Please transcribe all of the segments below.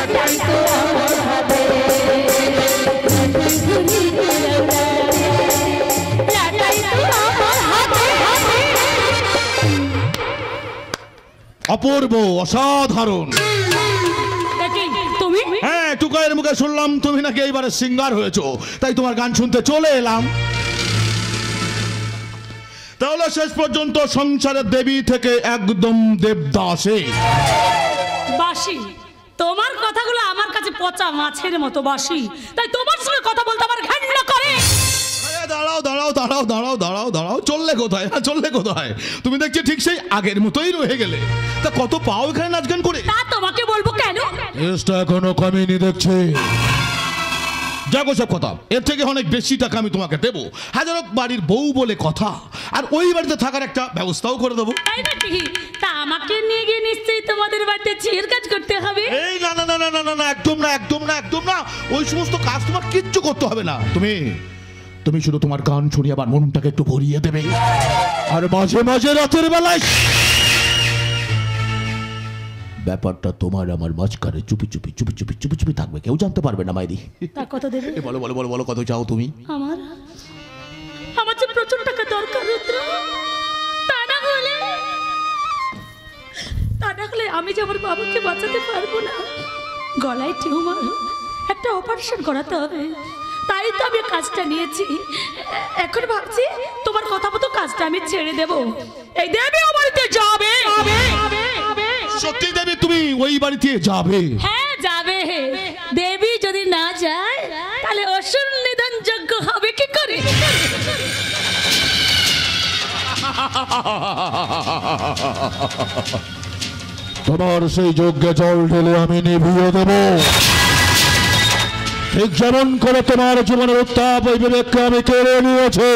লাটাই তো আমার হাতে লাটাই তো আমার হাতে অপূর্ব অসাধারণ তুমি হ্যাঁ টুকাইয়ের মুখে শুনলাম তুমি নাকি এইবারে সিঙ্গার হয়েছো তাই তোমার গান শুনতে চলে এলাম তাহলে শেষ পর্যন্ত সংসারের দেবী থেকে একদম দেবদাসে বাসি তোমার কথাগুলো আমার কাছে পচা মাছের মতো বাসি তাই তোমার সঙ্গে কথা বলতে আমার ঘৃণা করে দাঁড়াও দাঁড়াও দাঁড়াও দাঁড়াও দাঁড়াও দাঁড়াও চললে কোথায় চললে কোথায় তুমি দেখছি ঠিক সেই আগের মতোই রয়ে গেলে তা কত পাও এখানে নাচ গান করে তা তোমাকে বলবো কেন চেষ্টা এখনো কমেনি দেখছে যাগো সব কথা এর থেকে অনেক বেশি টাকা আমি তোমাকে দেবো হাজারো বাড়ির বউ বলে কথা আর ওই বাড়িতে থাকার একটা ব্যবস্থাও করে দেবো তাই নাকি তা আমাকে নিয়ে গিয়ে নিশ্চয়ই তোমাদের বাড়িতে ছেলের কাজ করতে হবে এই না না না না না না একদম না একদম না একদম না ওই সমস্ত কাজ তোমার কিচ্ছু করতে হবে না তুমি শুধু তোমার গান শুনিয়ে আবার মনটাকে একটু ভরিয়ে দেবে আর মাঝে মাঝে রাতের বেলায় ব্যাপারটা তোমার আমার মাঝখানে চুপি চুপি চুপি চুপি চুপি চুপি থাকবে কেউ জানতে পারবে না মাইরি তা কত দেবে বলো বলো বলো বলো কত চাও তুমি আমার যে প্রচুর টাকা দরকার রুদ্র তা না হলে আমি যে আমার বাবাকে বাঁচাতে পারবো না গলায় টিউমার একটা অপারেশন করাতে হবে তাই তো আমি কাজটা নিয়েছি এখন ভাবছি তোমার কথা মতো কাজটা আমি ছেড়ে দেব এই দেবী ও বাড়িতে যাবে সত্যি দেবী তুমি ওই বাড়িতে যাবে হ্যাঁ যাবে দেবী যদি না যায় তাহলে অসুর নিধন যজ্ঞ হবে কি করে তোমার সেই যজ্ঞে জল ঢেলে আমি নিভিয়ে দেব ঠিক যেমন করে তোমার জীবনের উত্তাপ ওই বিবেককে আমি কেড়ে নিয়েছি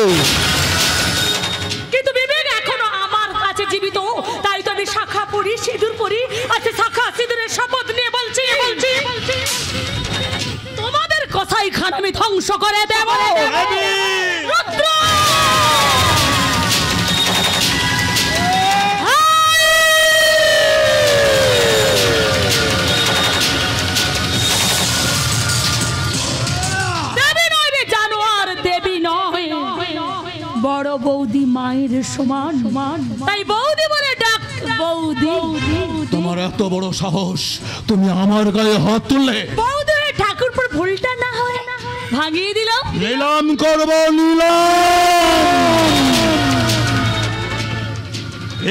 কিন্তু বিবেক এখনো আমার কাছে জীবিত তাই তো আমি শাখা পড়ি সিঁদুর পড়ি আচ্ছা শাখা সিঁদুরের শপথ নিয়ে বলছি তোমাদের কথাই খান আমি ধ্বংস করে দেব রুদ্র বড় বৌদি মায়ের সমান তাই বৌদি বলে ডাক বৌদি তোমার এত বড় সাহস তুমি আমার গায়ে হাত তুললে বৌদি ঠাকুর পর ভুলটা না হয় ভাঙিয়ে দিল নিলাম করবো নিলাম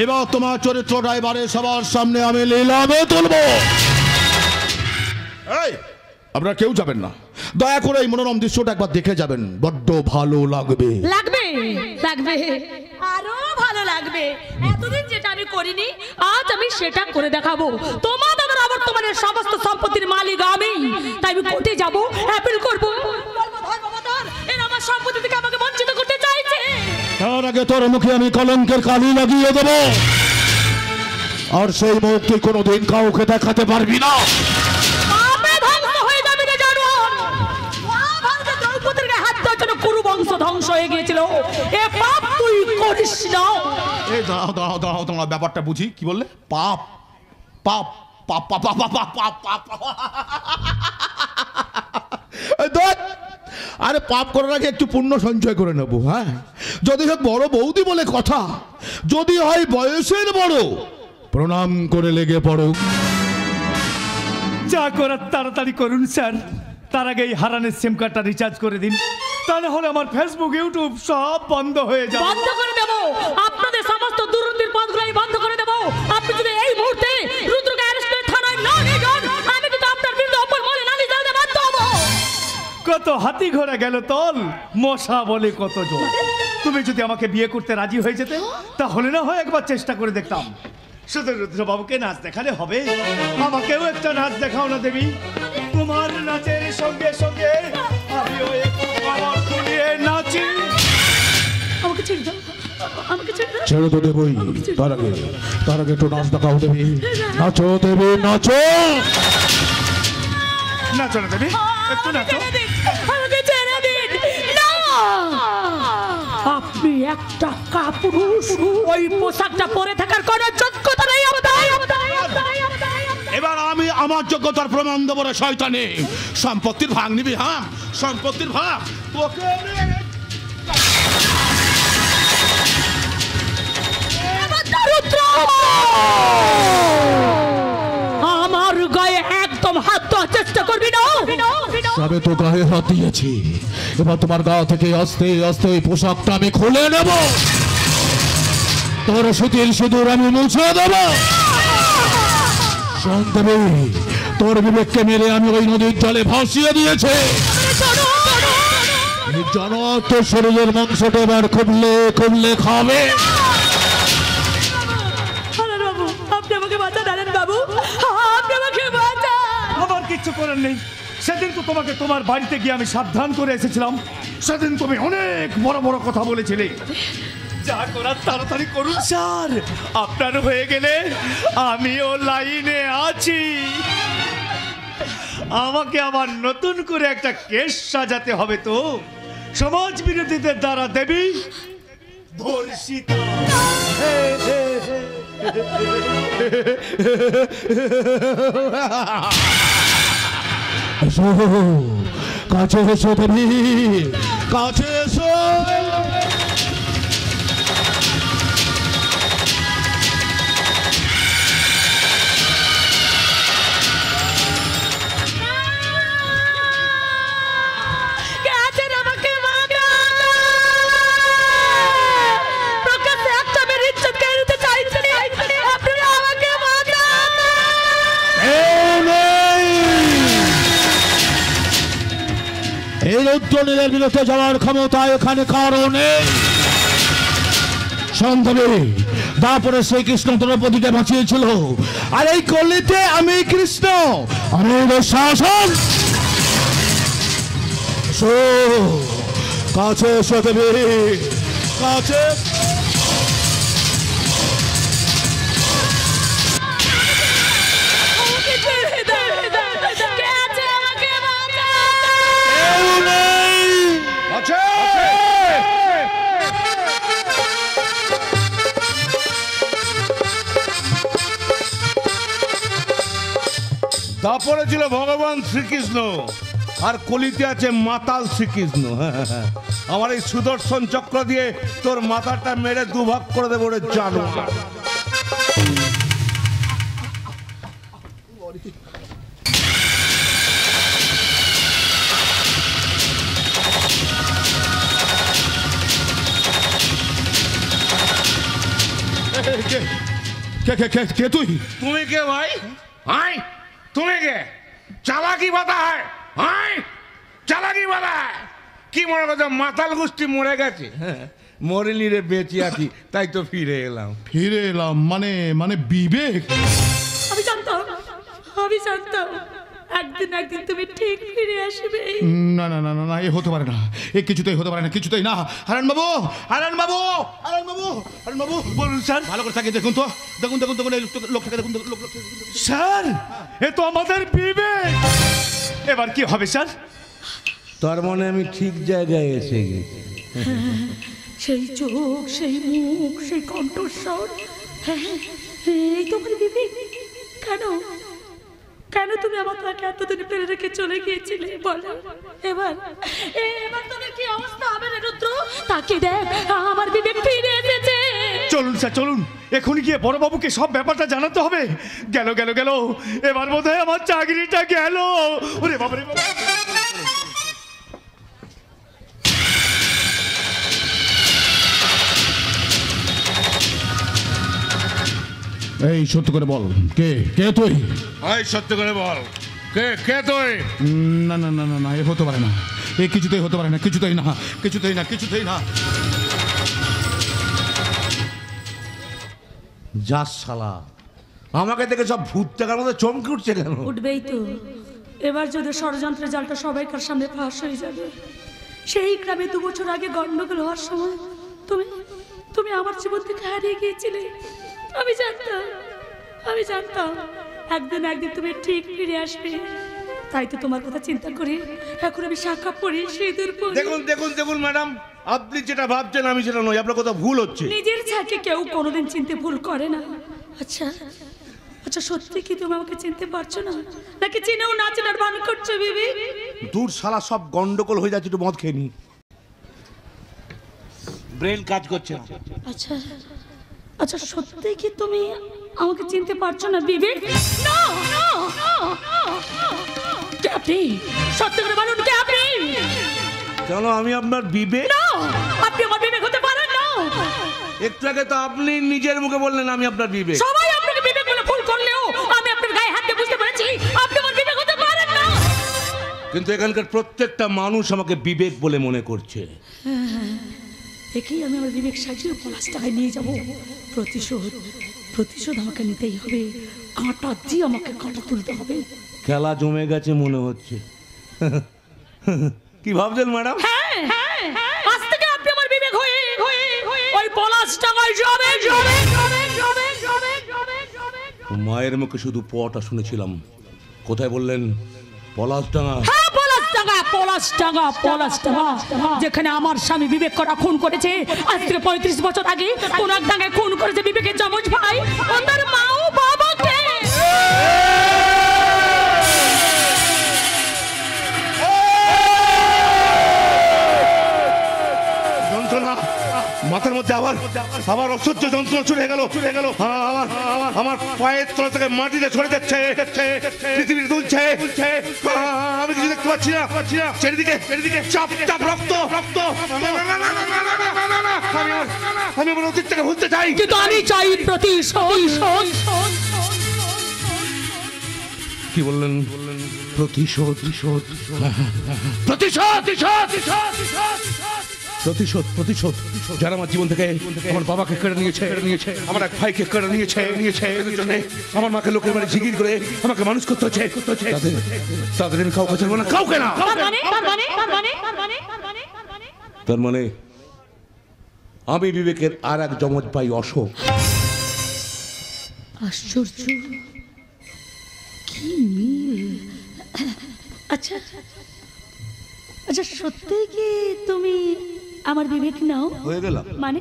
এবার তোমার চরিত্রটা এবারে সবার সামনে আমি নিলামে তুলবো এই আপনারা কেউ যাবেন না দয়া করে এই মনোরম দৃশ্যটা একবার দেখে যাবেন বড্ড ভালো লাগবে আরো ভালো লাগবে এতদিন যেটা আমি করিনি আজ আমি সেটা করে দেখাবো তোমাদের আবার তোমাদের সমস্ত সম্পত্তির মালিক আমি তাই আমি কোর্টে যাব অ্যাপিল করব এর আমার সম্পত্তি থেকে আমাকে বঞ্চিত করতে চাইছে তার আগে তোর মুখে আমি কলঙ্কের কালি লাগিয়ে দেব আর সেই মুখ তুই কোনোদিন কাউকে দেখাতে পারবি না ধ্বংস হয়ে গিয়েছিল এ পাপ তুই করিস না এই দাঁড়াও তোমার ব্যাপারটা বুঝি কি বললে পাপ পাপ পাপ পাপ পাপ পাপ পাপ আরে পাপ করার আগে একটু পুণ্য সঞ্চয় করে নেবো হ্যাঁ যদি হোক বড় বৌদি বলে কথা যদি হয় বয়সের বড় প্রণাম করে লেগে পড়ো যা করার তাড়াতাড়ি করুন স্যার তার আগে এই হারানের সিম কার্ডটা রিচার্জ করে দিন তা না হলে আমার ফেসবুক ইউটিউব সব বন্ধ হয়ে যাবে বন্ধ করে দেব আপনাদের সমস্ত দুর্নীতির পথগুলো বন্ধ করে দেব আপনি যদি এই মুহূর্তে রুদ্রকে অ্যারেস্ট করে থানায় না নিয়ে যান আমি কিন্তু আপনার বিরুদ্ধে অপরাধ নালিশ দিতে বাধ্য হব কত হাতি ঘোড়া গেল তল মশা বলে কত জোর তুমি যদি আমাকে বিয়ে করতে রাজি হয়ে যেতে তাহলে না হয় একবার চেষ্টা করে দেখতাম শুধু রুদ্রবাবুকে নাচ দেখালে হবে আমাকেও একটা নাচ দেখাও না দেবী তোমার নাচের সঙ্গে সঙ্গে আমিও একটু কমর খুলিয়ে নাচি আমাকে ছেড়ে দাও আমাকে ছেড়ে দাও ছেড়ে তো দেবই তার আগে একটু নাচ দেখাও দেবী নাচো দেবী নাচো নাচো না দেবী একটু নাচো আমাকে ছেড়ে দিন না আপনি একটা কাপুরুষ ওই পোশাকটা পরে থাকার কোনো যোগ্যতা নেই আপনার এবার আমি আমার যোগ্যতার প্রমাণ দেবো রে শয়তানি। সম্পত্তির ভাগ নিবি? হ্যাঁ, সম্পত্তির ভাগ তোকে আমার গায়ে একদম হাত দেওয়ার চেষ্টা করবি না। সবে তো গায়ে হাত দিয়েছি, এবার তোমার গা থেকে আস্তে আস্তে ওই পোশাকটা আমি খুলে নেব, তোর সুতির সিঁদুর আমি মুছে দেব। শান্তবে, তোর বিবেককে মেরে আমি ওই নদীর জলে ভাসিয়ে দিয়েছি। জানো তোর শরীরের মাংসটা এবার খুবলে খুবলে খাবে। বাবু, আপনি আমাকে বাঁচান। আনন্দ বাবু, আপনি আমাকে বাঁচান। আমার কিচ্ছু করার নেই। সেদিন তো তোমাকে তোমার বাড়িতে গিয়ে আমি সাবধান করে এসেছিলাম। সেদিন তুমি অনেক বড় বড় কথা বলেছিলে। যা করার তাড়াতাড়ি করুন স্যার, আপনার হয়ে গেলে আমিও লাইনে আছি। আমাকে আবার নতুন করে একটা কেস সাজাতে হবে তো। সমাজ বিরোধীদের দ্বারা দেবী ধর্ষিতা। এসো, কাছে এসো দেবী, কাছে এসো। এই রুদ্রনীলের বিরুদ্ধে যাওয়ার ক্ষমতা এখানে কারো নেই। সন্তানে তারপরে শ্রীকৃষ্ণ দ্রৌপদীকে বাঁচিয়েছিল, আর এই কলিতে আমি কৃষ্ণ, আমি শাসন। কাছে এসো দেবী, কাছে। তারপরে ছিল ভগবান শ্রীকৃষ্ণ, আর কলিতে আছে মাতাল শ্রীকৃষ্ণ। আমার এই সুদর্শন চক্র দিয়ে তোর মাথাটা মেরে দুভাগ করে দেবো রে জানো। কে তুই? তুমি কে ভাই? হাই, তুমি কে? চালাকি বাধা হয়, হাই, চালাকি বাধা হয়। কি মনে করছো মাতাল গোষ্ঠী মরে গেছে? মরিনি রে, বেঁচে আছি, তাই তো ফিরে এলাম। ফিরে এলাম মানে মানে বিবেক? আমি জানতাম একদিন একদিন তুমি ঠিক ফিরে আসবে। না না না না না, এ হতে পারে না, এ কিছুতেই হতে পারে না, কিছুতেই না। হারান বাবু, হারান বাবু, হারান বাবু, হারান বাবু, বলুন স্যার। ভালো করে তাকিয়ে দেখুন তো, দেখুন দেখুন দেখুন, এই লোকটাকে দেখুন, স্যার, এ তো আমাদের বিবেক। এবার কি হবে স্যার? তার মানে আমি ঠিক জায়গায় এসে গেছি। সেই চোখ, সেই মুখ, সেই কণ্ঠস্বর, এই তোমার বিবেক। কেন কেন তুমি আমার তাকে এতদিন ফেলে রেখে চলে গিয়েছিলে বলো? এবার তোমার কি অবস্থা হবে রে রুদ্র? তাকে দেখ, আমার বিবেক ফিরে এসেছে। চলুন স্যার, চলুন, এখনই গিয়ে বড়বাবুকে সব ব্যাপারটা জানাতে হবে। গেল গেল গেল, এবার বোধহয় আমার চাকরিটা গেল। ওরে বাবারে বাবা। এই সত্যি করে বল, কে কে তুই? এই সত্যি করে বল, কে কে তুই? না না না না না, এ হতে পারে না, এ কিছুতেই হতে পারে না, কিছুতেই না, কিছুতেই না, কিছুতেই না। যা শালা, আমাকে দেখে সব ভূত টাকার মধ্যে চমকে উঠছে কেন? উঠবেই তো। এবার যদি ষড়যন্ত্রের জালটা সবাইকার সামনে ফাঁস হয়ে যাবে। সেই গ্রামে 2 বছর আগে গন্ডগোল হওয়ার সময় তুমি তুমি আমার জীবন থেকে হারিয়ে গিয়েছিলে। আমি জানতাম একদিন একদিন তুমি ঠিক ফিরে আসবে। তাই তো তোমার কথা চিন্তা করি এখন আমি শাখা পড়ি, সিঁদুর পড়ি। দেখুন দেখুন দেখুন ম্যাডাম, আপনি যেটা ভাবছেন আমি সেটা নই, আপনার কথা ভুল হচ্ছে। নিজের ছাকে কেউ কোনোদিন চিনতে ভুল করে না। আচ্ছা আচ্ছা সত্যি কি তুমি আমাকে চিনতে পারছো না, নাকি চিনেও না চেনার ভান করছো বিবি? দূর শালা, সব গন্ডগোল হয়ে যাচ্ছে, একটু মদ খেয়ে নি। ব্রেন কাজ করছে না। আচ্ছা আচ্ছা সত্যি কি তুমি আমাকে চিনতে পারছো না বিবি? না না কে আপনি? সত্যি করে বলুন কে আপনি? কেন আমি আপনার বিবেক? না, আপনি আমার বিবেক হতে পারেন না। একটু আগে তো আপনি নিজের মুখে বললেন আমি আপনার বিবেক। সবাই আপনাকে বিবেক বলে ভুল করলেও আমি আপনার গায়ে হাত দিয়ে বুঝতে পেরেছি আপনি আমার বিবেক হতে পারেন না। কিন্তু এখানকার প্রত্যেকটা মানুষ আমাকে বিবেক বলে মনে করছে। একেই আমি আমার বিবেক সাজিয়ে পলাশ টাকায় নিয়ে যাব। প্রতিশোধ আমাকে নিতেই হবে। কাঁটা দিয়ে আমাকে কাঁটা তুলতে হবে। খেলা জমে গেছে মনে হচ্ছে। কি ভাবছেন ম্যাডাম? হ্যাঁ হ্যাঁ, আজ থেকে আপনি আমার বিবেক হয়ে ওই পলাশ টাকায় যাবে। মায়ের মুখে শুধু পটা শুনেছিলাম, কোথায় বললেন? পলাশডাঙ্গা। হ্যাঁ পলাশ টাকা, যেখানে আমার স্বামী বিবেক করা খুন করেছে। আজ থেকে 35 বছর আগে কোন এক ডাঙ্গায় খুন করেছে বিবেকের যমজ ভাই ও তার মা ও বাবাকে। যন্ত্রণা মাথার মধ্যে আবার অসহ্য যন্ত্রণা চলে গেল। আমার পায়ের তলা থেকে মাটিতে ছড়ে যাচ্ছে, পৃথিবীর দুলছে। আমি কিছু দেখতে পাচ্ছি না। চারিদিকে চাপ রক্ত। আমি আমার অতীতটাকে ভুলতে চাই, কিন্তু আমি চাই প্রতিশোধ। কি বললেন? প্রতিশোধ। যারা আমার জীবন থেকে আমার বাবাকে কেড়ে নিয়েছে, আমার এক ভাইকে কেড়ে নিয়েছে, আমার মাকে লোকের বাড়ি জিগির করে আমাকে মানুষ করতে হচ্ছে। তাদের আমি কাউকে ছাড়বো না, কাউকে না। তার মানে আমি বিবেকের আর এক যমজ ভাই অশোক। আশ্চর্য, কি মিল। আচ্ছা সত্যি কি তুমি আমার বিবেক নাও? হয়ে গেলাম মানে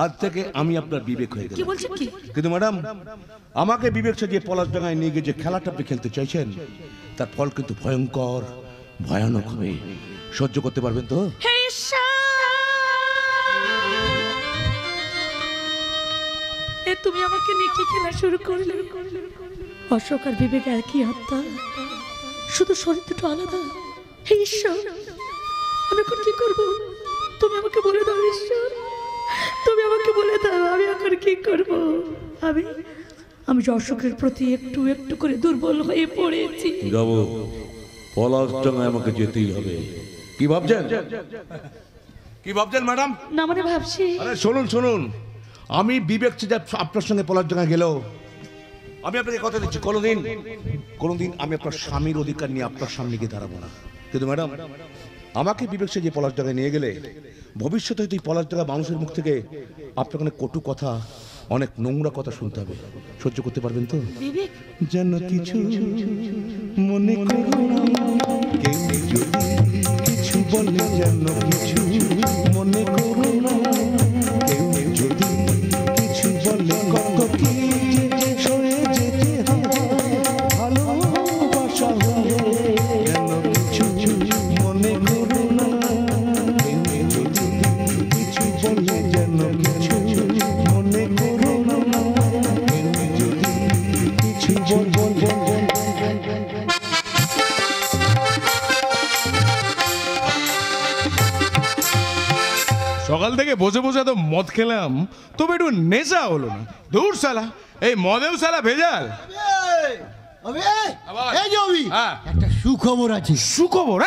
আজ থেকে আমি আপনার বিবেক হয়ে কি গেলাম। বলছেন কি? কিন্তু ম্যাডাম, আমাকে বিবেক সাজিয়ে পলাশডাঙ্গায় নিয়ে গিয়ে যে খেলাটা আপনি খেলতে চাইছেন, তার ফল কিন্তু ভয়ানক হবে। সহ্য করতে পারবেন তো? হে ঈশ্বর, তুমি আমাকে নিয়ে কি খেলা শুরু করলে? অশোক আর বিবেক একই আত্মা, শুধু শরীর দুটো আলাদা। হে ঈশ্বর, আমি এখন কি করবো? তুমি আমাকে বলে দাও ঈশ্বর, তুমি আমাকে বলে দাও আমি এখন কি করবো? আমি যে অশোকের প্রতি একটু একটু করে দুর্বল হয়ে পড়েছি। যাব, পলাশডাঙ্গায় আমাকে যেতেই হবে। কি ভাবছেন ম্যাডাম? না মানে ভাবছি, আরে শুনুন, আমি বিবেক যে আপনার সঙ্গে পলাশডাঙ্গা গেল, আমি আপনাকে কথা দিচ্ছি কোনোদিন আমি আপনার স্বামীর অধিকার নিয়ে আপনার সামনে গিয়ে দাঁড়াবো না। কিন্তু ম্যাডাম, আমাকে বিবেক সে যে পলাশডাঙ্গায় নিয়ে গেলে ভবিষ্যতে হয়তো এই পলাশডাঙ্গা মানুষের মুখ থেকে আপনার অনেক কটু কথা, অনেক নোংরা কথা শুনতে হবে। সহ্য করতে পারবেন তো? বিবেক যেন কিছু মনে করো না, কেউ যদি কিছু বলে যেন কিছু মনে করো না, কেউ যদি কিছু বলে কত কি সয়ে যেতে হয়, ভালোবাসা হলে যেন কিছু মনে করো না, কেউ যদি কিছু বলে যেন কিছু মনে করো না, কেউ যদি কিছু বলে। সকাল থেকে বসে বসে তো মদ খেলাম, তবে একটু নেশা হলো না। দূর শালা, এই মদেও শালা ভেজাল। হ্যাঁ। একটা সুখবর আছে। সুখবর?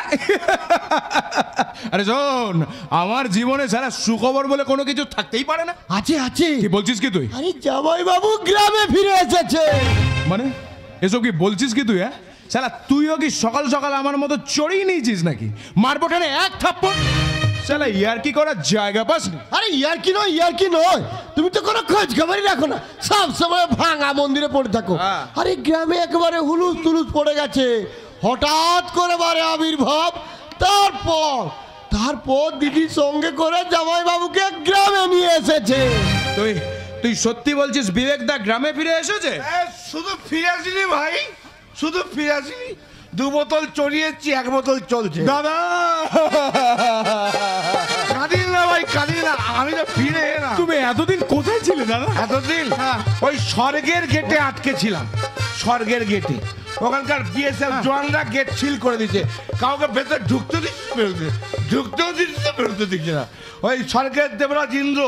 আরে শোন, আমার জীবনে শালা সুখবর বলে কোনো কিছু থাকতেই পারে না। আছে কি বলছিস কি তুই? আরে জামাই বাবু গ্রামে ফিরে এসেছে। মানে এসব কি বলছিস কি তুই? হ্যাঁ শালা, তুইও কি সকাল সকাল আমার মতো চড়িয়ে নিয়েছিস নাকি? মারবো ঠানে এক থাপ্পড়। শালা ইয়ার্কি করার জায়গা পাসনি। আরে ইয়ারকি নয়, তুমি তো কোনো খোঁজ খবরই রাখো না, সব সময় ভাঙা মন্দিরে পড়ে থাকো। আরে গ্রামে একেবারে হুলুস তুলুস পড়ে গেছে। হঠাৎ করে বারে আবির্ভাব, তারপর দিদির সঙ্গে করে জামাই বাবুকে গ্রামে নিয়ে এসেছে। তুই সত্যি বলছিস বিবেক দা গ্রামে ফিরে এসেছে? শুধু ফিরে আসিনি ভাই, শুধু ফিরে আসিনি, 2 বোতল চড়িয়েছি, 1 বোতল চলছে। দাদা কাঁদিস না ভাই, কাঁদিস না, আমি তো ফিরে এলাম। তুমি এতদিন কোথায় ছিলে দাদা? এতদিন ওই স্বর্গের গেটে আটকে ছিলাম, স্বর্গের গেটে। ওখানকার বিএসএফ জওয়ানরা গেট সিল করে দিচ্ছে, কাউকে ভেতরে ঢুকতে দিচ্ছে, ঢুকতেও দিচ্ছে, বেরোতে দিচ্ছে না। ওই স্বর্গের দেবরাজ ইন্দ্র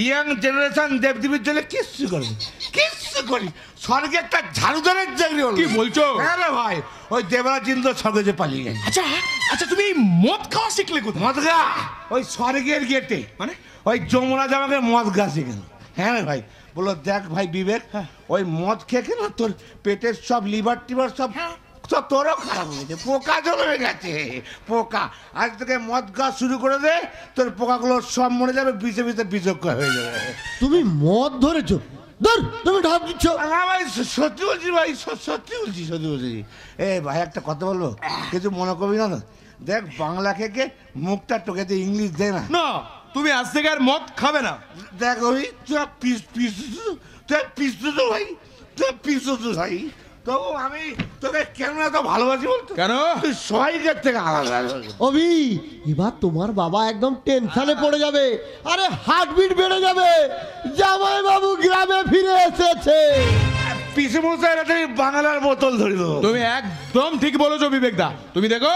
ইয়াং জেনারেশন দেবদেবীর জন্য কিচ্ছু করি, কিচ্ছু করি। স্বর্গে একটা ঝাড়ুদারের চাকরি হলো। কি বলছো? হ্যাঁ রে ভাই, ওই দেবরাজ ইন্দ্র স্বর্গে যে পালিয়ে গেছে। আচ্ছা আচ্ছা, তুমি এই মদ খাওয়া শিখলে কোথায়? মদ গা ওই স্বর্গের গেটে, মানে ওই যমুরাজ আমাকে মদ গা শিখেন। হ্যাঁ রে ভাই, বলো দেখ ভাই বিবেক, ওই মদ খেয়ে না তোর পেটের সব লিভার টিভার সব সব তোরও খারাপ হয়েছে, পোকা জমে গেছে, পোকা। আজ থেকে মদ খাওয়া শুরু করে দে, তোর পোকাগুলো সব মরে যাবে, বিষে বিষে বিষক্রিয়া হয়ে যাবে। তুমি মদ ধরেছো? ধর, তুমি ঢাপ দিচ্ছ। না ভাই, সত্যি বলছি ভাই, সত্যি বলছি, সত্যি বলছি। এ ভাই একটা কথা বলবো, কিছু মনে করবি না তো? দেখ বাংলা খেকে মুখটা টোকে দিয়ে ইংলিশ দে না। না, তুমি আজ থেকে আর মদ খাবে না। দেখ ওই তুই পিস পিস তুই পিস তো ভাই, তুই পিস তো ভাই। তো আমি তোকে কেন এত ভালোবাসি বলতো? কেন? তুই সবাইকার থেকে আলাদা। অভি, এবার তোমার বাবা একদম টেনশনে পড়ে যাবে, আরে হার্টবিট বেড়ে যাবে। জামাই বাবু গ্রামে ফিরে এসেছে। পিসে মশাই তুমি বাংলার বোতল ধরে দেবো। তুমি একদম ঠিক বলেছো বিবেক দা। তুমি দেখো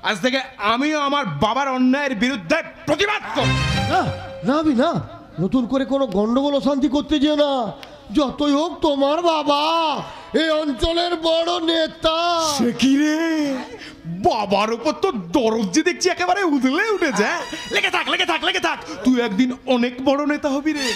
আজ থেকে আমিও আমার বাবার অন্যায়ের বিরুদ্ধে প্রতিবাদ করব। না না বি না, নতুন করে কোনো গন্ডগোল অশান্তি করতে যেও না। যতই হোক তোমার বাবা এই অঞ্চলের বড় নেতা। সে কি রে, বাবার উপর তো দরদ যে দেখছি একেবারে উদলে উঠেছে। লেগে থাক, তুই একদিন অনেক বড় নেতা হবি রে।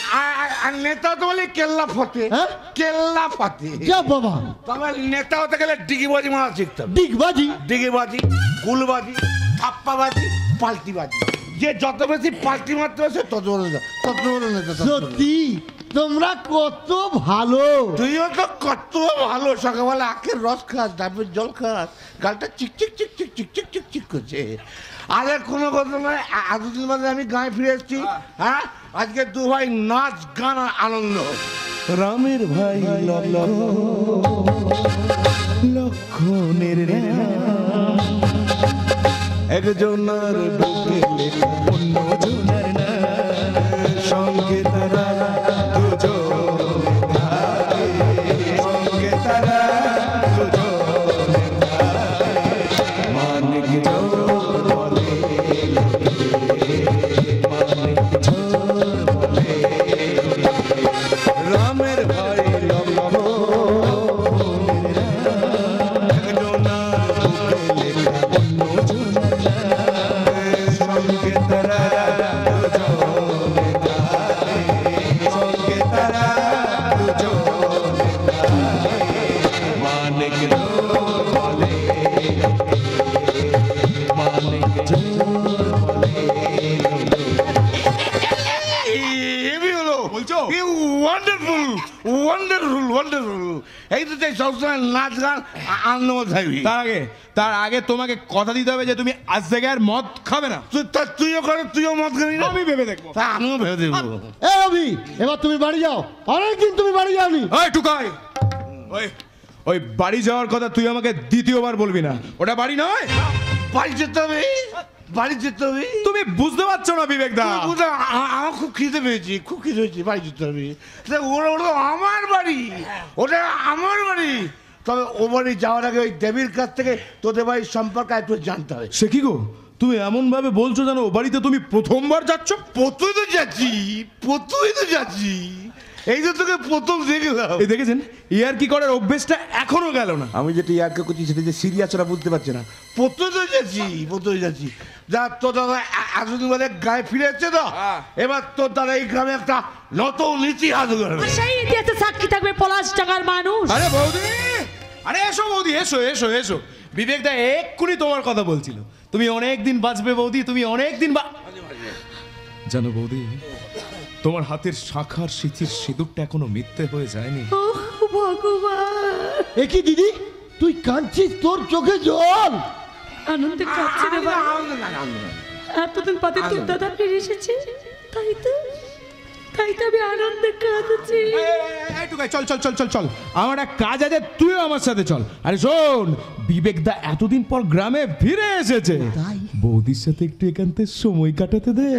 আর নেতা তো বলে কেল্লা ফতে, হ্যাঁ? কেল্লা ফতে। যা বাবা, তবে নেতা হতে গেলে ডিগিবাজি মারা শিখতে হবে। ডিগবাজি, ডিগিবাজি, গুলবাজি, থাপ্পাবাজি, পাল্টিবাজি। যে যত বেশি পাল্টি মারতে পারছে তত বড় নেতা, তত বড় নেতা। সত্যি তোমরা কত ভালো। তুইও তো কত ভালো, সকালবেলা আখের রস খাস, ডাবের জল খাস, গালটা চিক চিক চিক চিক চিক চিক চিক চিক করছে। আরে কোনো কথা নয়, এতদিন বাদে আমি গায়ে ফিরে এসেছি। হ্যাঁ, আজকে 2 ভাই নাচ গান আর আনন্দ। রামের ভাই লক্ষণের একজনের বুকে অন্য জনের না, সঙ্গে তারা রামের ভাই এই তো সবসময় নাচ গান আনন্দ থাকবি। তার আগে তোমাকে কথা দিতে হবে যে তুমি আজ থেকে আর মদ খাবে না। তুইও করে, তুইও মদ খাবি না? আমি ভেবে দেখবো। আমিও ভেবে দেখবো। এ অভি, এবার তুমি বাড়ি যাও। অনেকদিন তুমি বাড়ি যাওনি। ওই টুকাই, ওই বাড়ি যাওয়ার কথা তুই আমাকে দ্বিতীয়বার বলবি না। ওটা বাড়ি নয়, বাড়ি যেতে হবে, বাড়ি যেতে হবে। তুমি বুঝতে পারছো না বিবেক দা। আমার খুব খিদে পেয়েছি, খুব খিদে হয়েছে, বাড়ি যেতে হবে। ওটা আমার বাড়ি, ওটা আমার বাড়ি। তবে ও বাড়ি যাওয়ার আগে ওই দেবীর কাছ থেকে তোদের বাড়ির সম্পর্কে একটু জানতে হবে। সে কি গো, তুমি এমন ভাবে বলছো জানো ও বাড়িতে তুমি প্রথমবার যাচ্ছ? প্রথমই তো যাচ্ছি, এই তো তোকে প্রথম দেখলাম। এই দেখেছেন, ইয়ার কি করার অভ্যেসটা এখনো গেল না। আমি যেটা ইয়ারকে করছি সেটা যে সিরিয়াস ওরা বুঝতে পারছে না। প্রথমে যাচ্ছি যা তোর দাদা এতদিন বাদে গায়ে ফিরে যাচ্ছে তো, এবার তোর দাদা এই গ্রামে একটা নতুন ইতিহাস গড়বে। সেই ইতিহাসে সাক্ষী থাকবে পলাশডাঙ্গার মানুষ। আরে বৌদি, আরে এসো বৌদি, এসো। বিবেক দা এক্ষুনি তোমার কথা বলছিল। তুমি অনেক দিন বাঁচবে বৌদি, তুমি অনেক দিন জানো বৌদি, তোমার হাতের শাখার সিথির সিঁদুরটা এখনো মিথ্যে হয়ে যায়নি। ওহ ভগবান, এ কি দিদি, তুই কাঁদছিস? তোর চোখে জল? আনন্দে কাঁদছে রে ভাই। এতদিন বাদে তোর দাদা ফিরে এসেছে, তাই তো তাই তো আমি আনন্দে কাঁদছি। চল চল চল চল চল, আমার একটা কাজ আছে, তুইও আমার সাথে চল। আরে শোন, বিবেকদা এতদিন পর গ্রামে ফিরে এসেছে, বৌদির সাথে একটু একান্তে সময় কাটাতে দে।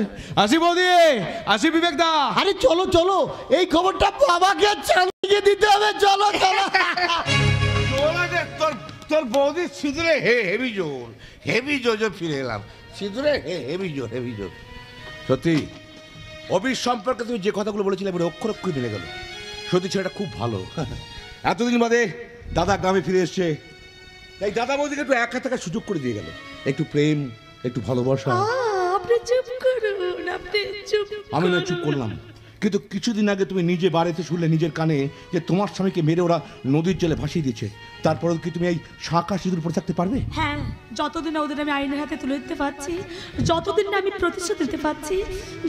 আসি বৌদি, আসি বিবেকদা। আরে চলো চলো, এই খবরটা বাবাকে চালিয়ে দিতে হবে, চলো চলো। তোর বৌদি সিঁদুরে হেভি জোর ফিরে এলাম, সিঁদুরে হেভি জোর। সত্যি অবির সম্পর্কে তুমি যে কথাগুলো বলেছিলে এবার অক্ষর অক্ষর মিলে গেল। সত্যি ছেলেটা খুব ভালো। এতদিন বাদে দাদা গ্রামে ফিরে এসছে, তাই দাদা বৌদিকে একটু একা থাকার সুযোগ করে দিয়ে গেল। একটু প্রেম, একটু ভালোবাসা। আপনি চুপ করুন, আপনি চুপ। আমি না চুপ করলাম, কিন্তু কিছুদিন আগে তুমি নিজে বাড়িতে শুনলে নিজের কানে যে তোমার স্বামীকে মেরে ওরা নদীর জলে ভাসিয়ে দিয়েছে। তারপরেও কি তুমি এই শাঁখা সিঁদুর পরে থাকতে পারবে? হ্যাঁ, যতদিন না ওদের আমি আইনের হাতে তুলে দিতে পারছি, যতদিন না আমি প্রতিশোধ দিতে পারছি,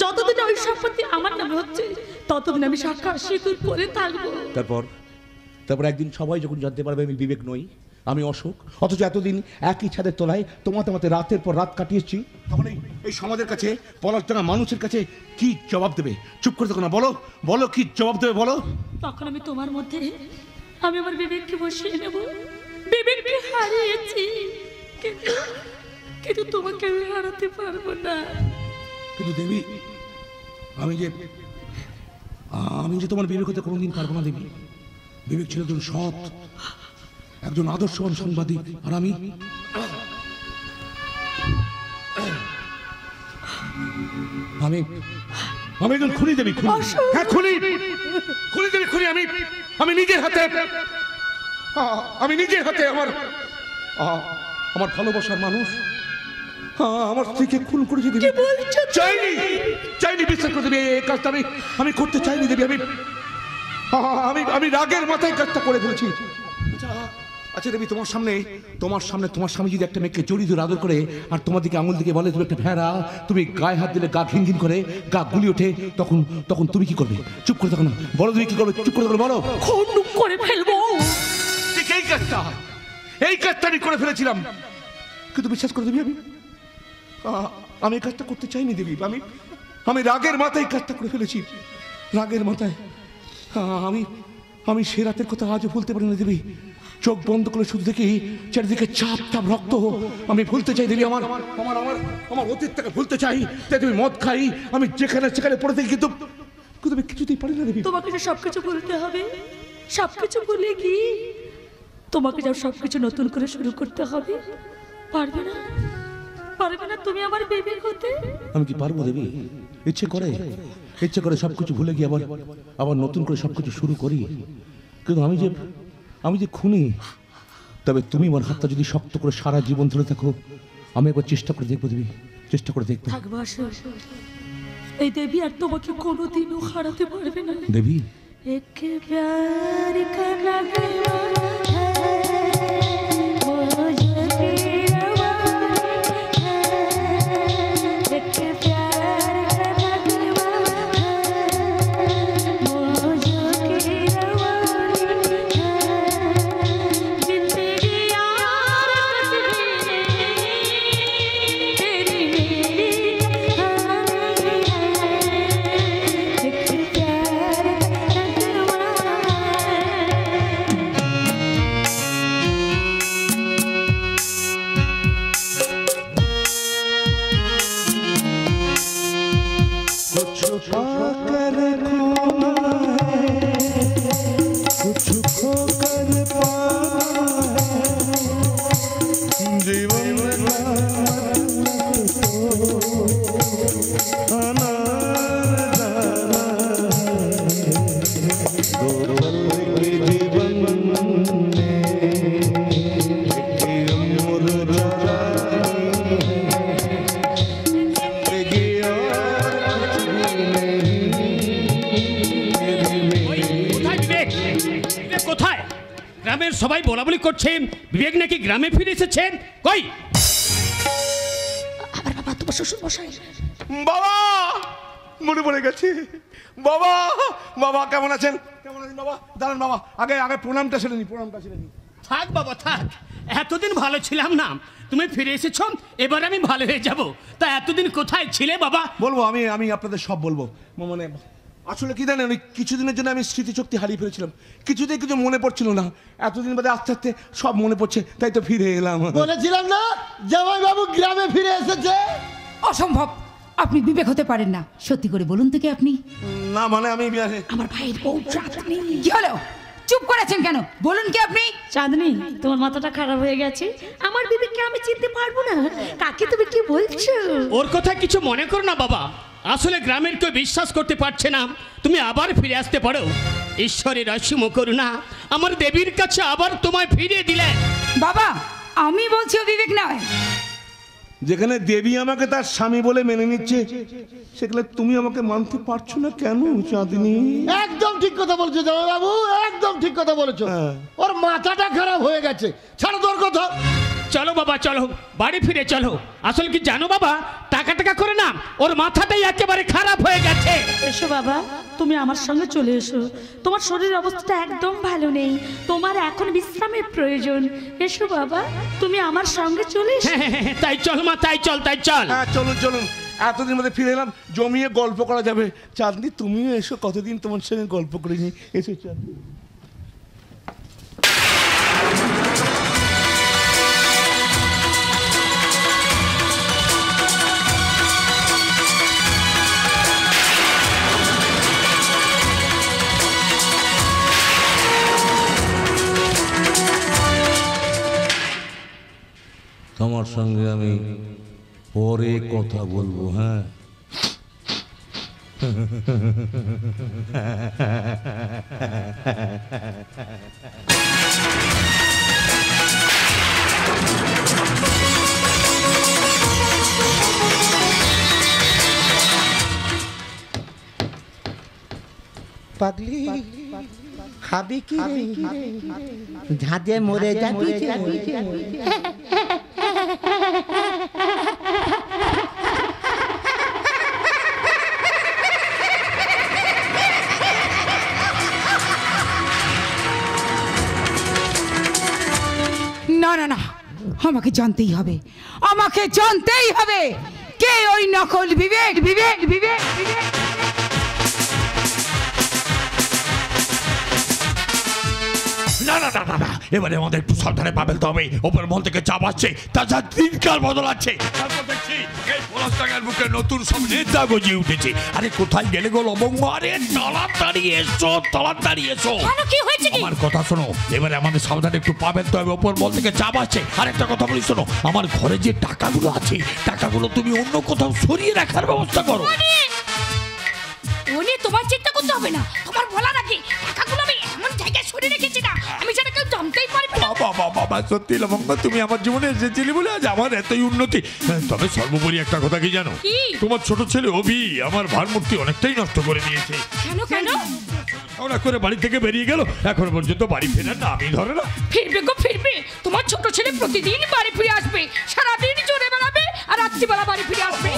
যতদিন না ওই সম্পত্তি আমার নামে হচ্ছে, ততদিন আমি শাঁখা সিঁদুর পরে থাকবো। তারপর একদিন সবাই যখন জানতে পারবে আমি বিবেক নই, আমি অশোক, অথচ এতদিন একই ছাদের তলায় তোমাতে রাতের পর রাত কাটিয়েছি, তখন এই সমাজের কাছে, পলাশডাঙ্গা মানুষের কাছে কি জবাব দেবে? চুপ করে থাকো না, বলো কি জবাব দেবে বলো। তখন আমি তোমার মধ্যে আমি আমার বিবেককে বসিয়ে নেব। বিবেককে হারিয়েছি, কিন্তু তোমাকে আমি হারাতে পারবো না। কিন্তু দেবী, আমি যে তোমার বিবেক হতে কোনোদিন পারবো না দেবী। বিবেক ছিল একজন সৎ, একজন আদর্শবান সাংবাদিক, আর আমি একজন খুনি দেবী, খুনি দেবী, খুনি। আমি নিজের হাতে আমার ভালোবাসার মানুষ আমার স্ত্রীকে খুন করেছি দেবী। চাইনি বিশ্বাস করে দেবী, এই কাজটা আমি করতে চাইনি দেবী। আমি রাগের মাথায় কাজটা করে ফেলেছি। আচ্ছা দেবী, তোমার সামনে তোমার স্বামী যদি একটা মেয়েকে জড়িয়ে ধরে আদর করে আর তোমার দিকে আঙুল দিকে বলে তুমি একটা ভেড়া, তুমি গায়ে হাত দিলে গা ঘিন করে গা গুলি ওঠে, তখন তুমি কি করবে? চুপ করে থাকো না, বলো তুমি কি করবে? চুপ করে থাকো, বলো। খুন করে ফেলবো। ঠিক এই কাজটা আমি করে ফেলেছিলাম, কিন্তু বিশ্বাস করে দেবী আমি এই কাজটা করতে চাইনি দেবী। আমি রাগের মাথায় কাজটা করে ফেলেছি, রাগের মাথায়। আমি সে রাতের কথা আজও ভুলতে পারি না দেবী। চোখ বন্ধ করে শুধু দেখি চারিদিকে চাপ রক্ত। আমি ভুলতে চাই দেবী, আমার অতীতটাকে ভুলতে চাই। তাই তুমি মদ খাই, আমি যেখানে পড়ে থাকি, কিন্তু আমি কিছুতেই পারি না দেবী। তোমাকে যে সবকিছু ভুলতে হবে, সবকিছু ভুলে কি তোমাকে যা সবকিছু নতুন করে শুরু করতে হবে। পারবে না তুমি আমার বিবেক হতে? আমি কি পারবো দেবী? ইচ্ছে করে সবকিছু ভুলে গিয়ে আবার নতুন করে সবকিছু শুরু করি। কিন্তু আমি যে খুনি, তবে তুমি আমার হাতটা যদি শক্ত করে সারা জীবন ধরে থাকো, আমি একবার চেষ্টা করে দেখবো দেবী, চেষ্টা করে দেখবো। থাকবো আসো, এই দেবী আর তোমাকে কোনোদিনও হারাতে পারবে না দেবী। एक प्यार का नगमा है, मुझे तेरा है, एक प्यार का नगमा है, मुझे तेरा है, जिंदगी यार तेरी मेरी कहानी है, एक प्यार সবাই বলা বলি করছেন বিবেক নাকি গ্রামে ফিরে এসেছেন। কই আবার বাবা, তোমার শ্বশুর মশাই। বাবা মনে পড়ে গেছে। বাবা কেমন আছেন বাবা? দাঁড়ান বাবা, আগে প্রণামটা সেরে নি। থাক বাবা থাক, এতদিন ভালো ছিলাম না, তুমি ফিরে এসেছো, এবার আমি ভালো হয়ে যাব। তা এতদিন কোথায় ছিলে বাবা? বলবো, আমি আপনাদের সব বলবো। মানে আসলে কি জানেন, ওই কিছুদিনের জন্য আমি স্মৃতিশক্তি হারিয়ে ফেলেছিলাম, কিছুতেই কিছু মনে পড়ছিল না। এতদিন বাদে আস্তে আস্তে সব মনে পড়ছে, তাই তো ফিরে এলাম। বলেছিলাম না জামাইবাবু গ্রামে ফিরে এসেছে। অসম্ভব, আপনি বিবেক হতে পারেন না। সত্যি করে বলুন তো কে আপনি? না মানে আমি আমার ভাইয়ের বউ চাঁদনি। কি হলো, চুপ করেছেন কেন? বলুন কে আপনি? চাঁদনি, তোমার মাথাটা খারাপ হয়ে গেছে। আমার বিবেককে আমি চিনতে পারবো না। কাকে তুমি কি বলছো? ওর কথা কিছু মনে করো না বাবা, আসলে গ্রামের কেউ বিশ্বাস করতে পারছে না তুমি আবার ফিরে আসতে পারো। ঈশ্বরের অসীম করুণা আমার দেবীর কাছে আবার তোমায় ফিরিয়ে দিলেন। বাবা, আমি বলছি ও বিবেক নয়। যেখানে দেবী আমাকে তার স্বামী বলে মেনে নিচ্ছে, সেখানে তুমি আমাকে মানতে পারছো না কেন চাঁদনি? একদম ঠিক কথা বলছো জামাইবাবু, একদম ঠিক কথা বলেছো। ওর মাথাটা খারাপ হয়ে গেছে। ছাড়ো তোর কথা। চলো বাবা চলো, বাড়ি ফিরে চলো। আসলে কি জানো বাবা, টাকা টাকা করে না ওর মাথাটাই একেবারে খারাপ হয়ে গেছে। এসো বাবা, তুমি আমার সঙ্গে চলে এসো। তোমার শরীরের অবস্থাটা একদম ভালো নেই, তোমার এখন বিশ্রামের প্রয়োজন। এসো বাবা, তুমি আমার সঙ্গে চলে এসো। হ্যাঁ, তাই চল মা, তাই চল তাই চল। হ্যাঁ চলুন চলুন, এতদিন মধ্যে ফিরে এলাম, জমিয়ে গল্প করা যাবে। চাঁদনি তুমিও এসো, কতদিন তোমার সঙ্গে গল্প করিনি। এসো চাঁদনি। তোমার সঙ্গে আমি পরে কথা বলবো। হ্যাঁ পাগলি খাবি কি ঝাঁজে মরে যাবি। না না না, আমাকে জানতেই হবে, আমাকে জানতেই হবে কে ওই নকল বিবেক। বিবেক বিবেক বিবেক না না না না না, এবারে আমাদের একটু সাবধানে পা ফেলতে হবে। ওপর মহল থেকে চাপ আসছে, তাছাড়া দিনকাল বদলাচ্ছে। তারপর দেখছি এই পলাশডাঙ্গার বুকে নতুন সব নেতা গজিয়ে উঠেছে। আরে কোথায় গেলে গো লবঙ্গ? আরে তাড়াতাড়ি এসো, তাড়াতাড়ি এসো। কি হয়েছে কি? আমার কথা শোনো, এবারে আমাদের সাবধানে একটু পা ফেলতে হবে। ওপর মহল থেকে চাপ আসছে। আর একটা কথা বলি শোনো, আমার ঘরে যে টাকাগুলো আছে, টাকাগুলো তুমি অন্য কোথাও সরিয়ে রাখার ব্যবস্থা করো। উনি তোমার চিন্তা করতে হবে না, তোমার বলার আগে টাকাগুলো আমি এমন জায়গায় সরিয়ে রেখেছি না, আমি সেটা কেউ জানতেই পারবে না। বাবা বাবা, সত্যি লবঙ্গ, তুমি আমার জীবনে এসেছিলি বলে আজ আমার এতই উন্নতি। তবে সর্বোপরি একটা কথা কি জানো, তোমার ছোট ছেলে অভি আমার ভারমূর্তি অনেকটাই নষ্ট করে দিয়েছে। কেন কেন? ওরা করে বাড়ি থেকে বেরিয়ে গেল, এখনো পর্যন্ত বাড়ি ফেরার নামই ধরে না। ফিরবে গো ফিরবে, তোমার ছোট ছেলে প্রতিদিন বাড়ি ফিরে আসবে, সারাদিন জোরে বেড়াবে আর রাত্রিবেলা বাড়ি ফিরে আসবে।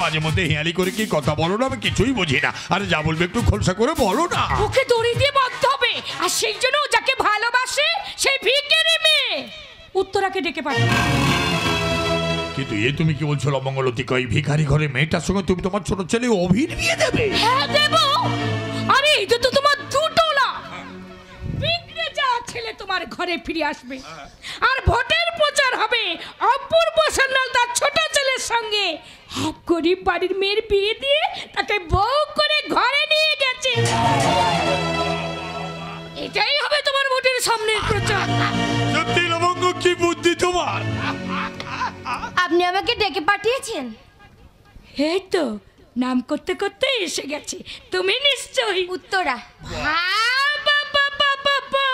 মাঝে মধ্যে হেয়ালি করে কি কথা বলো না, আমি কিছুই বুঝি না। আরে যা বলবে একটু খোলসা করে বলো না। ওকে দড়ি দিয়ে বাঁধতে হবে, আর সেই জন্য যাকে ভালোবাসে সেই ভিখারি মেয়ে উত্তরাকে ডেকে পাঠাবে। কিন্তু এ তুমি কি বলছো লবঙ্গলতিকা? এই ভিখারি ঘরে মেয়েটার সঙ্গে তুমি তোমার ছোট ছেলে অভির বিয়ে দেবে? হ্যাঁ দেব। আরে এটা তো তোমার দুটো না, বিগড়ে যাওয়া ছেলে তোমার ঘরে ফিরে আসবে, আর ভোটের প্রচার হবে অপূর্ব সান্যাল তার ছোট ছেলের সঙ্গে এক গরিব বাড়ির মেয়ের বিয়ে দিয়ে তাকে বউ করে ঘরে নিয়ে গেছে। এটাই হবে তোমার ভোটের সামনের প্রচার। সত্যি লবঙ্গ, কি বুদ্ধি তোমার! আপনি আমাকে ডেকে পাঠিয়েছেন? এই তো নাম করতে করতে এসে গেছে, তুমি নিশ্চয়ই উত্তরা। বাবা,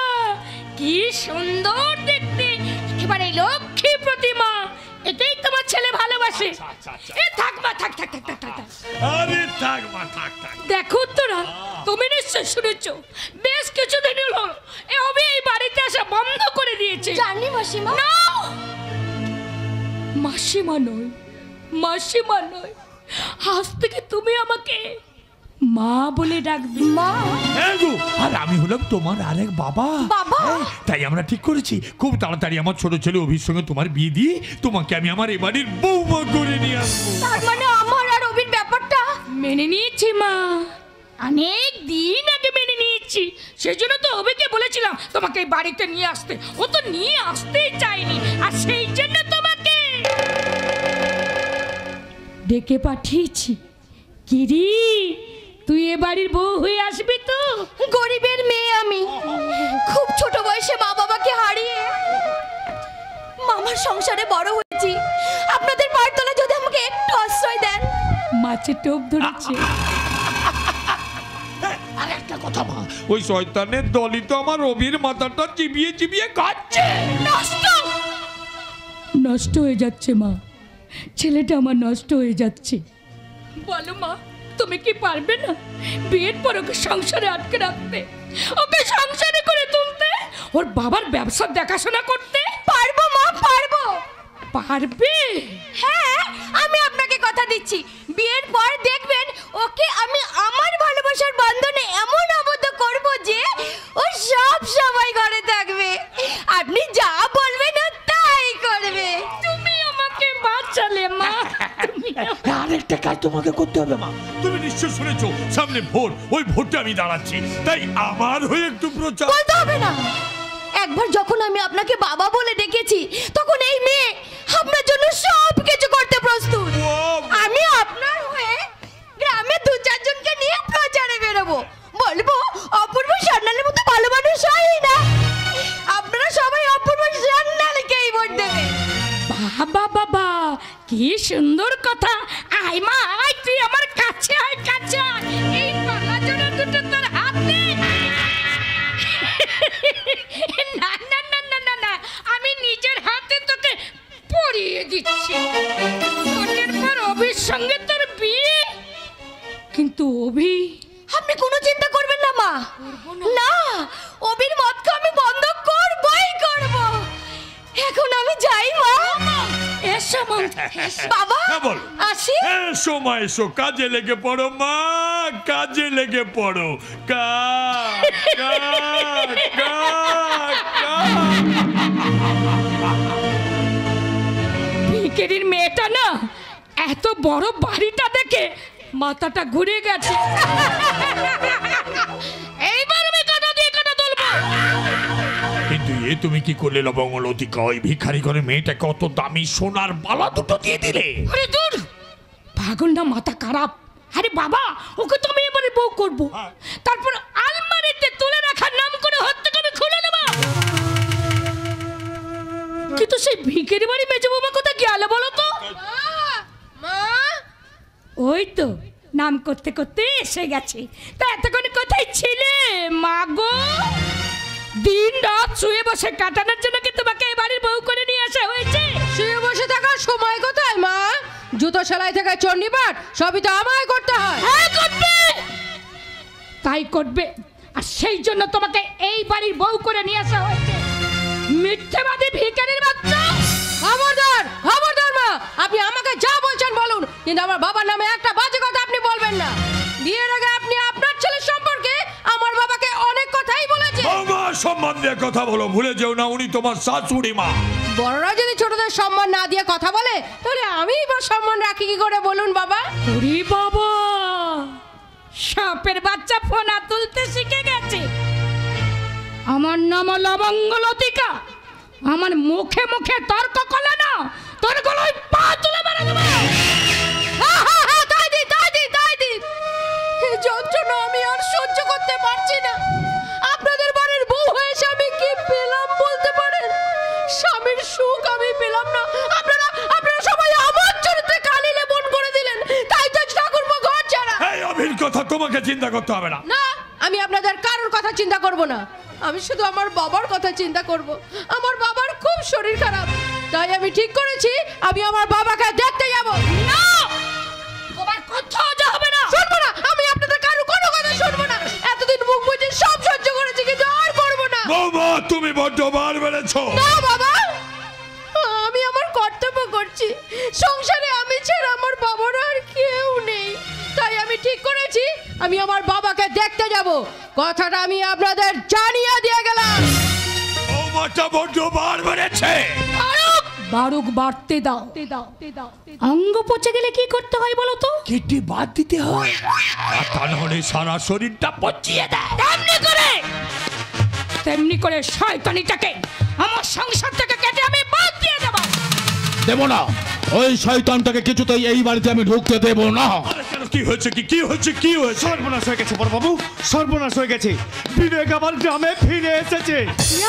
কি সুন্দর দেখতে, একেবারে লক্ষ্মী প্রতিমা। এটাই তোমার ছেলে ভালোবাসে। এ থাক মা, থাক থাক থাক থাক থাক। আরে থাক মা, থাক থাক। দেখো উত্তরা, তুমি নিশ্চয় শুনেছো বেশ কিছুদিন হলো এ অবি এই বাড়িতে আসা বন্ধ করে দিয়েছে। জানি মাসিমা। না, মাসিমা নয়, মাসিমা নয়, আজ থেকে তুমি আমাকে মা বলে ডাকবি। মা? হ্যাঁ গো, আর আমি হলাম তোমার আরেক বাবা। বাবা? তাই আমরা ঠিক করেছি খুব তাড়াতাড়ি আমার ছোট ছেলে অভির সঙ্গে তোমার বিয়ে দিয়ে তোমাকে আমি আমার এবাড়ির বৌমা করে নিয়ে আসবো। তার মানে আমার আর অভির ব্যাপারটা মেনে নিয়েছি মা, অনেক দিন আগে মেনে নিয়েছি। সেজন্য তো অভিকে বলেছিলাম তোমাকে এই বাড়িতে নিয়ে আসতে। ও তো নিয়ে আসতেই চায়নি, আর সেই জন্য তোমাকে ডেকে পাঠিয়েছি। কিরি, তুই এ বাড়ির বউ হয়ে আসবি তো? গরিবের মেয়ে আমি, খুব ছোট বয়সে মা বাবাকে হারিয়ে মামার সংসারে বড় হয়েছি। আপনাদের পায়ের তলায় যদি আমাকে একটু আশ্রয় দেন। মাছের টোপ ধরেছে। আর একটা কথা মা, ওই শয়তানের দলই তো আমার অভির মাথাটা চিবিয়ে চিবিয়ে খাচ্ছে। নষ্ট হয়ে যাচ্ছে মা, ছেলেটা আমার নষ্ট হয়ে যাচ্ছে। বলো মা, তুমি কি পারবে না বিয়ের পর ওকে সংসারে আটকে রাখতে, ওকে সংসারে করে তুলতে, ওর বাবার ব্যবসা দেখাশোনা করতে? পারবো মা, পারবো। পারবে? হ্যাঁ, আমি আপনাকে কথা দিচ্ছি, বিয়ের পর দেখবেন ওকে আমি আমার ভালোবাসার বন্ধনে এমন আবদ্ধ করব যে ও সব সময় ঘরে থাকবে। আপনি যা বলবেন ও তাই করবে। তুমি আমাকে বাঁচালে মা। আরেকটা কাজ তোমাকে করতে হবে মা। তুমি নিশ্চয় শুনেছো সামনে ভোট, ওই ভোটে আমি দাঁড়াচ্ছি, তাই আমার হয়ে একটু প্রচার বলতে হবে না। একবার যখন আমি আপনাকে বাবা বলে ডেকেছি, তখন এই মেয়ে আপনার জন্য সব কিছু করতে প্রস্তুত। আমি আপনার হয়ে গ্রামে 2-4 জনকে নিয়ে প্রচারে বেরোবো, বলবো অপূর্ব সান্যালের মতো ভালো মানুষ হয় না, আপনারা সবাই অপূর্ব সান্যালকেই ভোট দেবেন। বাবা বাবা, কি সুন্দর কথা। আয় মা, আয়, তুই আমার কাছে আয়, কাছে আয়। এই পালা জোড়া দুটো তোর হাতে। না না না না না না, আমি নিজের হাতে তোকে পরিয়ে দিচ্ছি। ভোটের পর অভির সঙ্গে তোর বিয়ে। কিন্তু অভি, আপনি কোনো চিন্তা করবেন না মা। না, অবির মতকে আমি বন্ধ করবই করব। এখন আমি যাই মা। এসো মা। বাবা, হ্যাঁ বল। আসি। এসো মা, এসো, কাজে লেগে পড়ো মা, কাজে লেগে পড়ো। ভিখারির মেয়েটা না এত বড় বাড়িটা দেখে মাথাটা ঘুরে গেছে। এইবার আমি কথা দিয়ে কথা তুলবো। কিন্তু এ তুমি কি করলে লবঙ্গলতিকা? ওই ভিখারি ঘরে মেয়েটাকে অত দামি সোনার বালা দুটো দিয়ে দিলে। আরে দূর, পাগল না মাথা খারাপ? আরে বাবা, ওকে তো আমি এবারে বউ করবো, তারপর আলমারিতে তুলে রাখার নাম করে হত্যা আমি খুলে নেব। কিন্তু সেই ভিখারি বাড়ি মেজো বাবা কোথায় গেল বলো তো? মা, ওই তো নাম করতে করতে এসে গেছে। তা এতক্ষণ কোথায় ছিলে মা গো? দিন রাত শুয়ে বসে কাটানোর জন্য কি তোমাকে এই বাড়ির বউ করে নিয়ে আসা হয়েছে? শুয়ে বসে থাকার সময় কোথায় মা? জুতো সেলাই থেকে চণ্ডীপাঠ সবই তো আমায় করতে হয়। হ্যাঁ, করবে, তাই করবে। আর সেই জন্য তোমাকে এই বাড়ির বউ করে নিয়ে আসা হয়েছে। মিথ্যেবাদী ভিখারির বাচ্চা। খবরদার, খবরদার মা, আপনি আমাকে যা বলছেন বলুন, কিন্তু আমার বাবার নামে একটা বাজে কথা আপনি বলবেন না। বিয়ের আগে আপনি আপনার ছেলের সম্পর্কে আমার বাবাকে অনেক কথাই বলেছেন। বাবা, সম্মান দিয়ে কথা বলো, ভুলে যেও না উনি তোমার শাশুড়ি মা। বড়রা যদি ছোটদের সম্মান না দিয়ে কথা বলে, তাহলে আমি বা সম্মান রাখি কি করে বলুন বাবা? ওরে বাবা, সাপের বাচ্চা ফোনা তুলতে শিখে গেছে। আমার নাম লবঙ্গলতিকা। আমার মুখে মুখে তর্ক করলে না, তোর গলায় পা তুলে মেরে দেবো। তাই দি, তাই দি, তাই দি। এই যন্ত্রণা আমি আর সহ্য করতে পারছি না। আপনাদের বাড়ির বউ হয়েছে আমি কি পেলাম বলতে পারেন? স্বামীর সুখ আমি পেলাম না। আপনারা সবাই আমার চরিত্রে কালি লেবন করে দিলেন, তাই তো ঠাকুরপো ঘর ছাড়া। এই অভির কথা তোমাকে চিন্তা করতে হবে না। না, আমি আপনাদের কারোর কথা চিন্তা করব না। আমি শুধু আমার বাবার কথা চিন্তা করব। আমার বাবার খুব শরীর খারাপ, তাই আমি ঠিক করেছি আমি আমার বাবাকে দেখতে যাব। না, তোমার কোথাও যাওয়া হবে না। শুনবো না, আমি আপনাদের কারোর কোনো কথা শুনবো না। এতদিন মুখ বুঝে সব সহ্য করেছি, কিন্তু আর করবো না। বাবা, তুমি বড্ড বার বেড়েছো। না বাবা, আমি আমার কর্তব্য করছি। সংসারে আমি ছাড়া আমার বাবার আর কেউ নেই, তাই আমি ঠিক করেছি আমি আমার বাবাকে দেখতে যাব। কথাটা আমি আপনাদের জানিয়ে দিয়ে গেলাম। বৌমাটা বড্ড বার বেড়েছে। বারুক বাড়তে দাও। অঙ্গ পচে গেলে কি করতে হয় বলো তো? কেটে বাদ দিতে হয়, আর তা নাহলে সারা শরীরটা পচিয়ে দেয়। তেমনি করে শয়তানিটাকে আমার সংসার থেকে কেটে আমি বাদ দিয়ে দেব। দেব না, ওই শয়তানটাকে কিছুতেই এই বাড়িতে আমি ঢুকতে দেব না। কি হয়েছে? কি হয়েছে? সর্বনাশ হয়ে গেছে বড় বাবু, সর্বনাশ হয়ে গেছে। বিবেক আবার গ্রামে ফিরে এসেছে।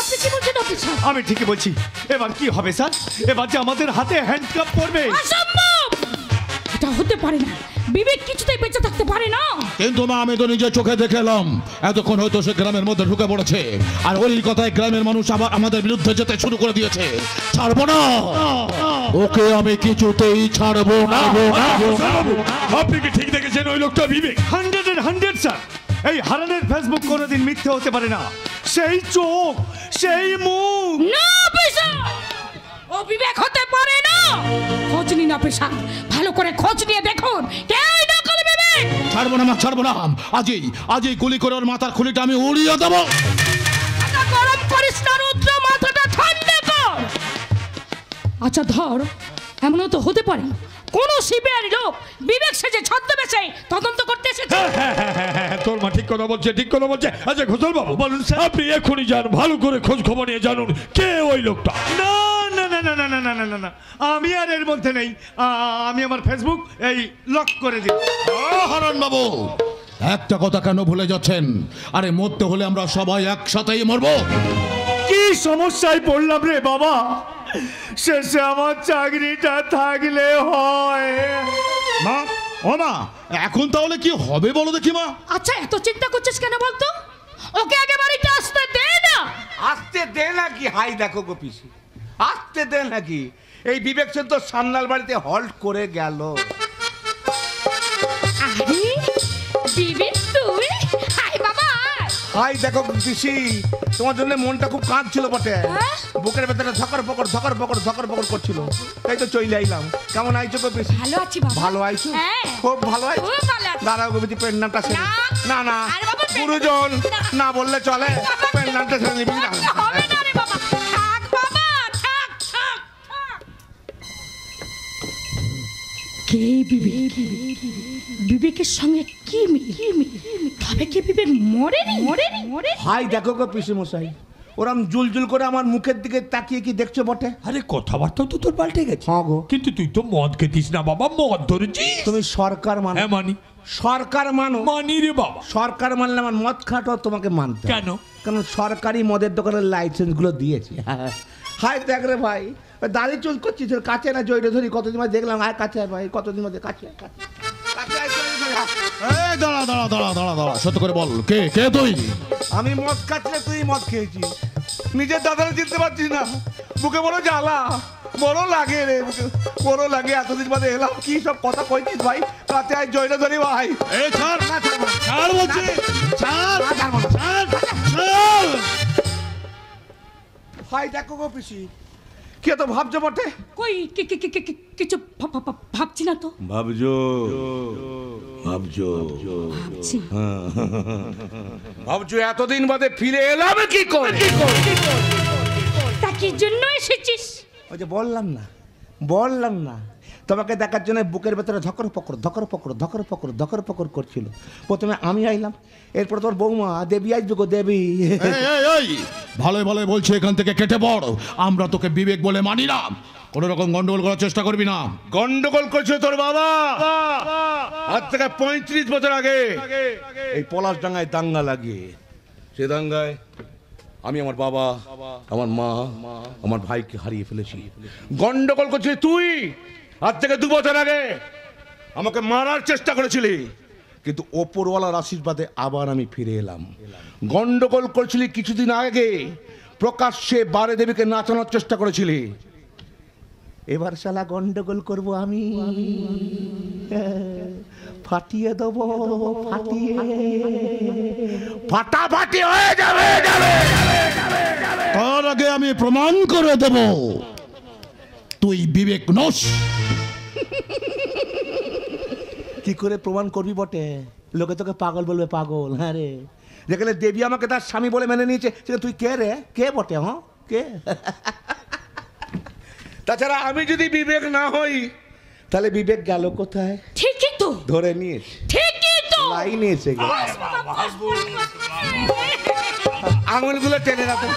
আপনি কি বলছেন অফিসার? আমি ঠিকই বলছি। এবার কি হবে স্যার? এবার যে আমাদের হাতে হ্যান্ডকাপ পড়বে। অসম্ভব! এটা হতে পারে না। বিবেক কিছুতেই বেঁচে থাকতে পারে না। কিন্তু মা, আমি তো নিজে চোখে দেখলাম এতক্ষণ হয়তো সে গ্রামের মধ্যে ঢুকে পড়েছে, আর ওই কথায় গ্রামের মানুষ আবার আমাদের বিরুদ্ধে যেতে শুরু করে দিয়েছে। ছাড়বো না ওকে, আমি কিছুতেই ছাড়বো না। আপনি কি ঠিক দেখেছেন ওই লোকটা বিবেক? 100 স্যার। এই হারানের ফেসবুক কোনোদিন মিথ্যে হতে পারে না। সেই চোখ, সেই মুখ। না অফিসার, ও বিবেক হতে পারে না। খোঁজ নিন অফিসার, ভালো করে খোঁজ নিয়ে দেখুন কে এই নকল বিবেক। ছাড়বো না মা, ছাড়বো না। আজই গুলি করে ওর মাথার খুলিটা আমি উড়িয়ে দেবো। গরম করিস না রুদ্র, মাথাটা ঠান্ডা কর। আচ্ছা ধর, এমনও তো হতে পারে কোন সিবিআই লোক বিবেক সেজে ছদ্মবেশে তদন্ত করতে এসেছে। তোর মা ঠিক কথা বলছে, ঠিক কথা বলছে। আচ্ছা ঘোষাল বাবু বলুন স্যার, আপনি এখনই যান, ভালো করে খোঁজ খবর নিয়ে জানুন কে ওই লোকটা। না না না না না না না না না না, আমি আর এর মধ্যে নেই। আমি আমার ফেসবুক এই লক করে দিই। হারান বাবু, একটা কথা কেন ভুলে যাচ্ছেন? আরে মরতে হলে আমরা সবাই একসাথেই মরবো। কি সমস্যায় পড়লাম রে বাবা, শেষে আমার চাকরিটা থাকলে হয়। মা, ও মা, এখন তাহলে কি হবে বলো দেখি মা। আচ্ছা এত চিন্তা করছিস কেন বলতো? ওকে আগে বাড়িতে আসতে দে না। আসতে দে নাকি? হাই দেখো গো পিসি, আসতে দে নাকি? এই বিবেক সেন তো সান্নাল বাড়িতে হল্ট করে গেল। আরে বিবেক তুই? হাই বাবা। হাই দেখো পিসি, তোমার জন্য মনটা খুব কাঁদছিল বটে। বুকের ভেতরে ধকর পকর করছিল, তাই তো চলে আইলাম। কেমন আইছো গো পিসি? ভালো আছি বাবা। ভালো আইছো? হ্যাঁ। খুব ভালো আইছো? খুব ভালো আছি। দাঁড়াও গো পিসি, পেন নামটা সেরে। না না, আরে বাবা, গুরুজন না বললে চলে। পেন নামটা সেরে নিবি না। হবে না রে বাবা, থাক বাবা, থাক থাক থাক। কে বিবেক? বিবেকের সঙ্গে কি মিল? তবে কি বিবেক মরেনি? হাই দেখো গো পিসি মশাই, ওরম জুলজুল করে আমার মুখের দিকে তাকিয়ে কি দেখছো বটে? আরে কথাবার্তাও তো তোর পাল্টে গেছে। হ্যাঁ গো। কিন্তু তুই তো মদ খেতিস না বাবা, মদ ধরেছিস। তুমি সরকার মানো? হ্যাঁ মানি। সরকার মানো? মানি রে বাবা। সরকার মানলে আমার মদ খাটো তোমাকে মানতে। কেন? কারণ সরকারি মদের দোকানের লাইসেন্স গুলো দিয়েছে। হাই দেখ রে ভাই, দাড়ি চুল করছিস, কাছে না জয়টা ধরি কতদিন দেখলাম। আয় কাছে আয় ভাই, কতদিন মধ্যে কাছে দাঁড়া, সত্য করে বল, কে তুই? আমি মদ খাচ্ছি, তুই মদ খেয়েছিস। নিজের দাদারা চিনতে পারছিস না, বুকে বড় জ্বালা, বড় লাগে রে, বড় লাগে। এতদিন বাদে এলাম, কি সব কথা কইছিস ভাই? কাছে আয় জয়টা ধরি ভাই। ভাই দেখো গো পিসি, কে তো ভাবছো বটে? কই কিছু ভাবছি না তো। ভাবছো এতদিন বাদে ফিরে এলাম কি করে? তা কি জন্য এসেছিস? ওই যে বললাম না তোমাকে দেখার জন্য বুকের ভেতরে ধকর পকর করছিল। প্রথমে আমি আইলাম, এরপর তোর বৌমা দেবী আসবে গো, দেবী। ভালো বলছে, এখান থেকে কেটে পড়। আমরা তোকে বিবেক বলে মানি না। কোন রকম গন্ডগোল করার চেষ্টা করবি না। গন্ডগোল করছিল তোর বাবা। আজ থেকে 35 বছর আগে এই পলাশডাঙ্গায় দাঙ্গা লাগে। সে দাঙ্গায় আমি আমার বাবা, আমার মা, আমার ভাইকে হারিয়ে ফেলেছি। গন্ডগোল করছিলি তুই। আজ থেকে 2 বছর আগে আমাকে মারার চেষ্টা করেছিলি, কিন্তু ওপরওয়ালার আশীর্বাদে আবার আমি ফিরে এলাম। গন্ডগোল করেছিলি কিছুদিন আগে, প্রকাশ্যে বারে দেবীকে নাচানোর চেষ্টা করেছিলি। এবার শালা গন্ডগোল করব আমি, ফাটিয়ে দেবো, ফাটাফাটি হয়ে যাবে। তার আগে আমি প্রমাণ করে দেব তুই বিবেক নস। কি করে প্রমাণ করবি বটে? লোকে তোকে পাগল বলবে, পাগল। হ্যাঁ রে, যেখানে দেবী আমাকে তার স্বামী বলে মেনে নিয়েছে, সেখানে তুই কে রে? কে বটে? হ্যাঁ কে? তাছাড়া আমি যদি বিবেক না হই তাহলে বিবেক গেল কোথায়? ঠিকই তো, ধরে নিয়েছে, ঠিকই তো, লাইনে এসে গেল। আঙুলগুলো টেনে রাখো।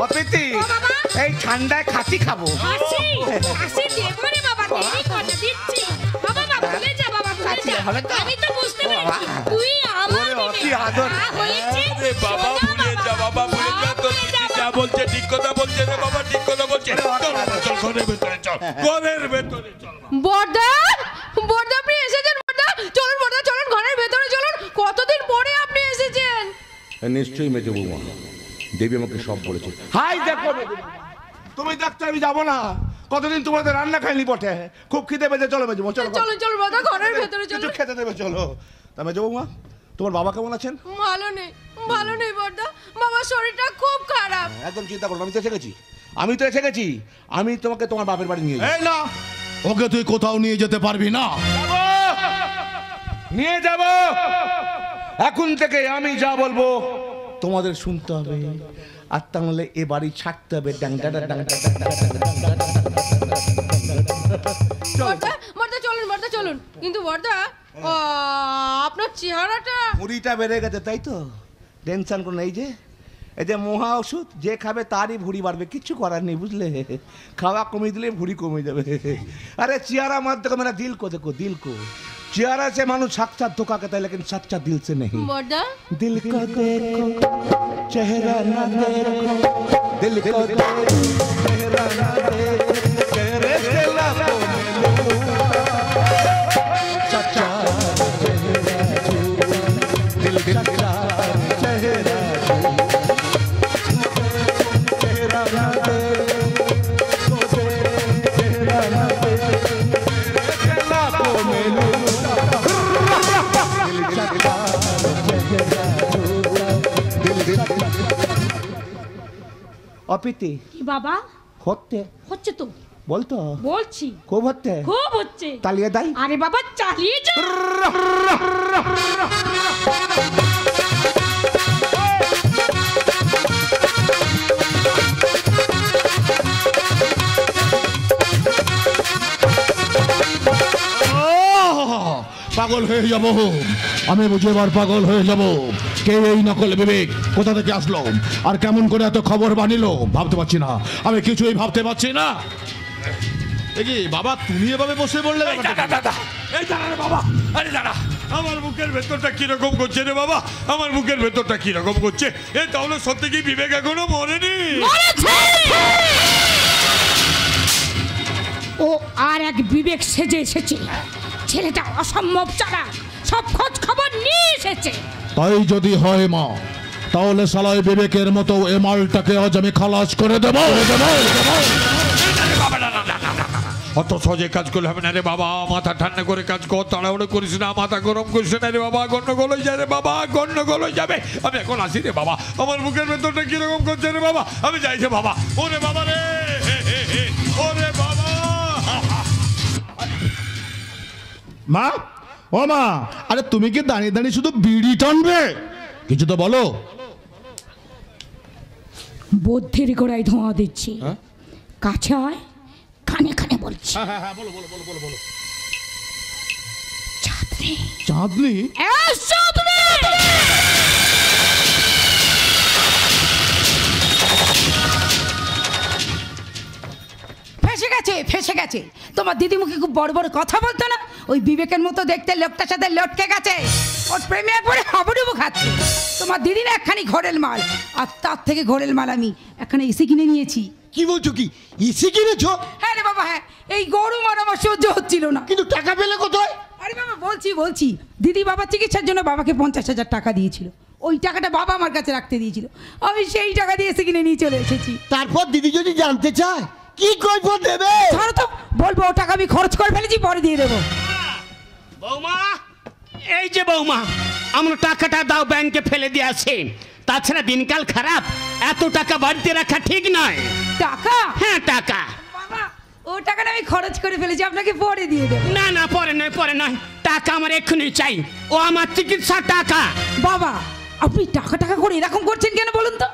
অপিতি, এই ঠান্ডায় খাসি খাবো। আমি তো বুঝতে পেরেছি তুই আমার অতি আদর। বাবা ভুলে যা, বাবা ভুলে যা, তোর দিদি যা বলছে ঠিক কথা বলছে রে বাবা, ঠিক কথা বলছে। চল ঘরের ভেতরে চল, ঘরের ভেতরে চল। বড়দা, বড়দা আপনি এসেছেন? বড়দা চলুন, বড়দা চলুন, ঘরের ভেতরে চলুন। কতদিন পরে আপনি এসেছেন? নিশ্চয়ই মেজো বৌমা, দেবী আমাকে সব বলেছে। হাই দেখো তুমি দেখতে, আমি যাবো না। কতদিন তোমাদের রান্না খাইনি বটে, খুব খিদে পেয়েছে। চলো মেজো বৌমা, চলো চলুন চলুন বড়দা, ঘরের ভেতরে কিছু চলুন। খেতে দেবে, চলো। তা মেজো বৌমা, তোমার বাবা কেমন আছেন? ভালো নেই, ভালো নেই বড়দা, বাবার শরীরটা খুব খারাপ। একদম চিন্তা করো, আমি তো এসে গেছি, আমি তো এসে গেছি। আমি তোমাকে তোমার বাপের বাড়ি নিয়ে এই না, ওকে তুই কোথাও নিয়ে যেতে পারবি না। নিয়ে যাব। এখন থেকে আমি যা বলবো তোমাদের শুনতে হবে, আর তাহলে এ বাড়ি ছাড়তে হবে। বড়দা চলুন, বড়দা চলুন। কিন্তু বড়দা আপনার চেহারাটা, ভুঁড়িটা বেড়ে গেছে তাই তো? টেনশন করো না, এই যে মহা ওষুধ, যে খাবে তারই ভুঁড়ি বাড়বে, কিচ্ছু করার নেই, বুঝলে? খাওয়া কমিয়ে দিলে ভুঁড়ি কমে যাবে। আরে চেহারা मत देखो मेरा दिल को देखो, दिल को। चेहरा से मानो साक्षात धोखा कहता है, लेकिन सच्चा दिल से नहीं। बड़ा दिल को देखो, चेहरा ना देखो, दिल को देखो, चेहरा ना देखो, चेहरे से लाखों में लूटा, सच्चा चेहरा झूठा, दिल का चेहरा झूठा, चेहरा ना देखो, चेहरा ना देखो, चेहरे से लाखों में लूटा, दिल का चेहरा झूठा, दिल का। অপিতি বাবা হচ্ছে তো বলতো, বলছি খুব হচ্ছে তালিয়ে দাই। আরে বাবা চালিয়ে যা। পাগল হয়ে যাব আমি, বুঝে এবার পাগল হয়ে যাব। কে এই নকল বিবেক, কোথা থেকে আসলো, আর কেমন করে এত খবর বানিলো, ভাবতে পারছি না, আমি কিছুই ভাবতে পারছি না। কি বাবা, তুমি এভাবে বসে বললে? এই দাঁড়া রে বাবা, আরে দাঁড়া, আমার বুকের ভেতরটা কিরকম করছে রে বাবা, আমার বুকের ভেতরটা কিরকম করছে। এ তাহলে সত্যি কি বিবেক এখনো মরেনি? ও আর এক বিবেক সেজে এসেছে। ছেলেটা অসম্ভব চালাক, সব খোঁজ খবর নিয়ে এসেছে। তাই যদি হয় মা, তাহলে সালাই বিবেকের মতো এ মালটাকে আজ আমি খালাস করে দেবো। অত সহজে কাজ করলে হবে না রে বাবা, মাথা ঠান্ডা করে কাজ কর, তাড়াহুড়ো করিস না, মাথা গরম করিস না রে বাবা, গন্ডগোল হয়ে যায় রে বাবা, গন্ডগোল হয়ে যাবে। আমি এখন আসি রে বাবা, আমার বুকের ভেতরটা কিরকম করছে রে বাবা, আমি যাই রে বাবা। ওরে বাবা রে, ওরে বাবা। মা, ও মা, আরে তুমি কি দাঁড়িয়ে দাঁড়িয়ে শুধু বিড়ি টানবে? কিছু তো বলো। বুদ্ধির গোড়ায় ধোঁয়া দিচ্ছি, কাছে আয়, কানে কানে বলছি। বলো বলো বলো বলো বলো। চাঁদনি, চাঁদনি, চাঁদনি। ফেসে গেছে, ফেসে গেছে। তোমার দিদিমুখে খুব বড় বড় কথা বলতো না, ওই বিবেকের মতো দেখতে লোকটার সাথে লটকে গেছে। ওর প্রেমে একবারে হাবুডুবু খাচ্ছে। তোমার দিদি না একখানি ঘোরেল মাল, আর তার থেকে ঘোরেল মাল আমি এখানে এসে কিনে নিয়েছি। কি বলছো, কি ইসি কিনেছো? হ্যাঁ রে বাবা, হ্যাঁ। এই গরু মার আমার সহ্য হচ্ছিল না। কিন্তু টাকা পেলে কোথায়? আরে বাবা বলছি দিদি বাবার চিকিৎসার জন্য বাবাকে 50,000 টাকা দিয়েছিল। ওই টাকাটা বাবা আমার কাছে রাখতে দিয়েছিল, আমি সেই টাকা দিয়ে এসে কিনে নিয়ে চলে এসেছি। তারপর দিদি যদি জানতে চায় কি করবো দেবে? ছাড়ো তো, বলবো ও টাকা আমি খরচ করে ফেলেছি, পরে দিয়ে দেবো। বৌমা, এই যে বৌমা, আমরা টাকাটা দাও, ব্যাংকে ফেলে দিয়ে আসি। তাছাড়া দিনকাল খারাপ, এত টাকা বাড়িতে রাখা ঠিক নয়। টাকা? হ্যাঁ টাকা। বাবা, ও টাকাটা আমি খরচ করে ফেলেছি, আপনাকে পরে দিয়ে দেবো। না না, পরে নয়, টাকা আমার এক্ষুনি চাই, ও আমার চিকিৎসার টাকা। বাবা, আপনি টাকা টাকা করে এরকম করছেন কেন বলুন তো?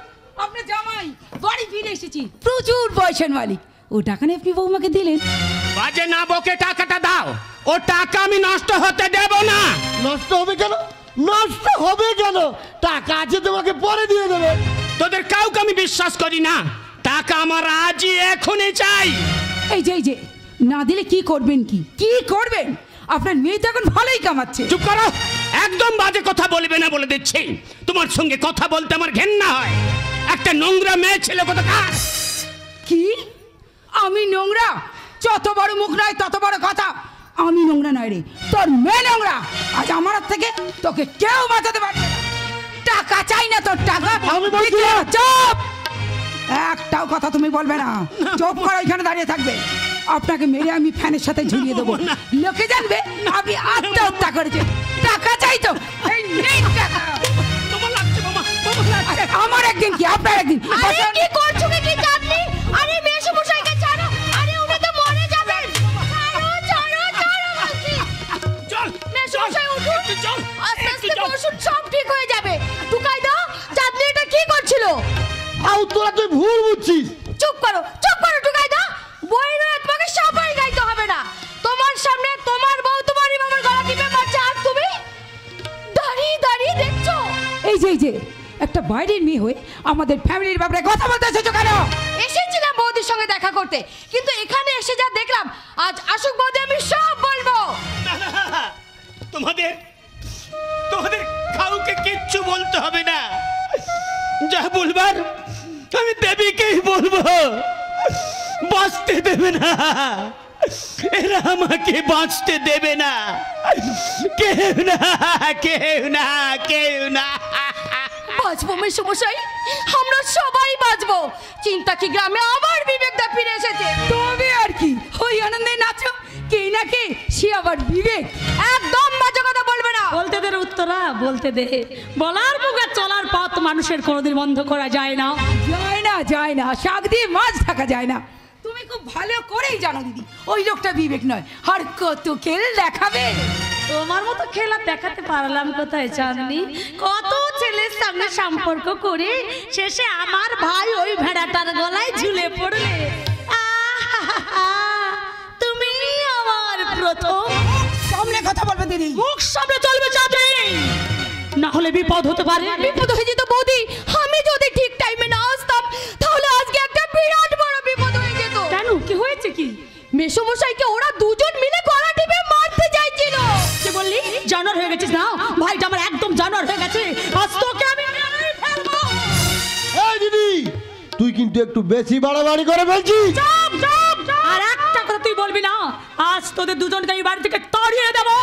আপনার জামাই বাড়ি ফিরে এসেছি, প্রচুর পয়সার মালিক। ও টাকা নিয়ে আপনি বৌমাকে দিলেন? বাজে না বকে টাকাটা দাও, ও টাকা আমি নষ্ট হতে দেব না। নষ্ট হবে কেন? নষ্ট হবে কেন? টাকা আছে, তোমাকে পরে দিয়ে দেবে। তোদের কাউকে আমি বিশ্বাস করি না, টাকা আমার আজই এখনই চাই। এই যে না দিলে কি করবেন? কি করবেন? আপনার মেয়ে তো এখন ভালোই কামাচ্ছে। চুপ করো, একদম বাজে কথা বলবে না বলে দিচ্ছি। তোমার সঙ্গে কথা বলতে আমার ঘেন্না হয়। একটা নোংরা মেয়ে ছেলে কোথাকার। কি? আমি নোংরা? যত বড় মুখ নয় তত বড় কথা। আমি নোংরা নয় রে, তোর মেয়ে নোংরা। আজ আমার হাত থেকে তোকে কেউ বাঁচাতে পারবে না। টাকা চাই না তোর, টাকা আমি বলছি না। চুপ! একটাও কথা তুমি বলবে না। চুপ করে এখানে দাঁড়িয়ে থাকবে। আপনাকে মেরে আমি ফ্যানের সাথে ঝুলিয়ে দেবো, লোকে জানবে আপনি আত্মহত্যা করেছেন। টাকা চাই তো, এই নিন টাকা। আরে আমার একদিন কি আপনার একদিন? আরে কি করছো কি চাঁদনি? আরে মেশমশাইকে ছাড়ো, আরে উনি তো মরে যাবেন। ছাড়ো বলছি। চল মেশমশাই উঠুন, চল, আস্তে আস্তে বসুন, সব ঠিক হয়ে যাবে। টুকাই দাও, চাঁদনি এটা কি করছিল? তোরা তুই ভুল বুঝছিস। চুপ করো টুকাই দাও। বই রয়ে তোমাকে সবাই গাইতে হবে না। তোমার সামনে তোমার বউ তোমারই বাবার গলা টিপে মারছে, আর তুমি দাঁড়িয়ে দেখছো। এই যে একটা বাইরের মেয়ে হয়ে আমাদের ফ্যামিলির ব্যাপারে কথা বলতে এসেছো কেন? এসেছিলাম বৌদির সঙ্গে দেখা করতে, কিন্তু এখানে এসে যা দেখলাম, আজ আসুক বৌদি আমি সব বলবো। তোমাদের কাউকে কিচ্ছু বলতে হবে না। যা বলবার আমি দেবীকেই বলবো। বাঁচতে দেবে না, এরা আমাকে বাঁচতে দেবে না। কেউ না। বাঁচবো মেশমশাই, আমরা সবাই বাঁচবো। চিন্তা কি গ্রামে আবার বিবেকদা ফিরে এসেছে। তবে আর কি, ওই আনন্দে নাচো। কে না কে, সে আবার বিবেক। একদম বাজে কথা বলবে না। বলতে দে উত্তরা, বলতে দে। বলার মুখে চলার পথ মানুষের কোনোদিন বন্ধ করা যায় না। যায় না, শাক দিয়ে মাছ ঢাকা যায় না। তুমি খুব ভালো করেই জানো দিদি, ওই লোকটা বিবেক নয়। আর কত খেল দেখাবে। তোমার মতো খেলা দেখাতে পারলাম কোথায় চাঁদনি? কত ছেলের সামনে সম্পর্ক করে শেষে আমার ভাই ওই ভেড়াটার গলায় ঝুলে পড়লে। তুমি আমার প্রথম। সামনে কথা বলবে দিদি। মুখ সামনে চলবে চাঁদনি, না হলে বিপদ হতে পারে। বিপদ হয়ে যেত বৌদি। আমি যদি ঠিক টাইমে না আসতাম, তাহলে আজকে একটা বিরাট বড় বিপদ হয়ে যেত। কেন, কি হয়েছে কি? মেশমশাইকে ওরা দুজন মিলে গলা টিপে মারতে চাইছিল। কি বললি? জানোয়ার হয়ে গেছিস না? ভাইটা আমার একদম জানোয়ার হয়ে গেছে। আজ তোকে আমি মেরেই ফেলবো। এই দিদি, তুই কিন্তু একটু বেশি বাড়াবাড়ি করে ফেলছিস। আর একটা কথা তুই বলবি না। আজ তোদের দুজনকে এই বাড়ি থেকে তাড়িয়ে দেবো।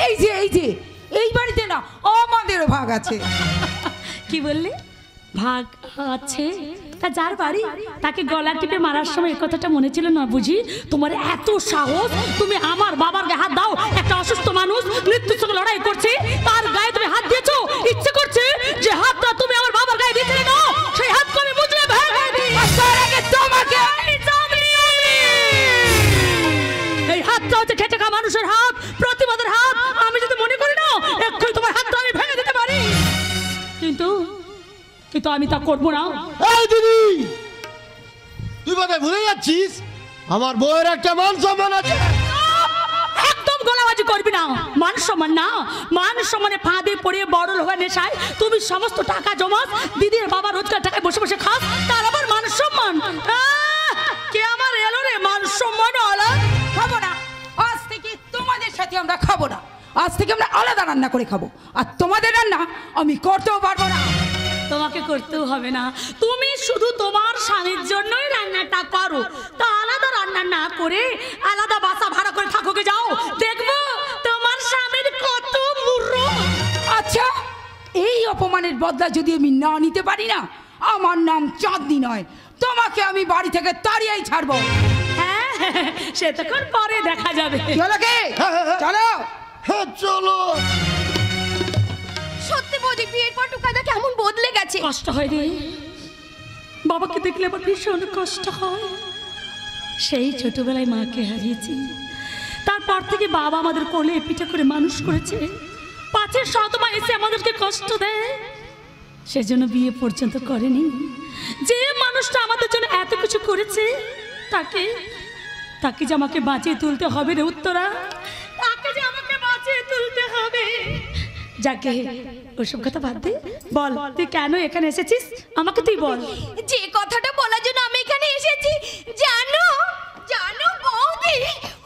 এই যে এই বাড়িতে না আমাদেরও ভাগ আছে। কি বললি? ভাগ আছে? তা যার বাড়ি তাকে গলা টিপে মারার সময় এই কথাটা মনে ছিল না বুঝি? তোমার এত সাহস, তুমি আমার বাবার গায়ে হাত দাও। একটা অসুস্থ মানুষ মৃত্যুর সঙ্গে লড়াই করছে, তার গায়ে তুমি হাত দিয়েছো। ইচ্ছে করছে যে হাতটা তুমি আমার বাবার গায়ে দিয়েছিলে না, সেই হাত আমি বুঝলে তোমাকে। এই হাতটা হচ্ছে খেটে খাওয়া মানুষের হাত, প্রতিবাদের হাত। আমি যদি মনে করি না এক্ষুনি তোমার হাতটা আমি ভেঙে দিতে পারি, কিন্তু আমি তা করবো না। এই দিদি, তুই কোথায় ভুলে যাচ্ছিস? আমার বউয়ের একটা মান সম্মান আছে। একদম গলাবাজি করবি না। মান সম্মান না, মান সম্মানে ফাঁদে পড়ে বড় হওয়ার নেশায় তুমি সমস্ত টাকা জমাস, দিদির বাবা রোজগার টাকায় বসে বসে খাস, তার আবার মান সম্মান। কে আমার এলো রে মান সম্মান? খাবো না, আজ থেকে তোমাদের সাথে আমরা খাবো না। আজ থেকে আমরা আলাদা রান্না করে খাবো। আর তোমাদের রান্না আমি করতেও পারবো না। তোমাকে করতেও হবে না, তুমি শুধু তোমার স্বামীর জন্যই রান্নাটা করো। তা আলাদা রান্না না করে আলাদা বাসা ভাড়া করে থাকো, কে যাও, দেখবো তোমার স্বামীর কত মূর্খ। আচ্ছা, এই অপমানের বদলা যদি আমি না নিতে পারি না, আমার নাম চাঁদনি নয়, তোমাকে আমি বাড়ি থেকে তাড়িয়েই ছাড়বো। হ্যাঁ, সে তখন পরে দেখা যাবে। চলো কে? চলো। হ্যাঁ চলো। সত্যি বৌদি, বিয়ের পর টুকাইদা কেমন বদলে গেছে। কষ্ট হয় রে, বাবাকে দেখলে আমার ভীষণ কষ্ট হয়। সেই ছোটবেলায় মাকে হারিয়েছি, তারপর থেকে বাবা আমাদের কোলে পিঠে করে মানুষ করেছে। পাঁচের সৎমা এসে আমাদেরকে কষ্ট দেয়, সেজন্য বিয়ে পর্যন্ত করেনি। যে মানুষটা আমাদের জন্য এত কিছু করেছে তাকে তাকে যে আমাকে বাঁচিয়ে তুলতে হবে রে উত্তরা, তাকে যে আমাকে বাঁচিয়ে তুলতে হবে। যাকে ওসব কথা বাদ দে, বল তুই কেন এখানে এসেছিস আমাকে তুই বল। যে কথাটা বলার জন্য আমি এখানে এসেছি, জানো জানো বৌদি,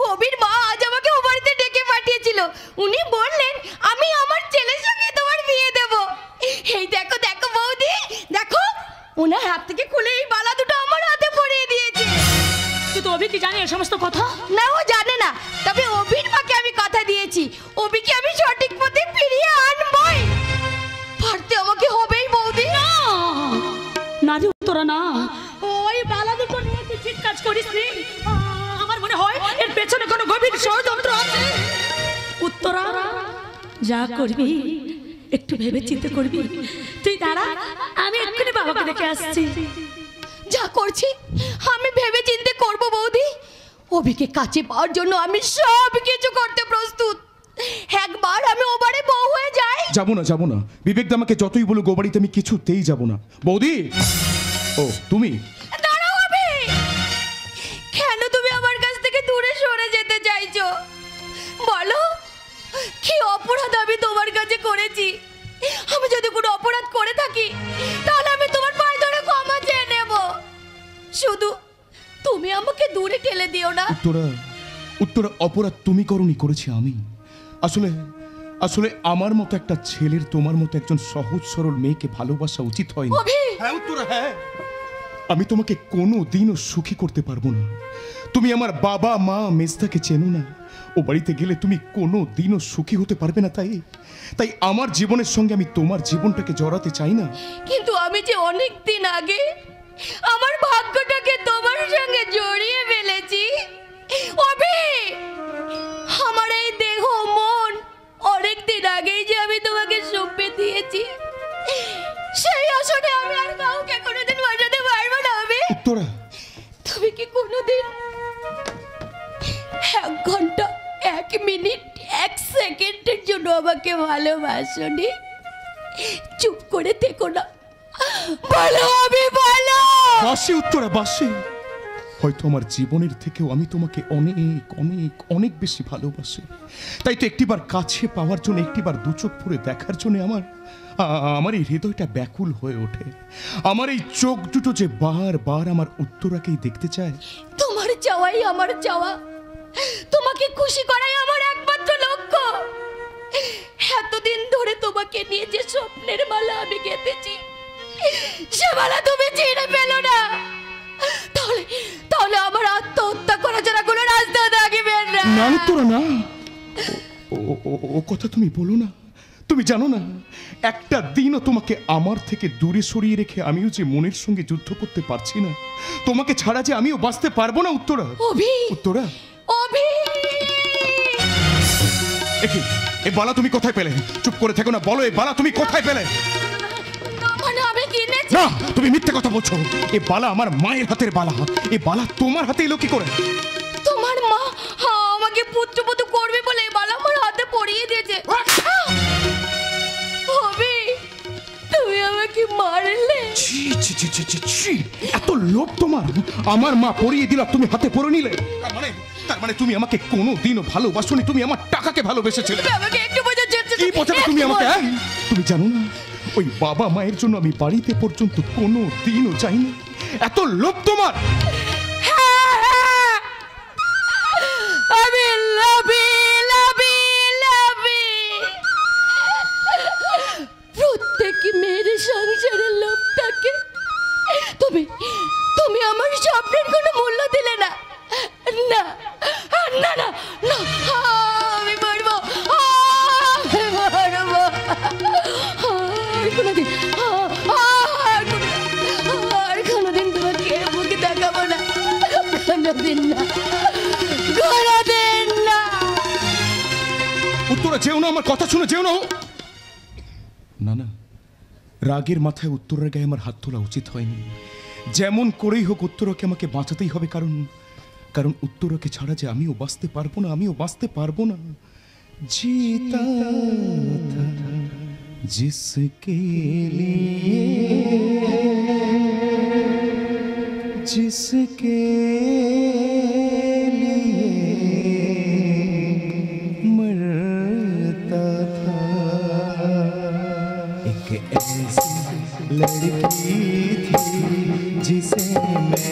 কবির মা আজ আমাকে ও বাড়িতে ডেকে পাঠিয়েছিল। উনি বললেন আমি আমার ছেলের সঙ্গে তোমার বিয়ে দেব। এই দেখো দেখো বৌদি, দেখো ওনার হাত থেকে খুলে এই বালা দুটো আমার হাতে পরিয়ে দিয়েছে। কিন্তু অভি কি জানে এই সমস্ত কথা? না, ও জানে না, তবে অভির মাকে আমি কথা দিয়েছি, অভিকে আমি সঠিক পথে ফিরিয়ে আনবই। পারতে আমাকে হবেই বৌদি। না রে উত্তরা না, ওই বালা দুটো নিয়ে তুই ঠিক কাজ করিস নি। আমার মনে হয় এর পেছনে কোনো গভীর ষড়যন্ত্র আছে। উত্তরা যা করবি একটু ভেবে চিন্তে করবি। তুই দাঁড়া, আমি এক্ষুনি বাবাকে দেখে আসছি। যা করছি আমি ভেবে চিন্তে করব বৌদি। অভিকে কাছে পাওয়ার জন্য আমি সব কিছু করতে প্রস্তুত। একবার আমি ও বাড়ি বউ হয়ে যাই। যাবো না বিবেক দা আমাকে যতই বলো গোবাড়িতে আমি কিছুতেই যাব না। বৌদি, ও তুমি দাঁড়াও অভি, কেন তুমি আমার কাছ থেকে দূরে সরে যেতে চাইছো? বলো কি অপরাধ আমি তোমার কাছে করেছি? আমি যদি কোনো অপরাধ করে থাকি তাহলে আমি তোমার পায়ে ধরে ক্ষমা চেয়ে নেব। শুধু তুমি আমাকে দূরে ঠেলে দিও না। উত্তরা অপরাধ তুমি করনি, করেছি আমি। আসলে আমার মতো একটা ছেলের তোমার মতো একজন সহজ সরল মেয়েকে ভালোবাসা উচিত হয়নি। হ্যাঁ উত্তরা, হ্যাঁ, আমি তোমাকে কোনো দিনও সুখী করতে পারবো না। তুমি আমার বাবা মা মেজদাকে চেনো না, ও বাড়িতে গেলে তুমি কোনো দিনও সুখী হতে পারবে না। তাই আমার জীবনের সঙ্গে আমি তোমার জীবনটাকে জড়াতে চাই না। কিন্তু আমি যে অনেক দিন আগে আমার ভাগ্যটাকে তোমার সঙ্গে জড়িয়ে ফেলেছি অভি। আমার এই দেহ মন অনেক দিন আগেই যে আমি তোমাকে সঁপে দিয়েছি, সেই আসনে আমি আর কাউকে কোনোদিন বসাতে পারবো না অভি। তুমি কি কোনোদিন 1 ঘন্টা 1 মিনিট 1 সেকেন্ডের জন্য আমাকে ভালোবাসোনি? চুপ করে থেকো না, বলো আমি বলো। বাসি উত্তরা, বাসি। হয়তো আমার জীবনের থেকেও আমি তোমাকে অনেক অনেক অনেক বেশি ভালোবাসি। তাই তো একটিবার কাছে পাওয়ার জন্য, একটিবার দু চোখ ভরে দেখার জন্য আমার এই হৃদয়টা ব্যাকুল হয়ে ওঠে। আমার এই চোখ দুটো যে বারবার আমার উত্তরাকেই দেখতে চায়। তোমার চাওয়াই আমার চাওয়া, তোমাকে খুশি করাই আমার একমাত্র লক্ষ্য। এতদিন ধরে তোমাকে নিয়ে যে স্বপ্নের মালা আমি গেঁথেছি, সে মালা তুমি ছিঁড়ে পেলো না। তাহলে আমার আত্মহত্যা করা যারা কোনো রাস্তা থাকবেন না। না উত্তরা, না, ও কথা তুমি বলো না। তুমি জানো না, একটা দিনও তোমাকে আমার থেকে দূরে সরিয়ে রেখে আমিও যে মনের সঙ্গে যুদ্ধ করতে পারছি না, তোমাকে ছাড়া যে আমিও বাঁচতে পারবো না উত্তরা। উত্তরা, এ বালা তুমি কোথায় পেলে? চুপ করে থেকো না, বলো এ বালা তুমি কোথায় পেলে? না, তুমি মিথ্যে কথা বলছো। এ বালা আমার মায়ের হাতের বালা। এ বালা তোমার হাতে এলো কি করে? তোমার মা আমাকে পুত্রবধূ করবে বলে এই বালা আমার হাতে পরিয়ে দিয়েছে। তুমি আমাকে মারলে? এত লোভ তোমার? আমার মা পরিয়ে দিল, তুমি হাতে পরে নিলে? তার মানে তুমি আমাকে কোনো দিনও ভালোবাসোনি, তুমি আমার টাকাকে ভালোবেসেছিলে। কি বোঝাবে তুমি আমাকে? তুমি জানো না, ওই বাবা মায়ের জন্য আমি বাড়িতে পর্যন্ত কোনো দিনও যাইনি। এত লোভ তোমার? আমি লাভি লাভি লাভি। প্রত্যেক মেয়ের সংসারের লোভ থাকে। তুমি আমার স্বপ্নের কোনো মূল্য দিলে না। না না না না, আমি মরবো, আর কোনোদিন তোমাকে মুখে দেখাবো না, কোনোদিন না, কোনোদিন না। উত্তরা যেও না, আমার কথা শুনে যেও না। না না, রাগের মাথায় উত্তরের গায়ে আমার হাত তোলা উচিত হয়নি। যেমন করেই হোক উত্তরাকে আমাকে বাঁচাতেই হবে, কারণ উত্তরাকে ছাড়া যে আমিও বাঁচতে পারবো না, আমিও বাঁচতে পারবো না। जीता था जिसके लिए जिसके लिए मरता था, एक ऐसी लड़की थी जिसे मैं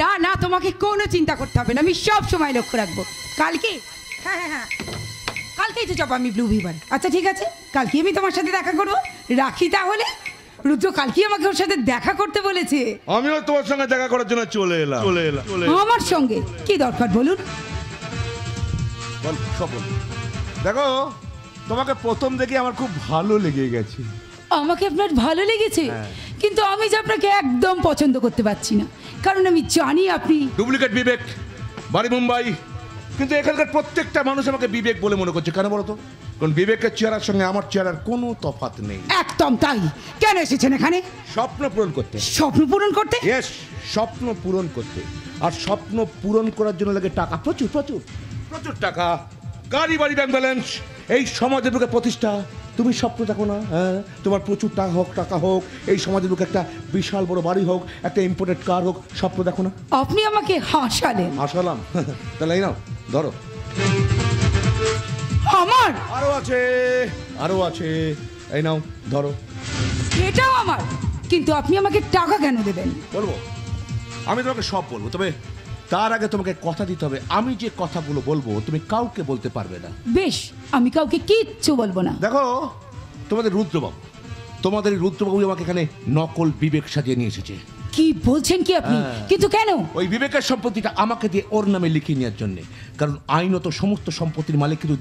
না না, তোমাকে কোনো চিন্তা করতে হবে না, আমি সব সময় লক্ষ্য রাখবো। কালকে হ্যাঁ হ্যাঁ হ্যাঁ কালকেই তো যাবো আমি ব্লু ভিভার। আচ্ছা ঠিক আছে, কালকে আমি তোমার সাথে দেখা করবো, রাখি তাহলে। রুদ্র কালকে আমাকে ওর সাথে দেখা করতে বলেছে। আমিও তোমার সঙ্গে দেখা করার জন্য চলে এলাম। আমার সঙ্গে কি দরকার বলুন? দেখো, তোমাকে প্রথম দেখে আমার খুব ভালো লেগে গেছে। আমাকে আপনার ভালো লেগেছে, কিন্তু আমি যে আপনাকে একদম পছন্দ করতে পারছি না, কারণ আমি জানি আপনি ডুপ্লিকেট বিবেক, বাড়ি মুম্বাই। কিন্তু এখানকার প্রত্যেকটা মানুষ আমাকে বিবেক বলে মনে করছে। কেন বলো তো? কারণ বিবেকের চেহারার সঙ্গে আমার চেহারার কোনো তফাৎ নেই। একদম তাই। কেন এসেছেন এখানে? স্বপ্ন পূরণ করতে। স্বপ্ন পূরণ করতে? ইয়েস, স্বপ্ন পূরণ করতে। আর স্বপ্ন পূরণ করার জন্য লাগে টাকা, প্রচুর প্রচুর প্রচুর টাকা, গাড়ি বাড়ি ব্যাংক ব্যালেন্স, এই সমাজের বুকে প্রতিষ্ঠা। তুমি স্বপ্ন দেখো না? হ্যাঁ, তোমার প্রচুর টাকা হোক, এই সমাজের বুকে একটা বিশাল বড় বাড়ি হোক, একটা ইম্পোর্টেড কার হোক, স্বপ্ন দেখো না? আপনি আমাকে হাসালেন। হাসালাম? তাহলে এই নাও, ধরো। আমার আরো আছে, এই নাও ধরো। এটাও আমার, কিন্তু আপনি আমাকে টাকা কেন দেবেন? বলবো, আমি তোমাকে সব বলবো, তবে তার আগে তোমাকে কথা দিতে হবে। আমি যে কথাগুলো বলবো তুমি কাউকে বলতে পারবে না। বেশ, আমি কাউকে কিচ্ছু বলবো না। দেখো, তোমাদের রুদ্রবাবু আমাকে এখানে নকল বিবেক সাজিয়ে নিয়ে এসেছে। কি বলছেন কি আপনি? কিন্তু কেন? ওই বিবেকের সম্পত্তিটা আমাকে দিয়ে ওর নামে লিখিয়ে নেওয়ার জন্য। কারণ আইনত সমস্ত সম্পত্তির মালিক কিন্তু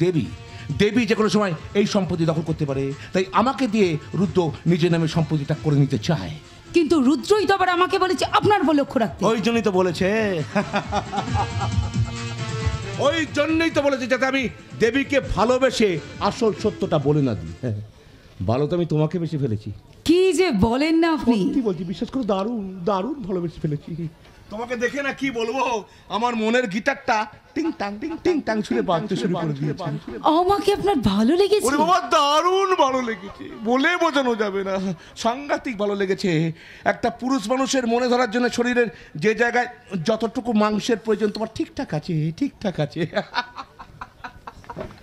দেবী যে কোনো সময় এই সম্পত্তি দখল করতে পারে। তাই আমাকে দিয়ে রুদ্র নিজের নামে সম্পত্তিটা করে নিতে চায়। কিন্তু রুদ্রই তো আবার আমাকে বলেছে আপনার বলে লক্ষ্য রাখতে। ওই জন্যই তো বলেছে যাতে আমি দেবীকে ভালোবেসে আসল সত্যটা বলে না দিই। ভালো তো আমি তোমাকে বেশি ফেলেছি। কি যে বলেন না আপনি। কি বলছি, বিশ্বাস করো, দারুণ দারুণ ভালোবেসে ফেলেছি তোমাকে দেখে। না কি বলবো, আমার মনের গিটারটা টিং টাং টিং টিং টাং ছুঁড়ে বাজতে শুরু করে দিয়েছে। আমাকে আপনার ভালো লেগেছে? ওরে বাবা, দারুণ ভালো লেগেছে, বলে বোঝানো যাবে না, সাংঘাতিক ভালো লেগেছে। একটা পুরুষ মানুষের মনে ধরার জন্য শরীরের যে জায়গায় যতটুকু মাংসের প্রয়োজন তোমার ঠিকঠাক আছে, ঠিকঠাক আছে।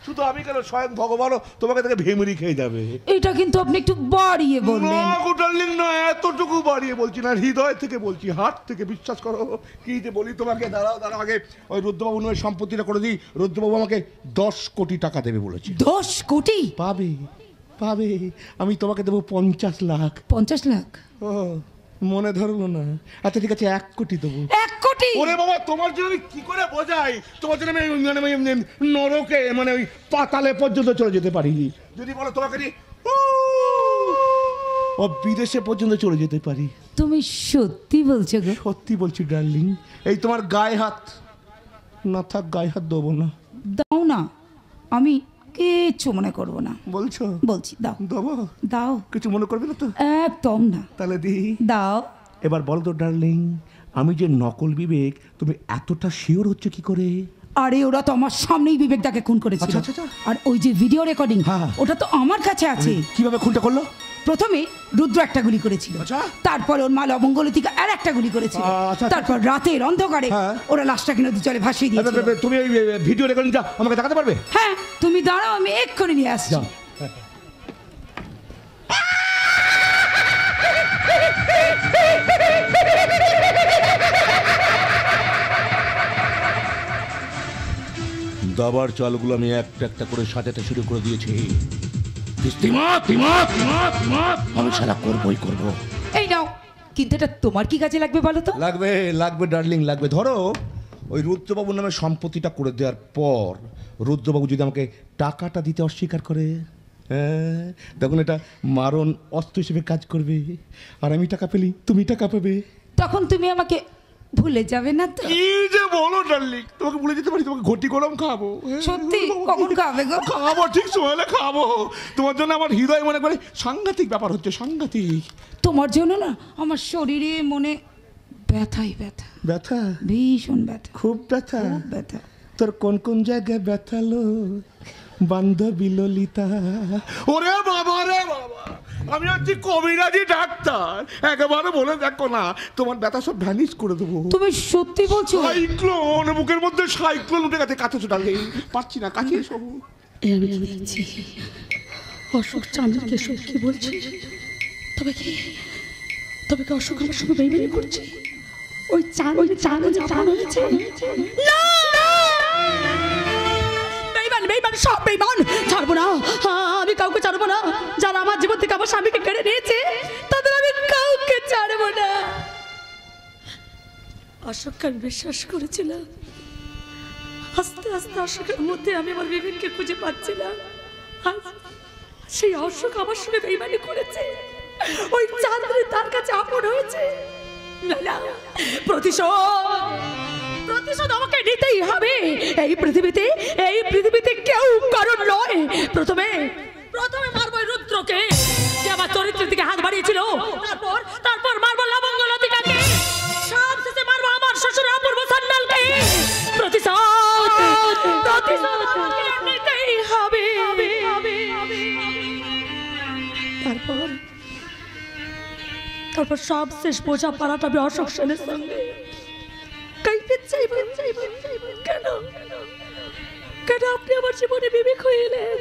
শুধু আমি কেন, স্বয়ং ভগবানও তোমাকে দেখে ভেমরি খেয়ে যাবে। এটা কিন্তু আপনি একটু বাড়িয়ে বললেন। না গো ডার্লিং, না, এতটুকু বাড়িয়ে বলছি না, হৃদয় থেকে বলছি, হাত থেকে, বিশ্বাস করো। কি যে বলি তোমাকে, দাঁড়াও দাঁড়াও, আগে ওই রুদ্রবাবু নয় সম্পত্তিটা করে দিই। রুদ্রবাবু আমাকে 10 কোটি টাকা দেবে বলেছে। 10 কোটি? পাবে পাবে, আমি তোমাকে দেবো 50 লাখ। 50 লাখ? ও মনে ধরলো না। আচ্ছা ঠিক আছে, 1 কোটি দেবো। 1 কোটি? ওরে বাবা, তোমার জন্য আমি কি করে বোঝাই, তোমার জন্য আমি মানে নরকে, মানে ওই পাতালে পর্যন্ত চলে যেতে পারি। যদি বলো তোমাকে ও বিদেশে পর্যন্ত চলে যেতে পারি। তুমি সত্যি বলছো গো? সত্যি বলছি ডার্লিং। এই তোমার গায়ে হাত না থাক, গায়ে হাত দেবো না। দাও না, আমি কিছু মনে করবো না। বলছো? বলছি, দাও। দেবো? দাও। কিছু মনে করবে না তো? একদম না। তাহলে দি দাও। এবার বল তো ডার্লিং, আমি যে নকল বিবেক, তুমি এতটা শিওর হচ্ছে কি করে? আরে ওরা তো আমার সামনেই বিবেকদাকে খুন করেছিল। আর ওই যে ভিডিও রেকর্ডিং, ওটা তো আমার কাছে আছে। কিভাবে খুনটা করলো? প্রথমে রুদ্র একটা গুলি করেছিল, তারপর ওর মা লবঙ্গলতিকা আর একটা গুলি করেছিল, তারপর রাতের অন্ধকারে ওরা লাশটাকে নদী জলে ভাসিয়ে দিয়েছিল। তুমি ওই ভিডিও রেকর্ডিংটা আমাকে দেখাতে পারবে? হ্যাঁ, তুমি দাঁড়াও, আমি এক্ষুনি নিয়ে আসছি। দাবার চালগুলো আমি একটা একটা করে সাজাতে শুরু করে দিয়েছি। আমি সারা করবই করবো। এই নাও, কিন্তু এটা তোমার কি কাজে লাগবে বলো তো? লাগবে লাগবে ডার্লিং, লাগবে। ধরো ওই রুদ্রবাবুর নামে সম্পত্তিটা করে দেওয়ার পর রুদ্রবাবু যদি আমাকে টাকাটা দিতে অস্বীকার করে, হ্যাঁ, তখন এটা মারণ অস্ত্র হিসেবে কাজ করবে। আর আমি টাকা পেলি, তুমি টাকা পাবে। তখন তুমি আমাকে ভুলে যাবে না তো? কি যে বলো ডার্লিং, তোমাকে ভুলে যেতে পারি? তোমাকে ঘটি গরম খাবো। সত্যি? কখন খাবে গো? খাবো, ঠিক সময় খাবো। তোমার জন্য আমার হৃদয় মনে করে সাংঘাতিক ব্যাপার হচ্ছে, সাংঘাতিক। তোমার জন্য না আমার শরীরে মনে ব্যথাই ব্যথা। ব্যথা? ভীষণ ব্যথা। খুব ব্যথা? খুব ব্যথা। তোর কোন কোন জায়গায় ব্যথালো বান্ধবী ললিতা? ওরে বাবা রে বাবা, আমি হচ্ছি কবিরাজি ডাক্তার, একেবারে বলে দেখো না, তোমার ব্যথা সব ভ্যানিশ করে দেবো। তুমি সত্যি বলছো? সাইক্লোন, বুকের মধ্যে সাইক্লোন উঠে গেছে। কাছে চলে পাচ্ছি না, কাছে এসো। আমি দেখছি অশোক চাঁদকে সত্যি বলছি। তবে কি অশোক আমার সঙ্গে বেইমানি করছে? ওই চাঁদ জাপান হয়েছে। না, বেইমান, সব বেইমান। ছাড়বো না, আমি কাউকে ছাড়বো না। যারা আমার জীবন থেকে আমার স্বামীকে কেড়ে নিয়েছে, তাদের আমি কাউকে ছাড়বো না। অশোককে আমি বিশ্বাস করেছিলাম। আস্তে আস্তে অশোকের মধ্যে আমি আমার বিবেককে খুঁজে পাচ্ছিলাম। সেই অশোক আমার সঙ্গে বেইমানি করেছে। ওই চাঁদনি তার কাছে আপন হয়েছে। না, প্রতিশোধ আমাকে নিতেই হবে। এই পৃথিবীতে কেউ কারণ নয়। প্রথমে মারবো রুদ্রকে, যে আমার চরিত্রের দিকে হাত বাড়িয়েছিল। তারপর মারবো লবঙ্গলতিকাকে। সবশেষে মারবো আমার শ্বশুর অপূর্ব সান্যালকে। প্রতিশোধ আমাকে নিতেই হবে। তারপর সব শেষ বোঝা পালাটা আমি অশোক সেনের সঙ্গে। কেন আপনি আমার জীবনে বিবেক হয়ে এলেন?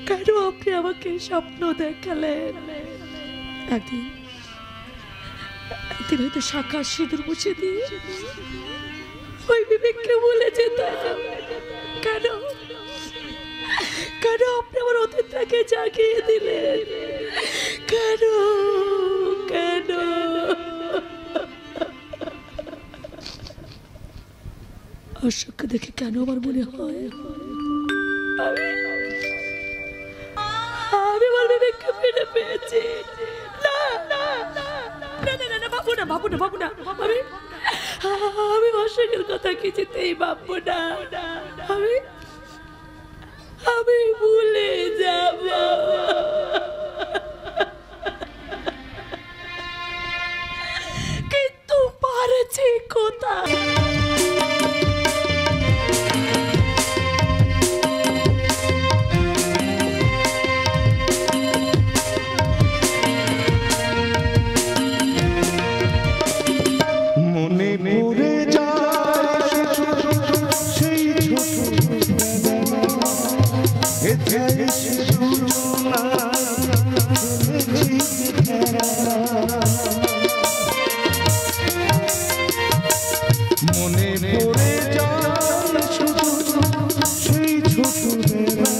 কেন আপনি আমাকে স্বপ্ন দেখালেন? একদিন হয়তো শাখা সিঁদুর মুছে দিয়ে ওই বিবেককে বলে যেতাম। কেন আপনি আমার অতীতটাকে জাগিয়ে দিলেন? কেন? অশোককে দেখে কেন আমার মনে হয় আমি আমার বিবেককে ফিরে পেয়েছি। বাবু না, আমি অশোকের কথা কিছুতেই ভাববো না। আমি ভুলে যাব। কোথায়? মনে পড়ে যায় সেই মনে পড়ে যায় সেই ছোটবেলা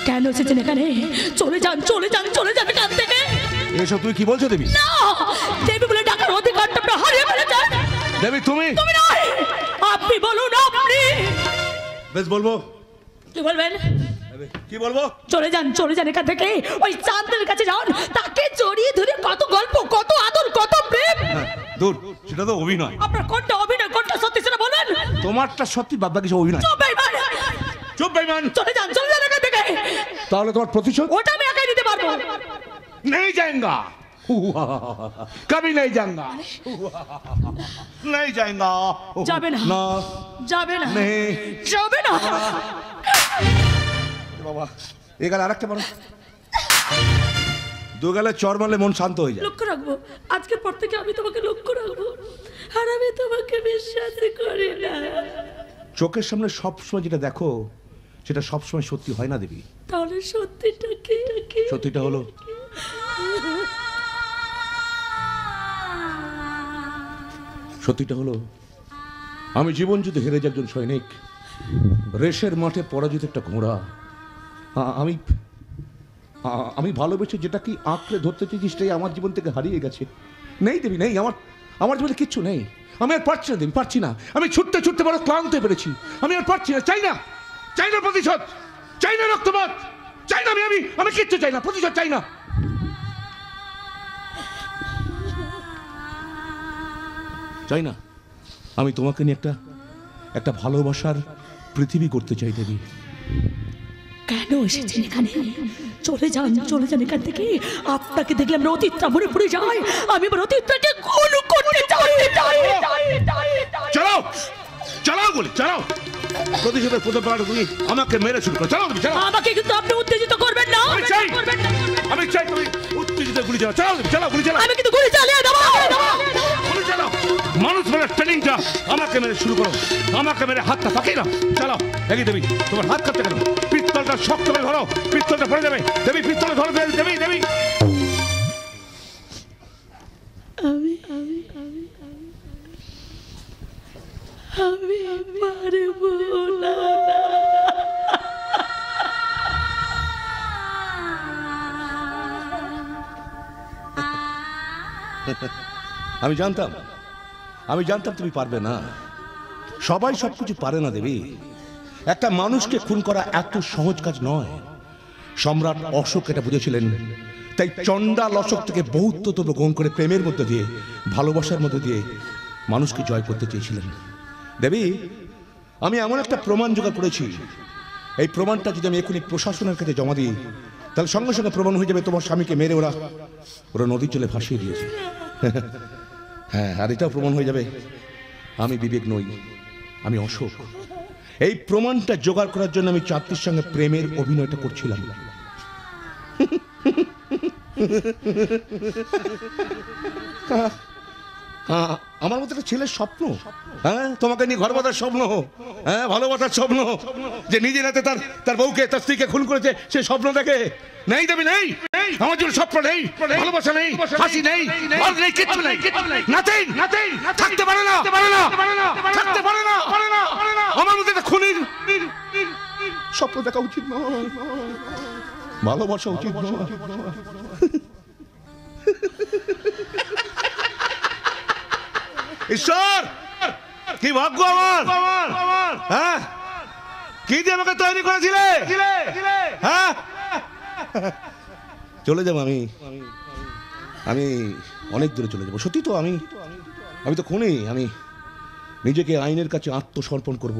কেন এসেছেন এখানে? চলে যান, চলে যান, চলে যান এখান থেকে। এসব তুই কি বলছো দেবী? না, দেবী বলে ডাকার অধিকারটা আপনি হারিয়ে ফেলেছেন। দেবী তুমি? তুমি নয়, আপনি বলুন। আপনি বেশ বলবো। কি বলবেন? কি বলবো? চলে যান, চলে যান এখান থেকে। ওই চাঁদের কাছে যান, তাকে জড়িয়ে ধরে কত গল্প, কত আদর, কত প্রেম। দূর, সেটা তো অভিনয়। আপনার কোনটা অভিনয়, কোনটা সত্যি সেটা বলেন। তোমারটা সত্যি, বাদ বাকি সব অভিনয়। চুপ বেঈমান, চুপ বেঈমান। চলে যান, চলে যান এখান থেকে। তাহলে তোমার প্রতিশোধ? ওটা আমি একাই নিতে পারবো। नहीं जाएगा, कभी नहीं जाऊंगा, नहीं जाएगा। যাবে না, না যাবে না, नहीं যাবে না। বাবা, এই গালে আরেকটা মারো। দু গালে চর মারলে মন শান্ত হয়ে যায়। লক্ষ্য রাখবো, আজকের পর থেকে আমি তোমাকে লক্ষ্য রাখবো, আর আমি তোমাকে বিশ্বাস করি না। চোখের সামনে সবসময় যেটা দেখো সেটা সবসময় সত্যি হয় না দেবী। তাহলে সত্যিটা কি? সত্যিটা হলো আমি জীবন যুদ্ধে হেরে যাওয়া একজন সৈনিক, রেশের মাঠে পরাজিত একটা ঘোড়া। আমি ভালোবেসে যেটা কি আঁকড়ে ধরতে চেয়েছি সেটাই আমার জীবন থেকে হারিয়ে গেছে। নেই দেবী, নেই, আমার জীবনে কিচ্ছু নেই। আমি আর পারছি না দেবী, পারছি না। আমি ছুটতে ছুটতে বড় ক্লান্ত হয়ে পেরেছি। আমি আর পারছি না। চাই না, চাই না প্রতিশোধ, চাই না রক্তপাত, চাই না। আমি কিচ্ছু চাই না, প্রতিশোধ চাই না। চাই না। আমি তোমাকে নিয়ে একটা ভালোবাসার পৃথিবী করতে চাই দেবী। কেন এসেছেন এখানে? চলে যান, চলে যান এখান থেকে। আপনাকে দেখলে আমরা অতীতটা মনে পড়ে যাই। আমি আমার অতীতটাকে খুন করতে চাই। চালাও, চালাও গুলি, চালাও। প্রতিশোধের প্রথম পাড়া তুমি আমাকে মেরে শুরু করো। চালাও, চালাও। আমাকে কিন্তু আপনি উত্তেজিত করবেন না। আমি চাই তুমি উত্তেজিত গুলি চালাও। চালাও, চালাও, গুলি চালাও। আমি কিন্তু গুলি চালিয়ে দেবো। গুলি চালাও। মানুষ মেরে ট্রেনিংটা আমাকে মেরে শুরু করো। আমাকে মেরে হাতটা পাকিয়ে নাও। চালাও। এগিয়ে দেবী, তোমার হাত কাটতে কেন? পিস্তলটা শক্ত করে ধরো, পিস্তলটা পড়ে যাবে। দেবী, পিস্তলটা ধরো। দেবী, দেবী। আমি পারবো না। আমি জানতাম তুমি পারবে না। সবাই সবকিছু পারে না দেবী। একটা মানুষকে খুন করা এত সহজ কাজ নয়। সম্রাট অশোক এটা বুঝেছিলেন। তাই চণ্ডাল অশোক থেকে বহুত্ব গ্রহণ করে প্রেমের মধ্যে দিয়ে, ভালোবাসার মধ্যে দিয়ে মানুষকে জয় করতে চেয়েছিলেন। দেবী, আমি এমন একটা প্রমাণ জোগাড় করেছি, এই প্রমাণটা যদি আমি এখনই প্রশাসনের কাছে জমা দিই তাহলে সঙ্গে সঙ্গে প্রমাণ হয়ে যাবে তোমার স্বামীকে মেরে ওরা নদীর জলে ভাসিয়ে দিয়েছে। হ্যাঁ, আর এটাও প্রমাণ হয়ে যাবে আমি বিবেক নই, আমি অশোক। এই প্রমাণটা জোগাড় করার জন্য আমি চাঁদটির সঙ্গে প্রেমের অভিনয়টা করছিলাম। আমার মতো একটা ছেলের স্বপ্ন, হ্যাঁ, তোমাকে নিয়ে ঘর বাঁধার স্বপ্ন, হ্যাঁ, ভালোবাসার স্বপ্ন, যে নিজের হাতে তার বউকে, তার স্ত্রীকে খুন করেছে, সে স্বপ্ন দেখে। নেই দেবী, নেই। আমার জন্য স্বপ্ন নেই, ভালোবাসা নেই, হাসি নেই, নেই, কিচ্ছু নেই, নাথিং, থাকতে পারে না। থাকা উচিত নয়, ভালোবাসা উচিত নয়। ঈশ্বর, কি ভাগ্য আমার! হ্যাঁ, কি দিয়ে আমাকে তৈরি করেছিলে? হ্যাঁ, চলে যাবো আমি অনেক দূরে চলে যাবো। সত্যি তো, আমি তো খুনি। আমি নিজেকে আইনের কাছে আত্মসমর্পণ করব।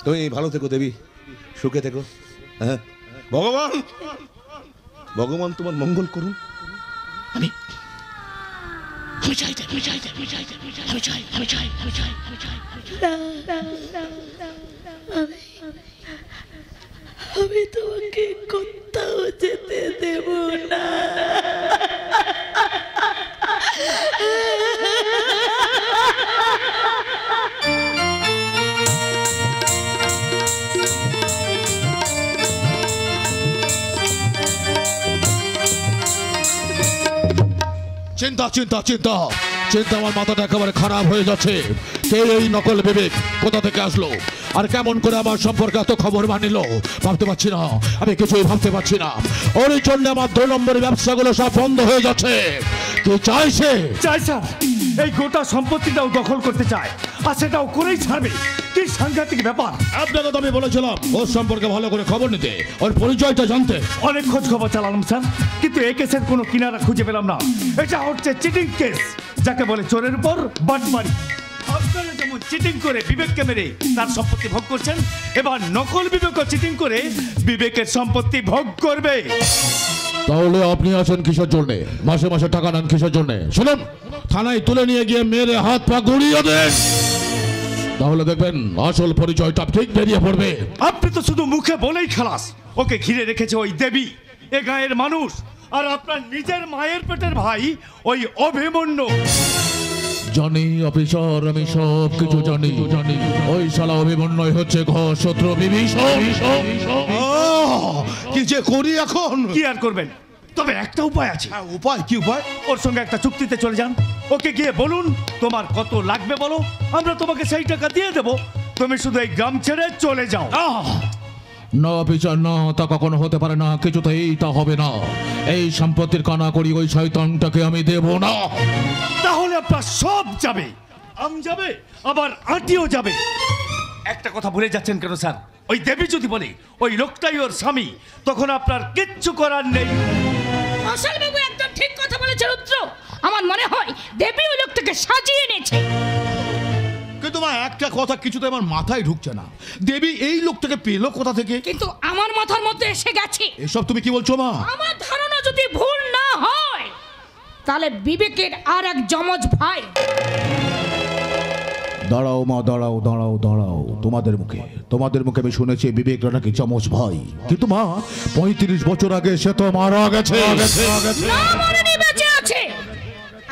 তুমি ভালো থেকো দেবী, সুখে থেকো। হ্যাঁ, ভগবান তোমার মঙ্গল করুন। আমি তোমাকে কোথাও যেতে দেব না। চিন্তা চিন্তা চিন্তা চিন্তা, আমার মাথাটা একেবারে খারাপ হয়ে যাচ্ছে। কে এই নকল বিবেক, কোথা থেকে আসলো, আর কেমন করে আমার সম্পর্কে এত খবর বানিল ভাবতে পারছি না, আমি কিছুই ভাবতে পারছি না। ওর জন্য আমার 2 নম্বরের ব্যবসাগুলো সব বন্ধ হয়ে যাচ্ছে। কি চাইছে? চাই স্যার, এই গোটা সম্পত্তিটাও দখল করতে চায়, আর সেটাও করেই ছাড়বে। কি সাংঘাতিক ব্যাপার! আপনাকে তো আমি বলেছিলাম ওর সম্পর্কে ভালো করে খবর নিতে, ওর পরিচয়টা জানতে। অনেক খোঁজ খবর চালালাম স্যার, কিন্তু এই কেসের কোনো কিনারা খুঁজে পেলাম না। এটা হচ্ছে চিটিং কেস, যাকে বলে চোরের উপর বাটমারি। আপনারা যেমন চিটিং করে বিবেককে মেরে তার সম্পত্তি ভোগ করছেন, এবার নকল বিবেকও চিটিং করে বিবেকের সম্পত্তি ভোগ করবে। তাহলে আপনি আছেন কিসের জন্য? মাসে মাসে টাকা নেন কিসের জন্য? শুনুন, থানায় তুলে নিয়ে গিয়ে মেরে হাত পা গুড়িয়ে দেন, তাহলে দেখবেন আসল পরিচয়টা ঠিক বেরিয়ে পড়বে। আপনি তো শুধু মুখে বলেই খালাস। ওকে ঘিরে রেখেছে ওই দেবী, এ গায়ের মানুষ, আর আপনার নিজের মায়ের পেটের ভাই ওই অভিমন্যু। জানি অফিসার, আমি সব কিছু জানি। ওই শালা অভিমন্যু হচ্ছে ঘর শত্রু বিভীষণ। কি যে করি এখন? কি আর করবেন, তবে একটা উপায় আছে। উপায়? কি উপায়? ওর সঙ্গে একটা চুক্তিতে চলে যান। ওকে গিয়ে বলুন তোমার কত লাগবে বলো, আমরা তোমাকে সেই টাকা দিয়ে দেবো, তুমি শুধু এই গ্রাম ছেড়ে চলে যাও। না অফিসার, না, তা কখনো হতে পারে না, কিছুতেই তা হবে না। এই সম্পত্তির কানা করি ওই শয়তানটাকে আমি দেব না। তাহলে আপনার সব যাবে, আম যাবে, আবার আঁটিও যাবে। একটা কথা ভুলে যাচ্ছেন কেন স্যার? ওই দেবী যদি বলে ওই লোকটাই ওর স্বামী, তখন আপনার কিচ্ছু করার নেই। আসল বাবু একদম ঠিক কথা বলেছে রুদ্র। আমার মনে হয় দেবী ওই লোকটাকে সাজিয়ে এনেছে। কিন্তু মা, একটা কথা কিছুতে আমার মাথায় ঢুকছে না, দেবী এই লোকটাকে পেলো কোথা থেকে? কিন্তু আমার মাথার মধ্যে এসে গেছে। এসব তুমি কি বলছো মা? আমার ধারণা যদি ভুল না হয়, তাহলে বিবেকের আর এক যমজ ভাই। দাঁড়াও মা, দাঁড়াও দাঁড়াও দাঁড়াও, তোমাদের মুখে আমি শুনেছি বিবেকটা নাকি যমজ ভাই, কিন্তু মা 35 বছর আগে সে তো মারা গেছে। না, মরেনি, বেঁচে আছে,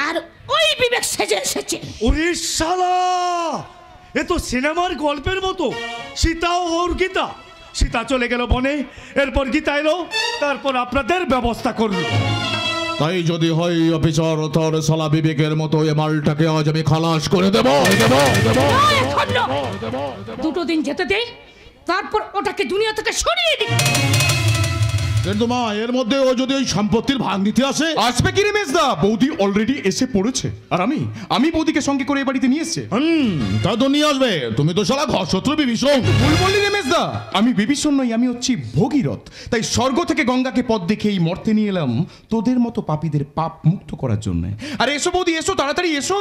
আর ওই বিবেক সেজে এসেছে। ওরে শালা, এ তো সিনেমার গল্পের মতো। সীতা ও ওর গীতা। সীতা চলে গেল বনে, এরপর গীতা এলো, তারপর আপনাদের ব্যবস্থা করলো। তাই যদি হয় অফিসার, তোর শালা বিবেকের মতো এই মালটাকে আজ আমি খালাস করে দেব। দুটো দিন যেতে দে, তারপর ওটাকে দুনিয়া থেকে সরিয়ে দিই। কিন্তু মা, এর মধ্যে ও যদি ওই সম্পত্তির ভাগ নিতে আসে? আসবে কি রে মেজদা? বৌদি অলরেডি এসে পড়েছে, আর আমি বৌদিকে সঙ্গে করে এই বাড়িতে নিয়ে এসেছি। তা তো নিয়ে আসবে, তুমি তো শালা ঘর শত্রু বিভীষণ। ভুল বললি রে মেজদা, আমি বিভীষণ নই, আমি হচ্ছি ভগীরথ। তাই স্বর্গ থেকে গঙ্গাকে পথ দেখে এই মর্তে নিয়ে এলাম তোদের মতো পাপীদের পাপ মুক্ত করার জন্য। আরে এসো বৌদি, এসো, তাড়াতাড়ি এসো।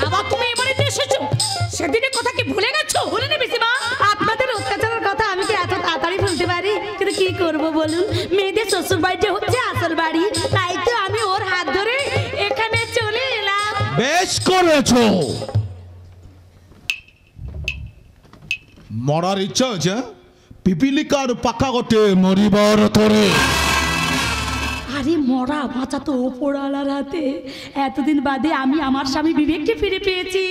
আবার তুমি এই বাড়িতে এসেছো? সেদিনের কথা কি ভুলে গেছো? ভুলে নেবে মা। আপনাদের অত্যাচারের কথা আমি কি এত তাড়াতাড়ি ভুলতে পারি? কিন্তু কি করব বলুন, মেয়েদের শ্বশুর বাড়িতে হচ্ছে আসল বাড়ি, তাই তো আমি ওর হাত ধরে এখানে চলে এলাম। বেশ করেছো। মরার ইচ্ছা হচ্ছে? পিপিলিকার পাকা গটে মরিবার তরে। আরে মরা বাঁচা তো ওপরওয়ালার হাতে। এতদিন বাদে আমি আমার স্বামী বিবেককে ফিরে পেয়েছি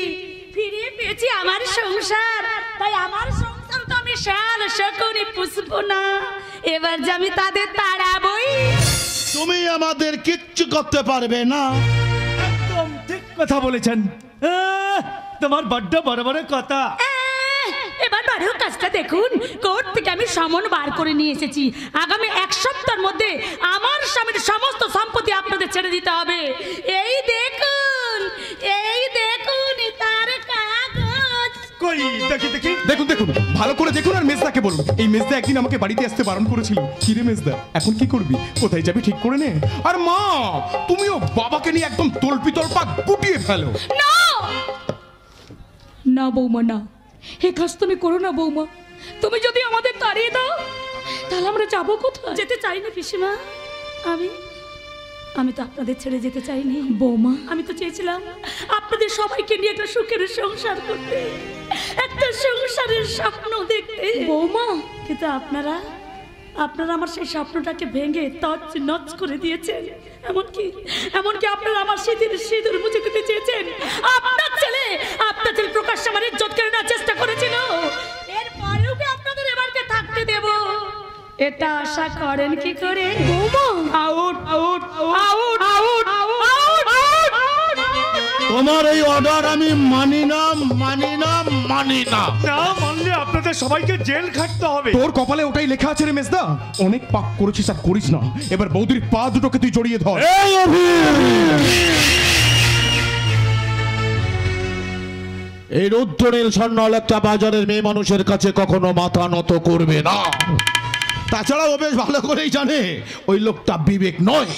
আমার সংসার। তাই আমার সংসার তো আমি শাল শকুনি পুষবো না, এবার যে আমি তাদের তাড়াবই। তুমি আমাদের কিচ্ছু করতে পারবে না। একদম ঠিক কথা বলেছেন। তোমার বড্ড বড় বড় কথা। এবার বাড়িও কাজটা দেখুন, কোর্ট থেকে আমি সমন বার করে নিয়ে এসেছি। আগামী 1 সপ্তাহের মধ্যে আমার স্বামীর সমস্ত সম্পত্তি আপনাদের ছেড়ে দিতে হবে। এই দেখুন তার কাগজ। কই দেখি দেখি। দেখুন দেখুন, ভালো করে দেখুন আর মেজদাকে বলুন। এই মেজদা একদিন আমাকে বাড়িতে আসতে বারণ করেছিল। কি রে মেজদা, এখন কি করবি? কোথায় যাবি ঠিক করে নে। আর মা, তুমিও বাবাকে নিয়ে একদম তলপা গুটিয়ে ফেলো। না বৌমা না, এ কাজ তুমি করো না বৌমা। তুমি যদি আমাদের তাড়িয়ে দাও তাহলে আমরা যাবো কোথায়? যেতে চাই না পিসিমা। আমি তো আপনাদের ছেড়ে যেতে চাইনি বৌমা। আমি তো চেয়েছিলাম আপনাদের সবাইকে নিয়ে একটা সুখের সংসার করতে, একটা সংসারের স্বপ্ন দেখতে বৌমা। কিন্তু আপনারা আমার সেই স্বপ্নটাকে ভেঙে তছ নচ করে দিয়েছেন। এমনকি আপনারা আমার সিঁদুর মুছে দিতে চেয়েছেন। আপনার ছেলে প্রকাশ্যে আমার ইজ্জত কেড়ে নেওয়ার চেষ্টা করেছিল। এরপরেও কি আপনাদের এবারকে থাকতে দেব? এটা আশা করেন কি করে বৌমা? Out out out out out. তোমার এই অর্ডার আমি মানি না। না মানলে আপনাদের সবাইকে জেল খাটতে হবে। তোর কপালে ওটাই লেখা আছে রে মেজদা। অনেক পাপ করেছিস আর করিস না। এবার বৌদির পা দুটোকে তুই জড়িয়ে ধর। এই রুদ্রনীল সান্যাল একটা বাজারের মেয়ে মানুষের কাছে কখনো মাথা নত করবে না। তাছাড়া ও বেশ ভালো করেই জানে ওই লোকটা বিবেক নয়,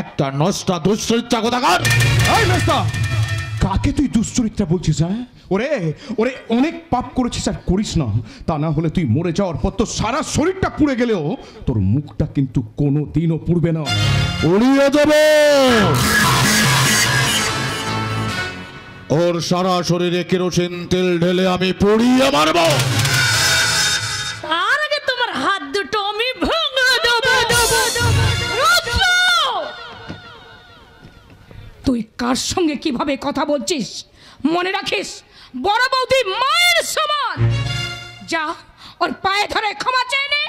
একটা নষ্টা দুশ্চরিত্রা কোথাকার। এই মেজদা, কাকে তুই দুশ্চরিত্রা বলছিস? হ্যাঁ, ওরে অনেক পাপ করেছিস আর করিস না। তা না হলে তুই মরে যাওয়ার পর তো সারা শরীরটা পুড়ে গেলেও তোর মুখটা কিন্তু কোনো দিনও পুড়বে না, উড়িয়ে দেবে। ওর সারা শরীরে কেরোসিন তেল ঢেলে আমি পুড়িয়ে মারব। তার আগে তোমার হাত দুটো আমি ভেঙে দেব। তুই কার সঙ্গে কিভাবে কথা বলছিস মনে রাখিস। বড় বৌদি মায়ের সমান। যা ওর পায়ে ধরে ক্ষমা চেয়ে নে।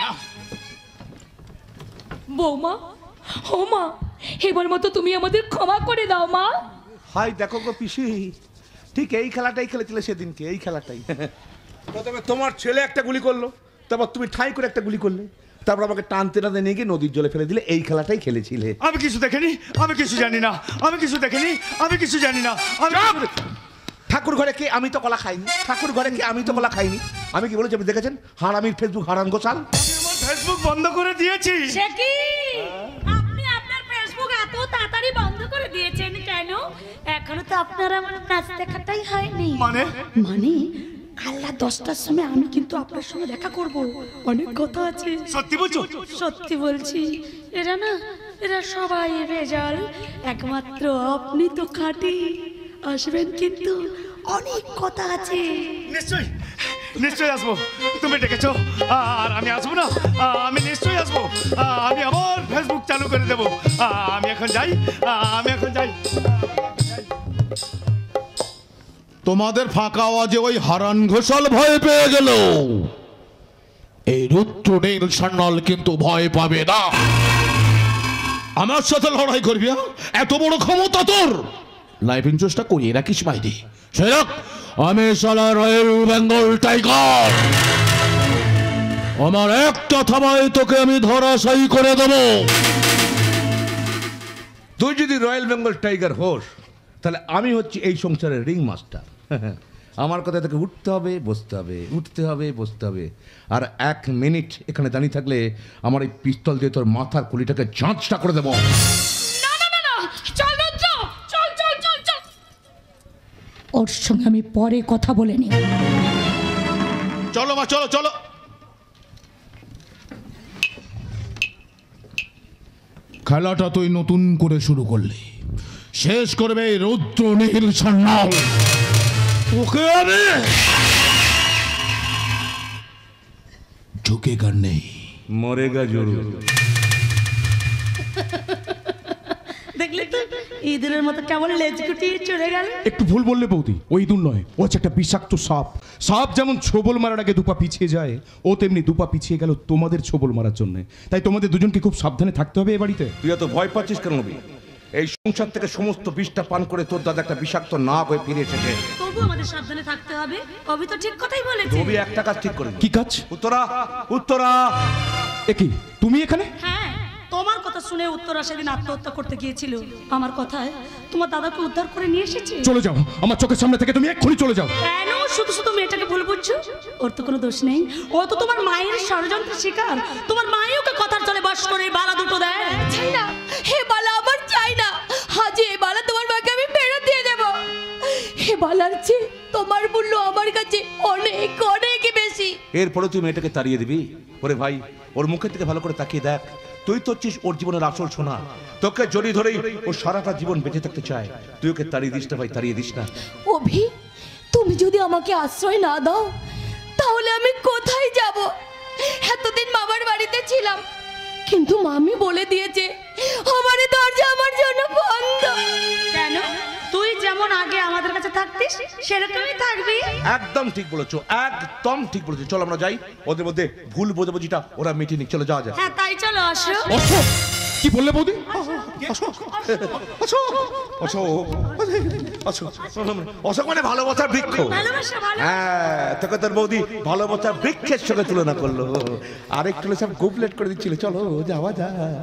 বৌমা, ও মা, এবার মতো তুমি আমাদের ক্ষমা করে দাও মা। হাই দেখো গো পিসি, ঠিক এই খেলাটাই খেলেছিলে সেদিনকে, এই খেলাটাই। প্রথমে তোমার ছেলে একটা গুলি করলো, তারপর তুমি ঠাই করে একটা গুলি করলে, তারপর আমাকে টানতে নিয়ে গিয়ে নদীর জলে ফেলে দিলে। এই খেলাটাই খেলেছিলে। আমি কিছু দেখিনি, আমি কিছু জানি না। ঠাকুর ঘরে কে? আমি তো কলা খাইনি। ঠাকুর ঘরে কে? আমি তো কলা খাইনি। আমি কি বলেছি আপনি দেখেছেন? হারামির ফেসবুক হারান গোসাল। ফেসবুক বন্ধ করে দিয়েছি। সে কি আপনি আপনার ফেসবুক এত তাড়াতাড়ি বন্ধ করে দিয়েছেন কেন? এখনো তো আপনার আমার নাচ দেখাটাই হয়নি। মানে কাল রাত 10টার সময় আমি কিন্তু আপনার সঙ্গে দেখা করব। অনেক কথা আছে। সত্যি বলছো? সত্যি বলছি। এরা সবাই ভেজাল, একমাত্র আপনি তো খাঁটি। আসবেন কিন্তু অনেক কথা আছে। নিশ্চয়ই আসবো। তুমি ডেকেছো আর আমি আসবো না? আমি নিশ্চয়ই আসবো। আমি আবার ফেসবুক চালু করে দেবো। আমি এখন যাই। তোমাদের ফাঁকা আওয়াজে ওই হারান ঘোষাল ভয় পেয়ে গেল। এই রুদ্রনীল সান্যাল কিন্তু ভয় পাবে না। আমার সাথে লড়াই করবি? এত বড় ক্ষমতা তোর? লাইফ ইন্স্যুরেন্সটা করিয়ে রাখিস মাইরি। সেরক আমি সালা রয়্যাল বেঙ্গল টাইগার। আমার একটা থামায় তোকে আমি ধরাশায়ী করে দেবো। তুই যদি রয়্যাল বেঙ্গল টাইগার হোস, তাহলে আমি হচ্ছি এই সংসারের রিং মাস্টার। আমার কথা থেকে উঠতে হবে, বসতে হবে, উঠতে হবে, বসতে হবে। আর 1 মিনিট এখানে দাঁড়িয়ে থাকলে আমার এই পিস্তল দিয়ে তোর মাথার কুলিটাকে ঝাঁচটা করে দেবো। চল। ওর সঙ্গে আমি পরে কথা বলে নি। চলো মা, চলো। খেলাটা তুই নতুন করে শুরু করলি, শেষ করবে এই রুদ্রনীল সান্যাল। ওকে আমি ঝুঁকেগা নেই, মরেগা জরুর। দেখলে তো ইঁদুরের মতো কেমন লেজ গুটিয়ে চলে গেল। একটু ভুল বললে বৌদি, ওই ইঁদুর নয়, ও হচ্ছে একটা বিষাক্ত সাপ। সাপ যেমন ছোবল মারার আগে দুপা পিছিয়ে যায়, ও তেমনি দুপা পিছিয়ে গেল তোমাদের ছোবল মারার জন্য। তাই তোমাদের দুজনকে খুব সাবধানে থাকতে হবে এ বাড়িতে। তুই এত ভয় পাচ্ছিস কেন? এই সংসার থেকে সমস্ত বিষটা পান করে তোর দাদা একটা বিষাক্ত নাগ হয়ে ফিরে এসেছে। তবু আমাদের সাবধানে থাকতে হবে। অভি তো ঠিক কথাই বলেছে। রবি একটা কাজ ঠিক করে। কি কাজ? উত্তরা, উত্তরা, কি তুমি এখানে? হ্যাঁ, তোমার কথা শুনে উত্তরা সেদিন আত্মহত্যা করতে গিয়েছিল। আমার কথায় তোমার দাদাকে উদ্ধার করে নিয়ে এসেছে। চলে যাও আমার চোখের সামনে থেকে, তুমি এক্ষুনি চলে যাও। কেন শুধু শুধু মেয়েটাকে ভুল বুঝছো? ওর তো কোনো দোষ নেই, ও তো তোমার মায়ের ষড়যন্ত্রের শিকার। তোমার মাই ওকে কথার চলে বশ করে বালা দুটো দেয়। চাই না, হে বালা আমার চাই না। আজ এই বালা তোমার মাকে আমি ফেরত দিয়ে দেব। হে বালার চেয়ে তোমার মূল্য আমার কাছে অনেক অনেক বেশি। এরপরে তুই মেয়েটাকে তাড়িয়ে দিবি? ওরে ভাই, ওর মুখের থেকে ভালো করে তাকিয়ে দেখ। তুই তো হচ্ছিস ওর জীবনের আসল সোনা। তোকে জড়িয়ে ধরেই ও সারাটা জীবন বেঁচে থাকতে চায়। তুই ওকে তাড়িয়ে দিস না ভাই, তাড়িয়ে দিস না। অভি, তুমি যদি আমাকে আশ্রয় না দাও তাহলে আমি কোথায় যাব? এতদিন মামার বাড়িতে ছিলাম, কিন্তু মামি বলে দিয়েছে আমার দরজা আমার জন্য বন্ধ। কেন? তুই যেমন আগে আমাদের কাছে থাকতিস সেরকমই থাকবি। একদম ঠিক বলেছো, একদম ঠিক বলেছো। চল আমরা যাই, ওদের মধ্যে ভুল বোঝাবুঝিটা ওরা মিটিয়ে নিক। চলো যাওয়া যায়। হ্যাঁ তাই চলো, আসো। কি বললে বৌদি? অশোক মানে ভালোবাসার বৃক্ষ। হ্যাঁ, তোকে তোর বৌদি ভালোবাসার বৃক্ষের সঙ্গে তুলনা করলো। আরেকটু সব গুবলেট করে দিচ্ছিল। চলো যাওয়া যায়।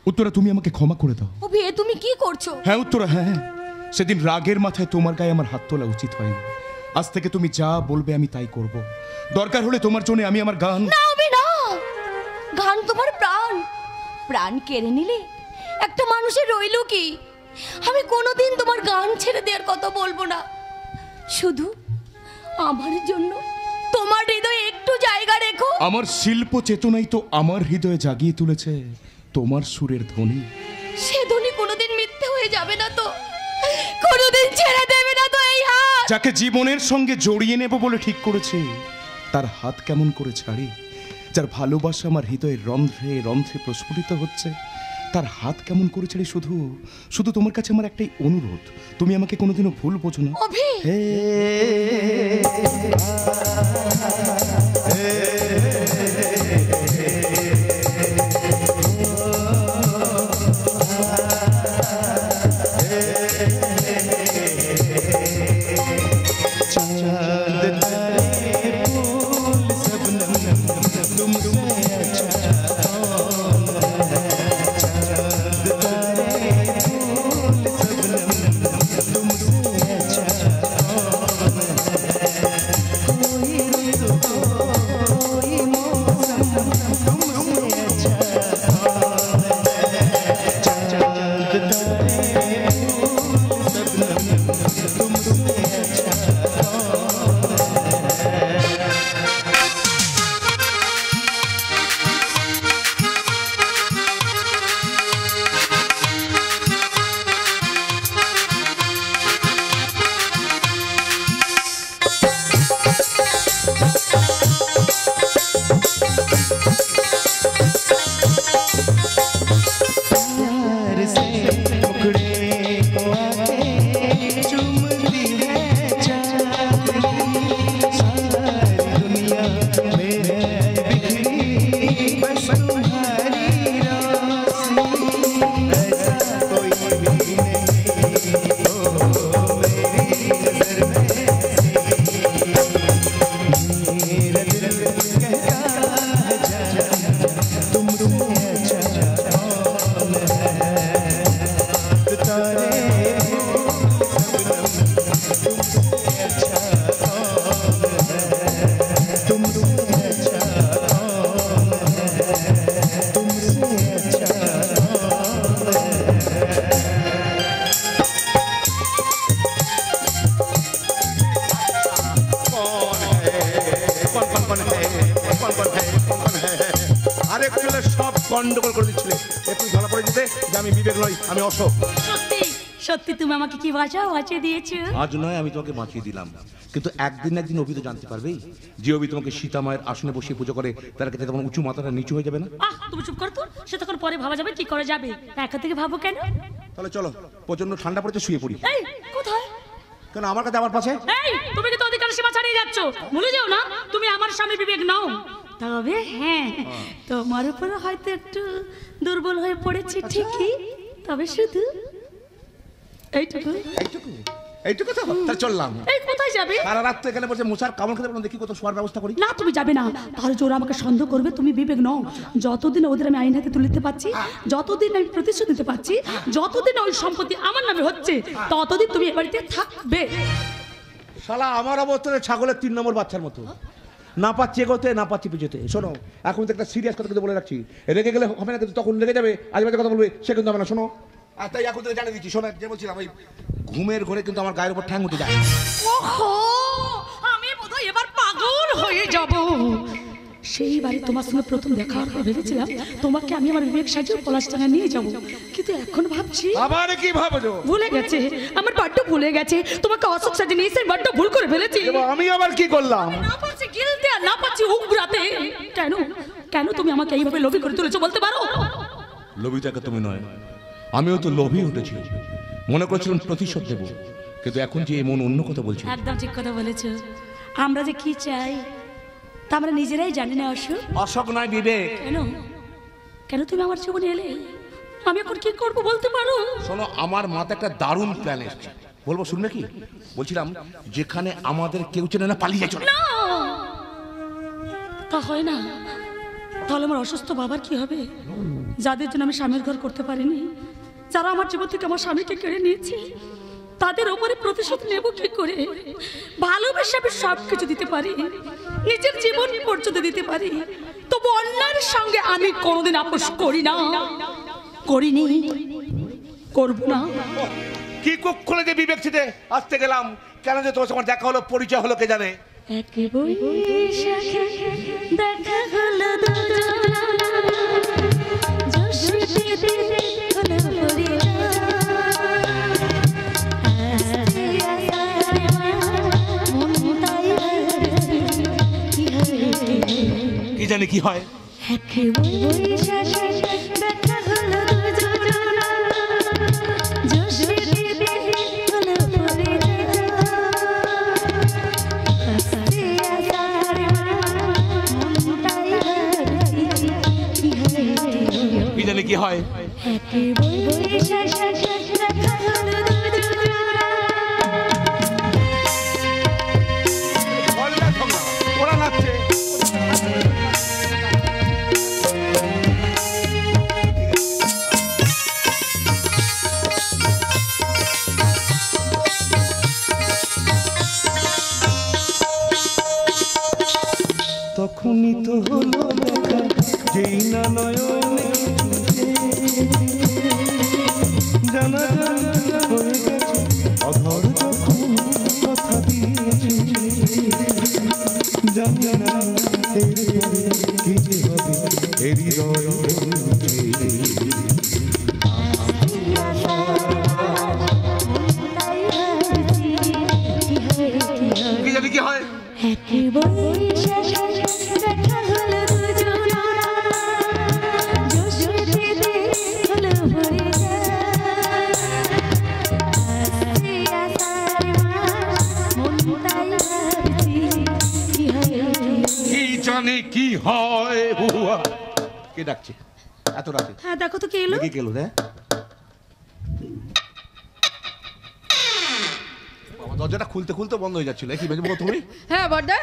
উত্তরা তুমি আমাকে ক্ষমা করে দাও। অভি, তুমি কি করছো? হ্যাঁ উত্তরা, হ্যাঁ, সেদিন রাগের মাথায় তোমার গায়ে আমার হাত তোলা উচিত হয়নি। আজ থেকে তুমি যা বলবে আমি তাই করব। দরকার হলে তোমার জন্য আমি আমার গান। না অভি না, গান তোমার প্রাণ। প্রাণ কেড়ে নিলে একটা মানুষের রইল কি? আমি কোনোদিন তোমার গান ছেড়ে দেওয়ার কথা বলবো না। শুধু আমার জন্য তোমার হৃদয়ে একটু জায়গা রেখো। আমার শিল্প চেতনাই তো আমার হৃদয়ে জাগিয়ে তুলেছে তোমার সুরের ধ্বনি। সে ধ্বনি কোনোদিন মিথ্যে হয়ে যাবে না তো? কোনোদিন ছেড়ে দেবে না তো এই হাত? যাকে জীবনের সঙ্গে জড়িয়ে নেব বলে ঠিক করেছে তার হাত কেমন করে ছাড়ি? যার ভালোবাসা আমার হৃদয়ের রন্ধ্রে রন্ধ্রে প্রস্ফুটিত হচ্ছে তার হাত কেমন করে ছেড়ে? শুধু শুধু তোমার কাছে আমার একটাই অনুরোধ, তুমি আমাকে কোনোদিনও ভুল বোঝো না। অভি, গন্ডগোল করে দিচ্ছিলে। একটু ধরা পড়ে যেতে যে আমি বিবেক নই, আমি অশোক। সত্যি সত্যি তুমি আমাকে কি বাঁচিয়ে দিয়েছো। আজ নয় আমি তোমাকে বাঁচিয়ে দিলাম, কিন্তু একদিন একদিন অভি তো জানতে পারবেই যে অভি তোমাকে সীতা মায়ের আসনে বসিয়ে পুজো করে, তার কাছে তখন উঁচু মাথাটা নিচু হয়ে যাবে না? তুমি চুপ কর তো, সে তখন পরে ভাবা যাবে কি করে যাবে। একা থেকে ভাবো কেন? তাহলে চলো, প্রচন্ড ঠান্ডা পড়েছে, শুয়ে পড়ি। এই কোথায়? কেন আমার কাছে আমার পাশে? এই তুমি কি তো অধিকার সীমা ছাড়িয়ে যাচ্ছ? ভুলে যাও না তুমি আমার স্বামী বিবেক নাও। তবে হ্যাঁ, তোমার উপরে হয়তো একটু দুর্বল হয়ে পড়েছি ঠিকই, তবে শুধু এইটুকু এইটুকু এইটুকু তো তাহলে চললাম। এই কোথায় যাবে? সারা রাত তো এখানে বসে মশার কামড় খেতে পারলাম, দেখি কত শোয়ার ব্যবস্থা করি। না তুমি যাবে না, তাহলে জোর আমাকে সন্দেহ করবে। তুমি বিবেক নও। যতদিন ওদের আমি আইন হাতে তুলে দিতে পারছি, যতদিন আমি প্রতিশোধ দিতে পারছি, যতদিন ওই সম্পত্তি আমার নামে হচ্ছে, ততদিন তুমি এ বাড়িতে থাকবে। শালা আমার অবস্থা ছাগলের 3 নম্বর বাচ্চার মতো, না পাচ্ছি এগোতে না পাচ্ছি পিছোতে। শোনো, এখন তো একটা সিরিয়াস কথা কিন্তু বলে রাখছি, রেগে গেলে হবে না, কিন্তু তখন রেগে যাবে, আজ বাজে কথা বলবে, সে কিন্তু হবে না। শোনো, আর তাই এখন থেকে জানিয়ে দিচ্ছি। শোনো, যে বলছিলাম ওই ঘুমের ঘরে কিন্তু আমার গায়ের উপর ঠ্যাং উঠে যায়। ওহো, আমি বোধহয় এবার পাগল হয়ে যাব। সেই বাড়ি তোমার সঙ্গে প্রথম দেখা হওয়ার পর ভেবেছিলাম তোমাকে আমি আমার বিবেক সাজিয়ে পলাশডাঙ্গা নিয়ে যাব, কিন্তু এখন ভাবছি আবার কি ভাবছো? ভুলে গেছে, আমার বড্ড ভুলে গেছে। তোমাকে অশোক সাজিয়ে নিয়ে এসে বড্ড ভুল করে ফেলেছি। আমি আবার কি করলাম? না পারছি গিলতে আর না পারছি উগরাতে। কেন কেন তুমি আমাকে এইভাবে লোভী করে তুলেছো বলতে পারো? লোভীটাকে তুমি নয়, আমিও তো লোভী উঠেছি। মনে করছিলাম প্রতিশোধ দেব, কিন্তু এখন যে মন অন্য কথা বলছে। একদম ঠিক কথা বলেছো। আমরা যে কি চাই তা আমরা নিজেরাই জানি না। অশোক, অশোক নয় বিবেক। কেন কেন তুমি আমার জীবনে এলে? আমি এখন কি করব বলতে পারো? শোনো, আমার মাথায় একটা দারুণ প্ল্যান এসেছে, বলবো শুনবে কি? বলছিলাম যেখানে আমাদের কেউ চেনে না, পালিয়ে চলে। না, তা হয় না। তাহলে আমার অসুস্থ বাবার কি হবে, যাদের জন্য আমি স্বামীর ঘর করতে পারিনি, যারা আমার জীবন থেকে আমার স্বামীকে কেড়ে নিয়েছে, তাদের ওপরে প্রতিশোধ নেব কি করে? ভালোবেসে আমি সব কিছু দিতে পারি, নিজের জীবন পর্যন্ত দিতে পারি, তবু অন্যায়ের সঙ্গে আমি কোনোদিন আপোষ করি না, করিনি, করব না। কি কক্ষণে যে বিবেক ছিটে আসতে গেলাম, কেন যে তোমার সঙ্গে দেখা হলো, পরিচয় হলো কে জানে। একে বৈশাখে দেখা হলো দুজনা, জ্যোৎস্নাতে হলো কি জানি কি হয়। একে বৈশাখে দেখা হলো দুজনা, জ্যোৎস্নাতে হলো কি জানি কি হয়। ওরা নাচছে। তখনই তো হলো দেখা, যেই না নয়নে জানা জানা হয়ে গেছে, অধর যখন কথা দিয়েছে, জানি না এরপরে কি যে হবে, এ হৃদয় কি জানি কি হয়। কি হয়। কে ডাকছে এত রাতে? হ্যাঁ দেখো তো কে এলো। কে এলো রে? দরজাটা খুলতে খুলতে বন্ধ হয়ে যাচ্ছিল। কি বেজবো তুমি? হ্যাঁ বড়দা।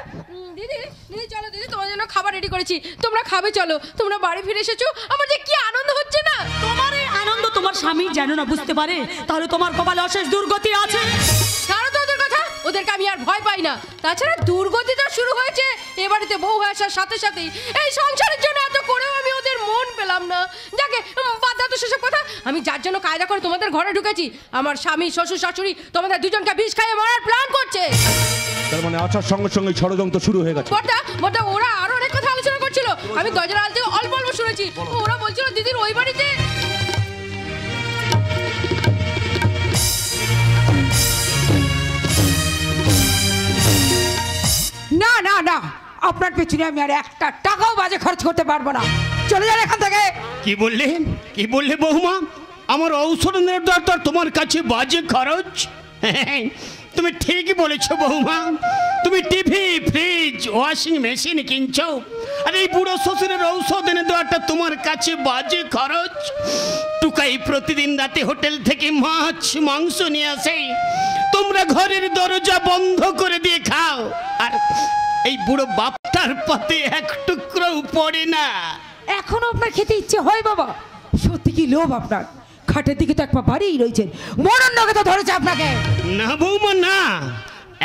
দিদি দিদি চলো দিদি, তোমার জন্য খাবার রেডি করেছি, তোমরা খাবে চলো। তোমরা বাড়ি ফিরে এসেছো, আমার যে কি আনন্দ হচ্ছে না। তোমার এই আনন্দ তোমার স্বামী যেন না বুঝতে পারে, তাহলে তোমার কপালে অশেষ দুর্গতি আছে। ছাড়ো তো ওদের কথা, ওদেরকে আমি আর ভয় পাই না। তাছাড়া দুর্গতি তো শুরু হয়েছে এ বাড়িতে বউ আসার সাথে সাথেই। এই সংসারের জন্য এত করেও আমি ওদের মন পেলাম না। যাকে বাদ দাও তো সেসব কথা। আমি যার জন্য কায়দা করে তোমাদের ঘরে ঢুকেছি, আমার স্বামী শ্বশুর শাশুড়ি তোমাদের দুজনকে বিষ খাইয়ে মারার প্ল্যান করছে। তার মানে আসার সঙ্গে সঙ্গে ষড়যন্ত্র শুরু হয়ে গেছে। বড়দা ওরা আরো অনেক কথা আলোচনা করছিল, আমি দরজার আড়াল থেকে অল্প অল্প শুনেছি। ওরা বলছিল দিদির ওই বাড়িতে না না না, আপনার পেছনে আমি আর একটা টাকাও বাজে খরচ করতে পারবো না। চলে যান এখান থেকে। কি বললেন? কি বললে বৌমা? আমার ঔষধের দরকার তোমার কাছে বাজে খরচ? তুমি ঠিক বলেছো বৌমা। তুমি টিভি, ফ্রিজ, ওয়াশিং মেশিন কিনছো, আর এই বুড়ো শ্বশুরের ঔষধ এনে দেওয়াটা তোমার কাছে বাজে খরচ। টুকাই প্রতিদিন রাতে হোটেল থেকে মাছ মাংস নিয়ে আসে, তোমরা ঘরের দরজা বন্ধ করে দিয়ে খাও, আর এই বুড়ো বাপটার পাতে এক টুকরোও পড়ে না। এখনো আপনার খেতে ইচ্ছে হয় বাবা? সত্যি কি লোভ আপনার? খাটের দিকে তো একবার বাড়িই রয়েছেন, মরণ নগে তো ধরেছে আপনাকে। না বৌমা না,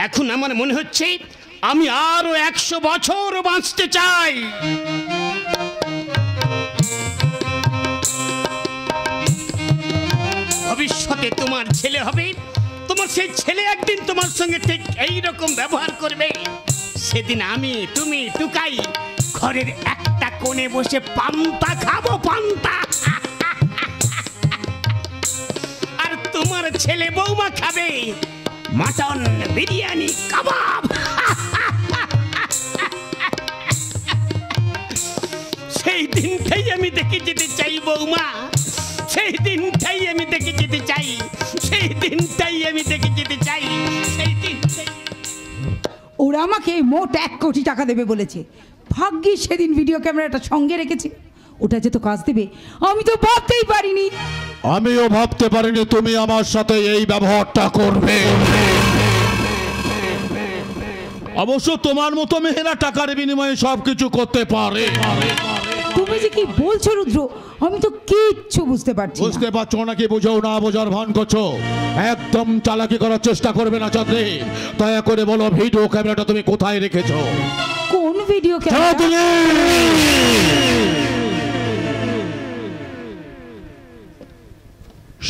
এখন আমার মনে হচ্ছে আমি আরো 100 বছর বাঁচতে চাই। ভবিষ্যতে তোমার ছেলে হবে, তোমার সেই ছেলে একদিন তোমার সঙ্গে ঠিক এইরকম ব্যবহার করবে। সেদিন আমি, তুমি, টুকাই ঘরের একটা কোণে বসে পান্তা খাবো, পান্তা। আর তোমার ছেলে বৌমা খাবে মাটন, বিরিয়ানি, কাবাব। সেই দিনটাই আমি দেখে যেতে চাই বৌমা, সেই দিনটাই আমি দেখে যেতে চাই, সেই দিনটাই আমি দেখে যেতে চাই, সেই দিনটাই। ওরা আমাকে মোট 1 কোটি টাকা দেবে বলেছে। ভাগ্যিস সেদিন ভিডিও ক্যামেরাটা সঙ্গে রেখেছে, ওটা যে তো কাজ দেবে আমি তো ভাবতেই পারিনি। আমিও ভাবতে পারিনি তুমি আমার সাথে এই ব্যবহারটা করবে। অবশ্য তোমার মতো মেয়েরা টাকার বিনিময়ে সবকিছু করতে পারে। তুমি যে কি বলছো রুদ্র, আমি তো কিচ্ছু বুঝতে পারছি না। বুঝতে পারছো নাকি বুঝাও না বোঝার ভান করছো? একদম চালাকি করার চেষ্টা করবে না চাঁদনি। দয়া করে বলো ভিডিও ক্যামেরাটা তুমি কোথায় রেখেছো? কোন ভিডিও ক্যামেরা?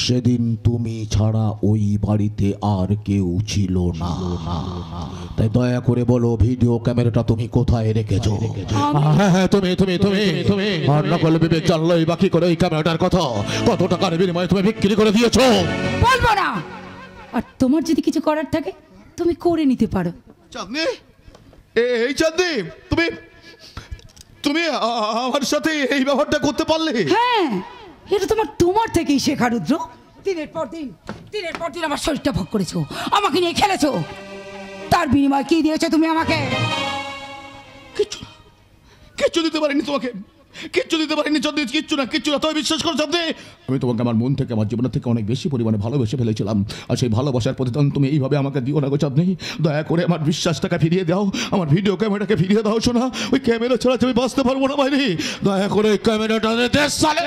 সেদিন তুমি ছাড়া ওই বাড়িতে আর কেউ ছিল না, তাই দয়া করে বলো ভিডিও ক্যামেরাটা তুমি কোথায় রেখেছো? হ্যাঁ হ্যাঁ, তুমি তুমি তুমি তুমি আর না করলে বিবেক জানলোই বাকি করে এই ক্যামেরাটার কথা কত টাকার বিনিময়ে তুমি বিক্রি করে দিয়েছো। বলবো না। আর তোমার যদি কিছু করার থাকে তুমি করে নিতে পারো। চাঁদনি, এই চাঁদনি, তুমি তুমি আমার সাথে এই ব্যবহারটা করতে পারলে? হ্যাঁ, এটা তোমার থেকেই শেখা রুদ্র। দিনের পর দিন আমার শরীরটা ভোগ করেছো, আমাকে নিয়ে খেলেছো, তার বিনিময়ে কি দিয়েছো তুমি আমাকে? কিচ্ছু দিতে পারিনি তোমাকে, কিচ্ছু দিতে পারিনি চাঁদনি, কিচ্ছু না, কিচ্ছু না। তবে বিশ্বাস করো চাঁদনি, আমি তোমাকে আমার মন থেকে, আমার জীবনের থেকে অনেক বেশি পরিমাণে ভালোবেসে ফেলেছিলাম। আর সেই ভালোবাসার প্রতিদান তুমি এইভাবে আমাকে দিও না গো চাঁদনি। দয়া করে আমার বিশ্বাসটাকে ফিরিয়ে দাও, আমার ভিডিও ক্যামেরাটাকে ফিরিয়ে দাও। শোনা, ওই ক্যামেরা ছাড়া আমি বাঁচতে পারবো না বাইরে। দয়া করে ওই ক্যামেরাটা দে সালে।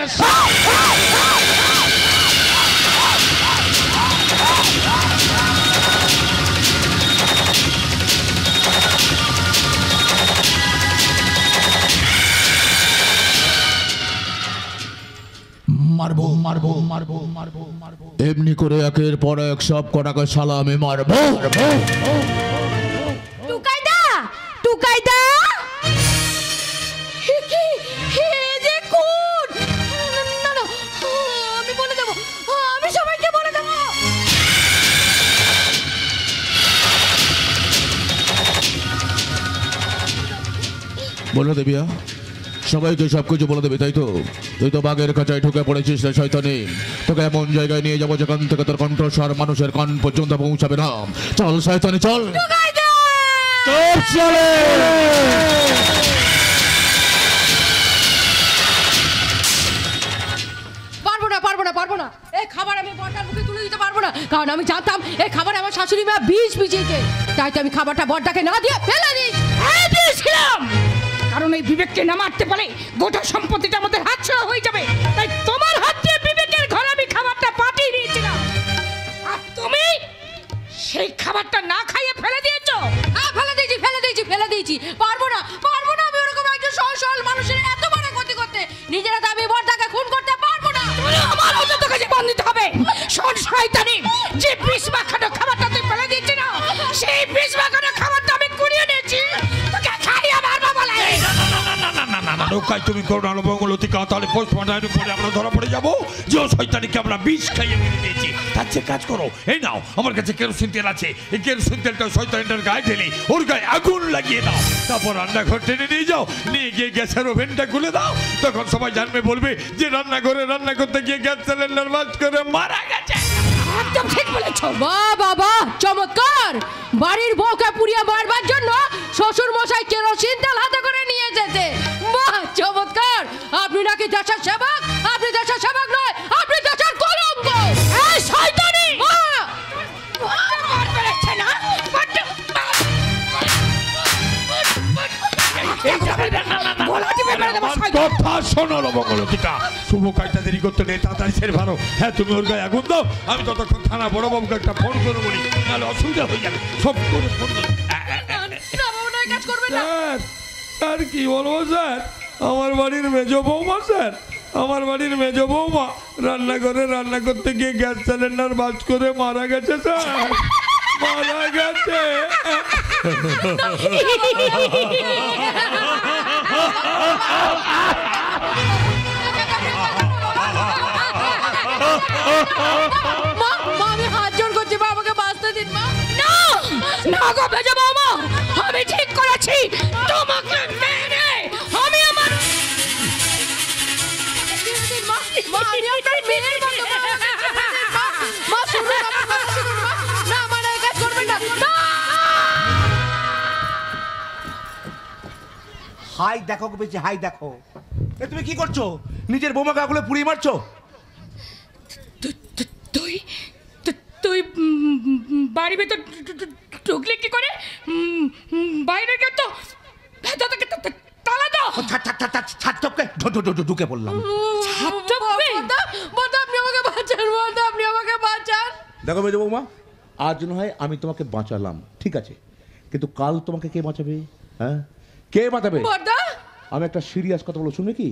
মারবো মারবো মারবো মারবো মারবো, এমনি করে একের পর এক সব কটাকে শালা আমি মারবো। টুকাইদা, টুকাইদা, কি হে যে কোন? না না, আমি বলে দেব, আমি সবাইকে বলে দেব। বলে দেবিয়া, সবাইকে সবকিছু বলে দেবে, তাই তো? তুই তো বাঘের কাঁচায় ঢুকে পড়েছিস রে শয়তানি। তোকে এমন জায়গায় নিয়ে যাবো যেখান থেকে তোর কণ্ঠস্বর মানুষের কান পর্যন্ত পৌঁছাবে না। চল শয়তানি চল। চলে পারবো না, এই খাবার আমি বড়টার মুখে তুলে দিতে পারবো না, কারণ আমি জানতাম এই খাবারে আমার শাশুড়ি মা বিষ মিশিয়েছে। তাই তো আমি খাবারটা বড়টাকে না দিয়ে ফেলে দিয়েছিলাম। কারণ এই বিবেককে না মারতে পারে গোটা সম্পত্তিটা আমাদের হাতছাড়া হয়ে যাবে। তাই তোমার হাত দিয়ে বিবেকের ঘরে আমি খাবারটা পাঠিয়ে দিয়েছিলাম, আর তুমি সেই খাবারটা না খাইয়ে ফেলে দিয়েছো। হ্যাঁ, ফেলে দিয়েছি। পারবো না আমি ওরকম একজন সহজ সরল মানুষের এত বড় ক্ষতি করতে। নিজেরা তো আমি বড়টাকে খুন করতে পারবো না। আমার অন্তত কাছে বন্দিত হবে। শোন শয়তানি, যে বিষ মাখানো খাবারটা তুই ফেলে দিয়েছি না, সেই বিষ মাখানো খাবারটা আমি কুড়িয়ে নিয়েছি, তোকে খাইয়ে মারবো বলে। নৌকায় তুমি করোনা মঙ্গলতিকা, তাহলে পোস্টমর্টমের উপরে আমরা ধরা পড়ে যাবো যে ও শয়তানিকে আমরা বিষ খাইয়ে মেরে দিয়েছি। তার চেয়ে কাজ করো, এই নাও আমার কাছে কেরোসিন তেল আছে, এই কেরোসিন তেলটা শয়তানিটার গায়ে ঢেলে ওর গায়ে আগুন লাগিয়ে দাও, তারপর রান্নাঘর টেনে নিয়ে যাও, নিয়ে গিয়ে গ্যাসের ওভেনটা খুলে দাও। তখন সবাই জানবে, বলবে যে রান্নাঘরে রান্না করতে গিয়ে গ্যাস সিলিন্ডার বাজ করে মারা গেছে। একদম ঠিক বলেছো। বাহ, চমৎকার। বাড়ির বউকে পুড়িয়ে মারবার জন্য শ্বশুর মশাই কেরোসিন তেল হাতে করে নিয়ে এসেছে। বাহ, চমৎকার! আপনি নাকি দেশের সেবক? আপনি দেশের সেবক নয়, আপনি দেশের কলঙ্ক। এই শয়তানি! কথা শোনো লবকলতিকা, শুভ কাজটা দেরি করতে নেই, তাড়াতাড়ি সেরে ভালো। হ্যাঁ, তুমি ওর গায়ে আগুন দাও, আমি ততক্ষণ থানা বড় বাবুকে একটা ফোন করে বলি, নাহলে অসুবিধা হয়ে যাবে। সব করে ফোন স্যার, কি বলবো স্যার, আমার বাড়ির মেজ বৌমা স্যার, আমার বাড়ির মেজ বৌমা রান্নাঘরে রান্না করতে গিয়ে গ্যাস সিলিন্ডার বাজ করে মারা গেছে স্যার, মারা গেছে। আমি হাত জোড় করছি, বাবাকে বাঁচতে দিন মা। না না গো বেজে বৌমা, আমি ঠিক করেছি, তোমাকে মেরে আমি আমার হাই দেখো বেশি, হাই দেখো। এ তুমি কি করছো? নিজের বোমাকে আগুলে পুড়িয়ে মারছো? তুই তুই বাড়ি ভেতর ঢুকলি কি করে? বাইরে কে তো তালা দাও। ঢুকে পড়লাম। আপনি আমাকে বাঁচান, আপনি আমাকে বাঁচান। দেখো মেজো বৌমা, আজ নয় আমি তোমাকে বাঁচালাম, ঠিক আছে, কিন্তু কাল তোমাকে কে বাঁচাবে? হ্যাঁ, কে বাঁচাবে? আমি একটা সিরিয়াস কথা বলো, শুনবে কি?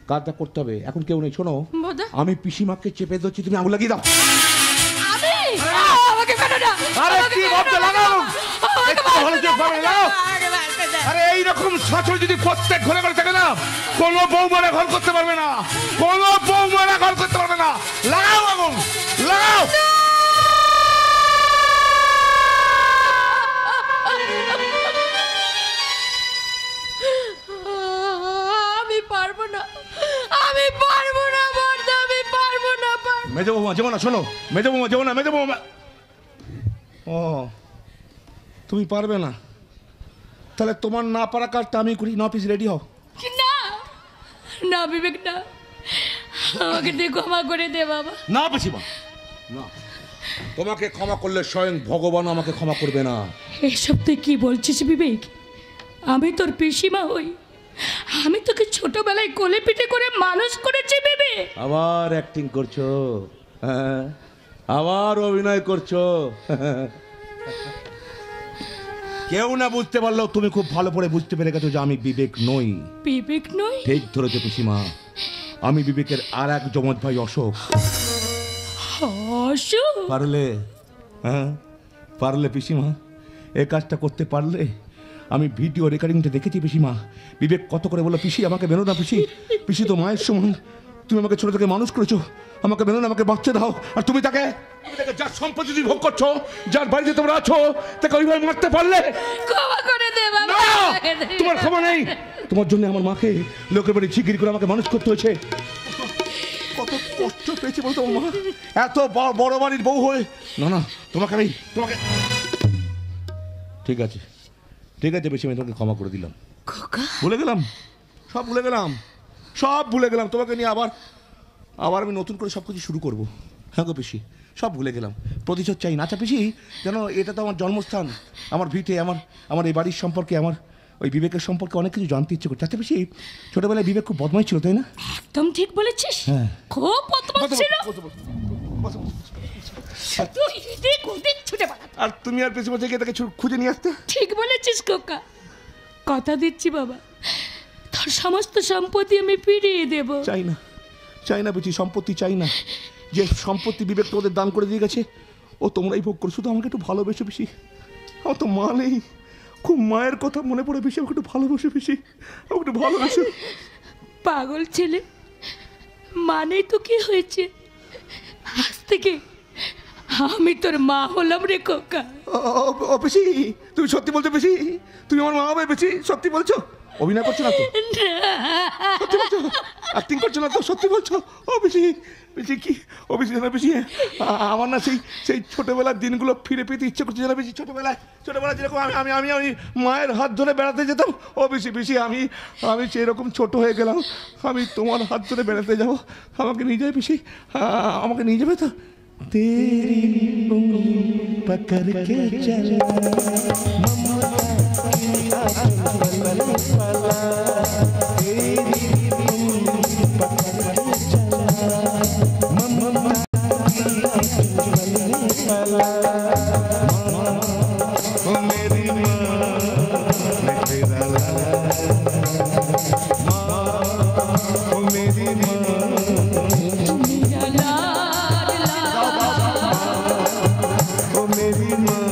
কাজটা করতে হবে, এখন কেউ নেই। শোনো, আমি পিসিমাকে চেপে দিচ্ছি, তুমি আঙুল লাগিয়ে দাও। আরে এইরকম ছাত্র যদি প্রত্যেক ঘরে ঘরে থাকে না, কোনো বৌমারা ঘর করতে পারবে না, কোনো বৌমারা ঘর করতে পারবে না। লাগাও আগুন, লাগাও। আমি পারবো না, আমি পারবো না, আমি পারবো না। মেজো বৌমা যেমন না, শোনো, মেজো বৌমা যেমন না, মেজো বৌমা। ও, তুমি পারবে না, তাহলে তোমার না পারা কাজটা আমি করি। না, পিস রেডি হও। না না বিবেক, না, আমাকে তুই ক্ষমা করে দে বাবা। না পিসিমা, না, তোমাকে ক্ষমা করলে স্বয়ং ভগবান আমাকে ক্ষমা করবে না। এসব তুই কি বলছিস বিবেক? আমি তোর পিসিমা হই, আমি তোকে ছোটবেলায় কোলে পিঠে করে মানুষ করেছি ভেবে আবার অ্যাক্টিং করছো, আবার অভিনয় করছো। কেউ না বুঝতে পারলেও তুমি খুব ভালো করে বুঝতে পেরে গেছো যে আমি বিবেক নই। বিবেক নই? ঠিক ধরেছো পিসিমা, আমি বিবেকের আর এক জমজ ভাই অশোক। অশোক? পারলে, হ্যাঁ পারলে পিসিমা, এ কাজটা করতে পারলে। আমি ভিডিও রেকর্ডিংটা দেখেছি পিসিমা, বিবেক কত করে বলো, পিসি আমাকে বেরো না, পিসি, পিসি তো মায়ের সমান, তুমি আমাকে ছোট থেকে মানুষ করেছো, আমাকে বেরো না, আমাকে বাচ্চা দাও। আর তুমি তাকে যার সম্পত্তি তুমি ভোগ করছো, যার বাড়িতে তোমরা আছো, তাকে ওইভাবে মারতে পারলে? ক্ষমা করে দে বাবা। তোমার ক্ষমা নেই, তোমার জন্য আমার মাকে লোকের বাড়ি ঝিগিরি করে আমাকে মানুষ করতে হয়েছে। কত কষ্ট পেয়েছি বলতো মা, এত বড় বাড়ির বউ হয়ে। না না, তোমাকে আমি, তোমাকে, ঠিক আছে ঠিক আছে বেশি, আমি তোমাকে ক্ষমা করে দিলাম। ভুলে গেলাম, সব ভুলে গেলাম, সব ভুলে গেলাম। তোমাকে নিয়ে আবার আমি নতুন করে সব কিছু শুরু করবো। হ্যাঁ গো পিসি, সব ভুলে গেলাম, প্রতিশোধ চাই না। আচ্ছা পিসি, যেন এটা তো আমার জন্মস্থান, আমার ভিটে, আমার এই বাড়ির সম্পর্কে, আমার ওই বিবেকের সম্পর্কে অনেক কিছু জানতে ইচ্ছে করছে। আচ্ছা পিসি, ছোটবেলায় বিবেক খুব বদমাশ ছিল, তাই না? একদম ঠিক বলেছিস, হ্যাঁ খুব বদমাশ ছিল। আর তুমি আর পিসিমা থেকে তাকে খুঁজে নিয়ে আসতে। ঠিক বলেছিস খোকা, কথা দিচ্ছি বাবা, তোর সমস্ত সম্পত্তি আমি ফিরিয়ে দেব। চাই না পিসি, সম্পত্তি চাই না। যে সম্পত্তি বিবেক তোমাদের দান করে দিয়ে গেছে, ও তোমরাই ভোগ করো। শুধু আমাকে একটু ভালোবেসো পিসি, আমার তো মা নেই, খুব মায়ের কথা মনে পড়ে পিসি, আমাকে একটু ভালোবেসো পিসি, আমাকে একটু ভালোবেসো। পাগল ছেলে, মানে তো কি হয়েছে, আজ থেকে আমি তোর মা হলাম রে খোকা। ও পিসি, তুমি সত্যি বলছো পিসি? তুমি আমার মা হবে পিসি? সত্যি বলছো? অভিনয় করছো না তো? না, অ্যাক্টিং করছো না তো, সত্যি বলছো? ও বেশি বেশি কি ও বেশি জানা বেশি, আমার না সেই সেই ছোটবেলার দিনগুলো ফিরে পেতে ইচ্ছে করছে জানা বেশি। ছোটবেলায় যেরকম আমি আমি আমি মায়ের হাত ধরে বেড়াতে যেতাম, ও বেশি বেশি আমি আমি সেরকম ছোট হয়ে গেলাম। আমি তোমার হাত ধরে বেড়াতে যাবো, আমাকে নিয়ে যাবে বেশি, আমাকে নিয়ে যাবে তো? তেরি উंगली पकड़ के चला ममता की आंचल पला, तेरी उंगली पकड़ के चला ममता की आंचल पला। ओ मेरी माँ मैं तेरा माँ, ओ मेरी माँ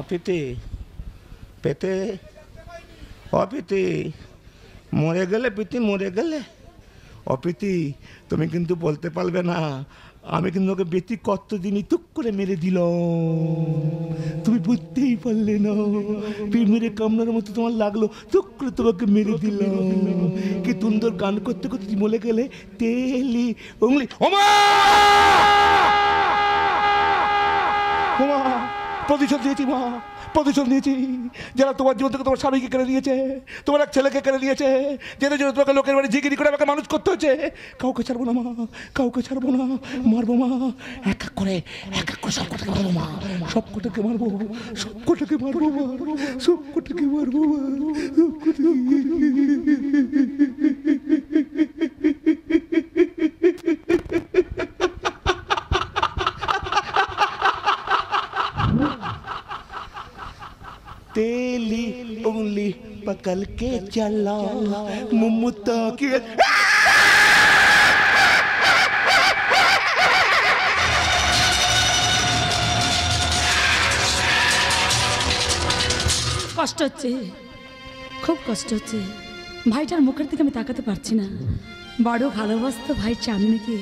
অপিতে পেতে অপিতে মরে গেলে পিতি মরে গেলে অপিতি তুমি কিন্তু বলতে পারবে না, আমি কিন্তু ওকে বেতি কতদিনই টুক করে মেরে দিল, তুমি বুঝতেই পারলে না। মেরে কামড়ার মতো তোমার লাগলো, টুক করে তোমাকে মেরে দিল। কি সুন্দর গান করতে করতে তুমি বলে গেলে তেলি উংলি। ওমা ওমা প্রতিশোধ নিয়েছি মা, প্রতিশোধ নিয়েছি। যারা তোমার জীবন থেকে তোমার স্বামীকে কেড়ে নিয়েছে, তোমার এক ছেলেকে কেড়ে নিয়েছে, জেনে জন্য তোমাকে লোকের বাড়ি জিগিরি করে আমাকে মানুষ করতে হচ্ছে। কাউকে ছাড়বো না মা, কাউকে ছাড়বো না, মারবো মা, এক এক করে সব কটাকে মারবো মা, সব কটাকে মারবো, সব কটাকে মারবো মা, সব কটাকে মারবো মা, সব কটাকে। तेली उंगली पकड़ के चला ममता की। কষ্ট হচ্ছে, খুব কষ্ট হচ্ছে। ভাইটার মুখের দিকে আমি তাকাতে পারছি না। বড় ভালোবাসতো ভাই চাঁদনিকে।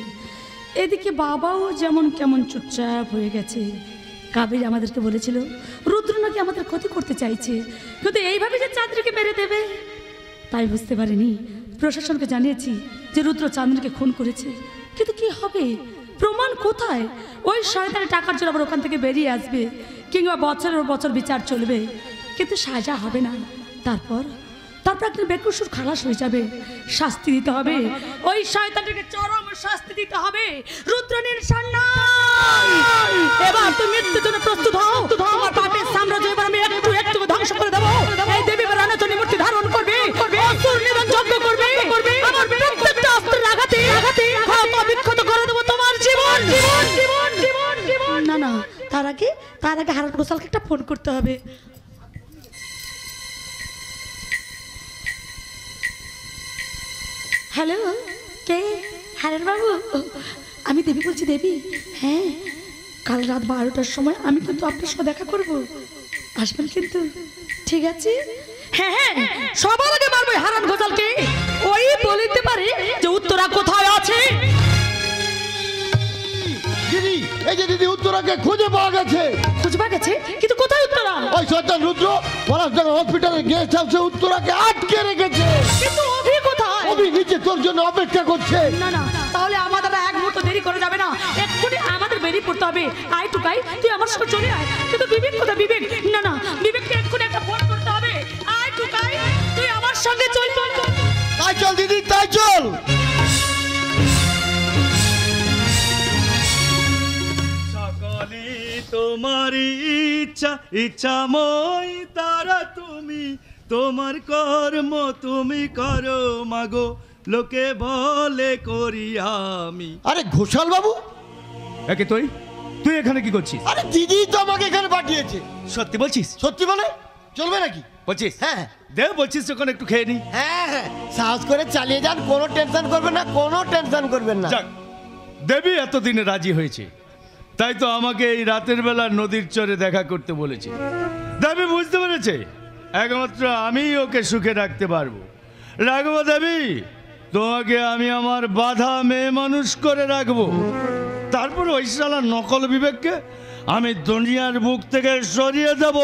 এদিকে বাবাও যেমন কেমন চুপচাপ হয়ে গেছে। কাবেরী আমাদেরকে বলেছিল রুদ্র নাকি আমাদের ক্ষতি করতে চাইছে, কিন্তু এইভাবে যে চাঁদনিকে মেরে দেবে তাই বুঝতে পারিনি। প্রশাসনকে জানিয়েছি যে রুদ্র চাঁদনিকে খুন করেছে, কিন্তু কি হবে? প্রমাণ কোথায়? ওই শয়তানি টাকার জন্য আবার ওখান থেকে বেরিয়ে আসবে, কিংবা বছরের বছর বিচার চলবে, কিন্তু সাজা হবে না। তারপর একদিন বেকসুর খালাস হয়ে যাবে, শাস্তি দিতে হবে। ওই শয়তানটাকে চরম শাস্তি দিতে হবে। রুদ্রনীর সান্নাল, এবার তুমি মৃত্যুর জন্য প্রস্তুত হও। তোমার পাপের সাম্রাজ্য এবার আমি একটু একটু ধ্বংস করে দেবো। এই দেবী এবার রানাচনী মূর্তি ধারণ করবে, অসুর নিধন যজ্ঞ করবে। আমার প্রত্যেকটা অস্ত্রের আঘাতে ক্ষত বিক্ষত করে দেবো তোমার জীবন। না না, তার আগে হারান গোসালকে একটা ফোন করতে হবে। হ্যালো, কে? হারান বাবু, আমি দেবী বলছি। দেবী, হ্যাঁ, কাল রাত 12টার সময় আমি কিন্তু আপনার সাথে দেখা করব, আসবেন কিন্তু? ঠিক আছে। হ্যাঁ হ্যাঁ, সবার আগে মারবো হারান গোসালকে। ওই বলতে পারে যে উত্তরা কোথায় আছে। দিদি, এই যে দিদি, উত্তরাকে খুঁজে পাওয়া গেছে। খুঁজে পাওয়া গেছে? কিন্তু কোথায় উত্তরা? ওই শয়তান রুদ্র পলাশডাঙ্গা হসপিটালে গেস্ট হাউসে উত্তরাকে আটকে রেখেছে। কিন্তু অভি কোথায়? অভি নিচে তোর জন্য অপেক্ষা করছে। না না, তাহলে আমাদের এক মুহূর্ত দেরি করে যাবে না, এক্ষুনি আমাদের বেরিয়ে পড়তে হবে। আয় টুকাই, তুই আমার সঙ্গে চলে আয়। কিন্তু বিবেক কোথায়? বিবেক? না না, বিবেককে এক্ষুনি একটা ফোন করতে হবে। আয় টুকাই, তুই আমার সঙ্গে চল। তাই চল দিদি, তাই চল। সকলে তোমার ইচ্ছাময় তারা, তুমি তোমার কর্ম তুমি করো মাগো, লোকে বলে করি আমি। আরে ঘোষাল বাবু, একে তুই তুই এখানে কি করছিস? আরে দিদি তো আমাকে এখানে পাঠিয়েছে। সত্যি বলছিস? সত্যি বলে চলবে নাকি? বলছিস? হ্যাঁ দে বলছিস যখন একটু খেয়ে নি। হ্যাঁ হ্যাঁ সাহস করে চালিয়ে যান, কোনো টেনশন করবেন না, কোনো টেনশন করবেন না। যাক, দেবী এতদিনে রাজি হয়েছে, তাই তো আমাকে এই রাতের বেলা নদীর চরে দেখা করতে বলেছে। দেবী বুঝতে পেরেছে একমাত্র আমিই ওকে সুখে রাখতে পারবো। রাখবো দেবী, তোমাকে আমি আমার বাধা মেয়ে মানুষ করে রাখবো। তারপর ওই শালা নকল বিবেককে আমি দুনিয়ার বুক থেকে সরিয়ে দেব।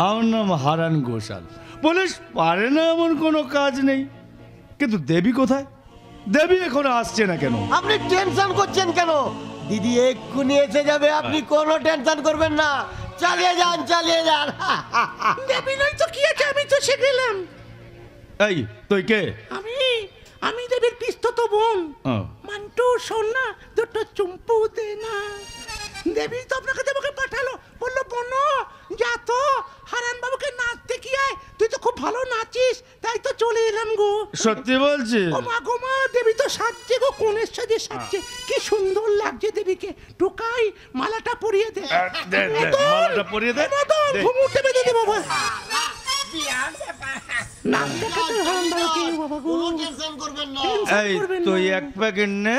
আমার নাম হারান ঘোষাল। পুলিশ পারে না এমন কোনো কাজ নেই। কিন্তু দেবী কোথায়? দেবী এখনো আসছে না কেন? আপনি টেনশন করছেন কেন? দিদি এক্ষুনি এসে যাবে, আপনি কোনো টেনশন করবেন না। চালিয়ে যান, চালিয়ে যান। দেবী নয় তো কি আছে, আমি তো সে গেলাম। এই তুই কে? আমি দেবীর পিস্তত বোন ও, মান্টু, শোন না, দুটো চুম্পু দে না। দেবী তো আপনাকে দেবকে পাঠালো, বললো বোনো যা তো হারান বাবুকে নাচতে কি আয়, তুই তো খুব ভালো নাচিস, তাই তো চলে এলাম গো। সত্যি বলছিস? ও মা গো মা, দেবী তো সাজছে গো, কোণের সাজে সাজছে, কি সুন্দর লাগছে দেবীকে। টুকাই মালাটা পরিয়ে দে। দে, মালাটা পরিয়ে দে। মদন, দে। ঘুমুতে বেঁধে দে বাবা। নাচ দেখাতে হারান বাবুকে বাবা গো। টেনশন করবেন না। এই তুই এক প্যাকেট নে।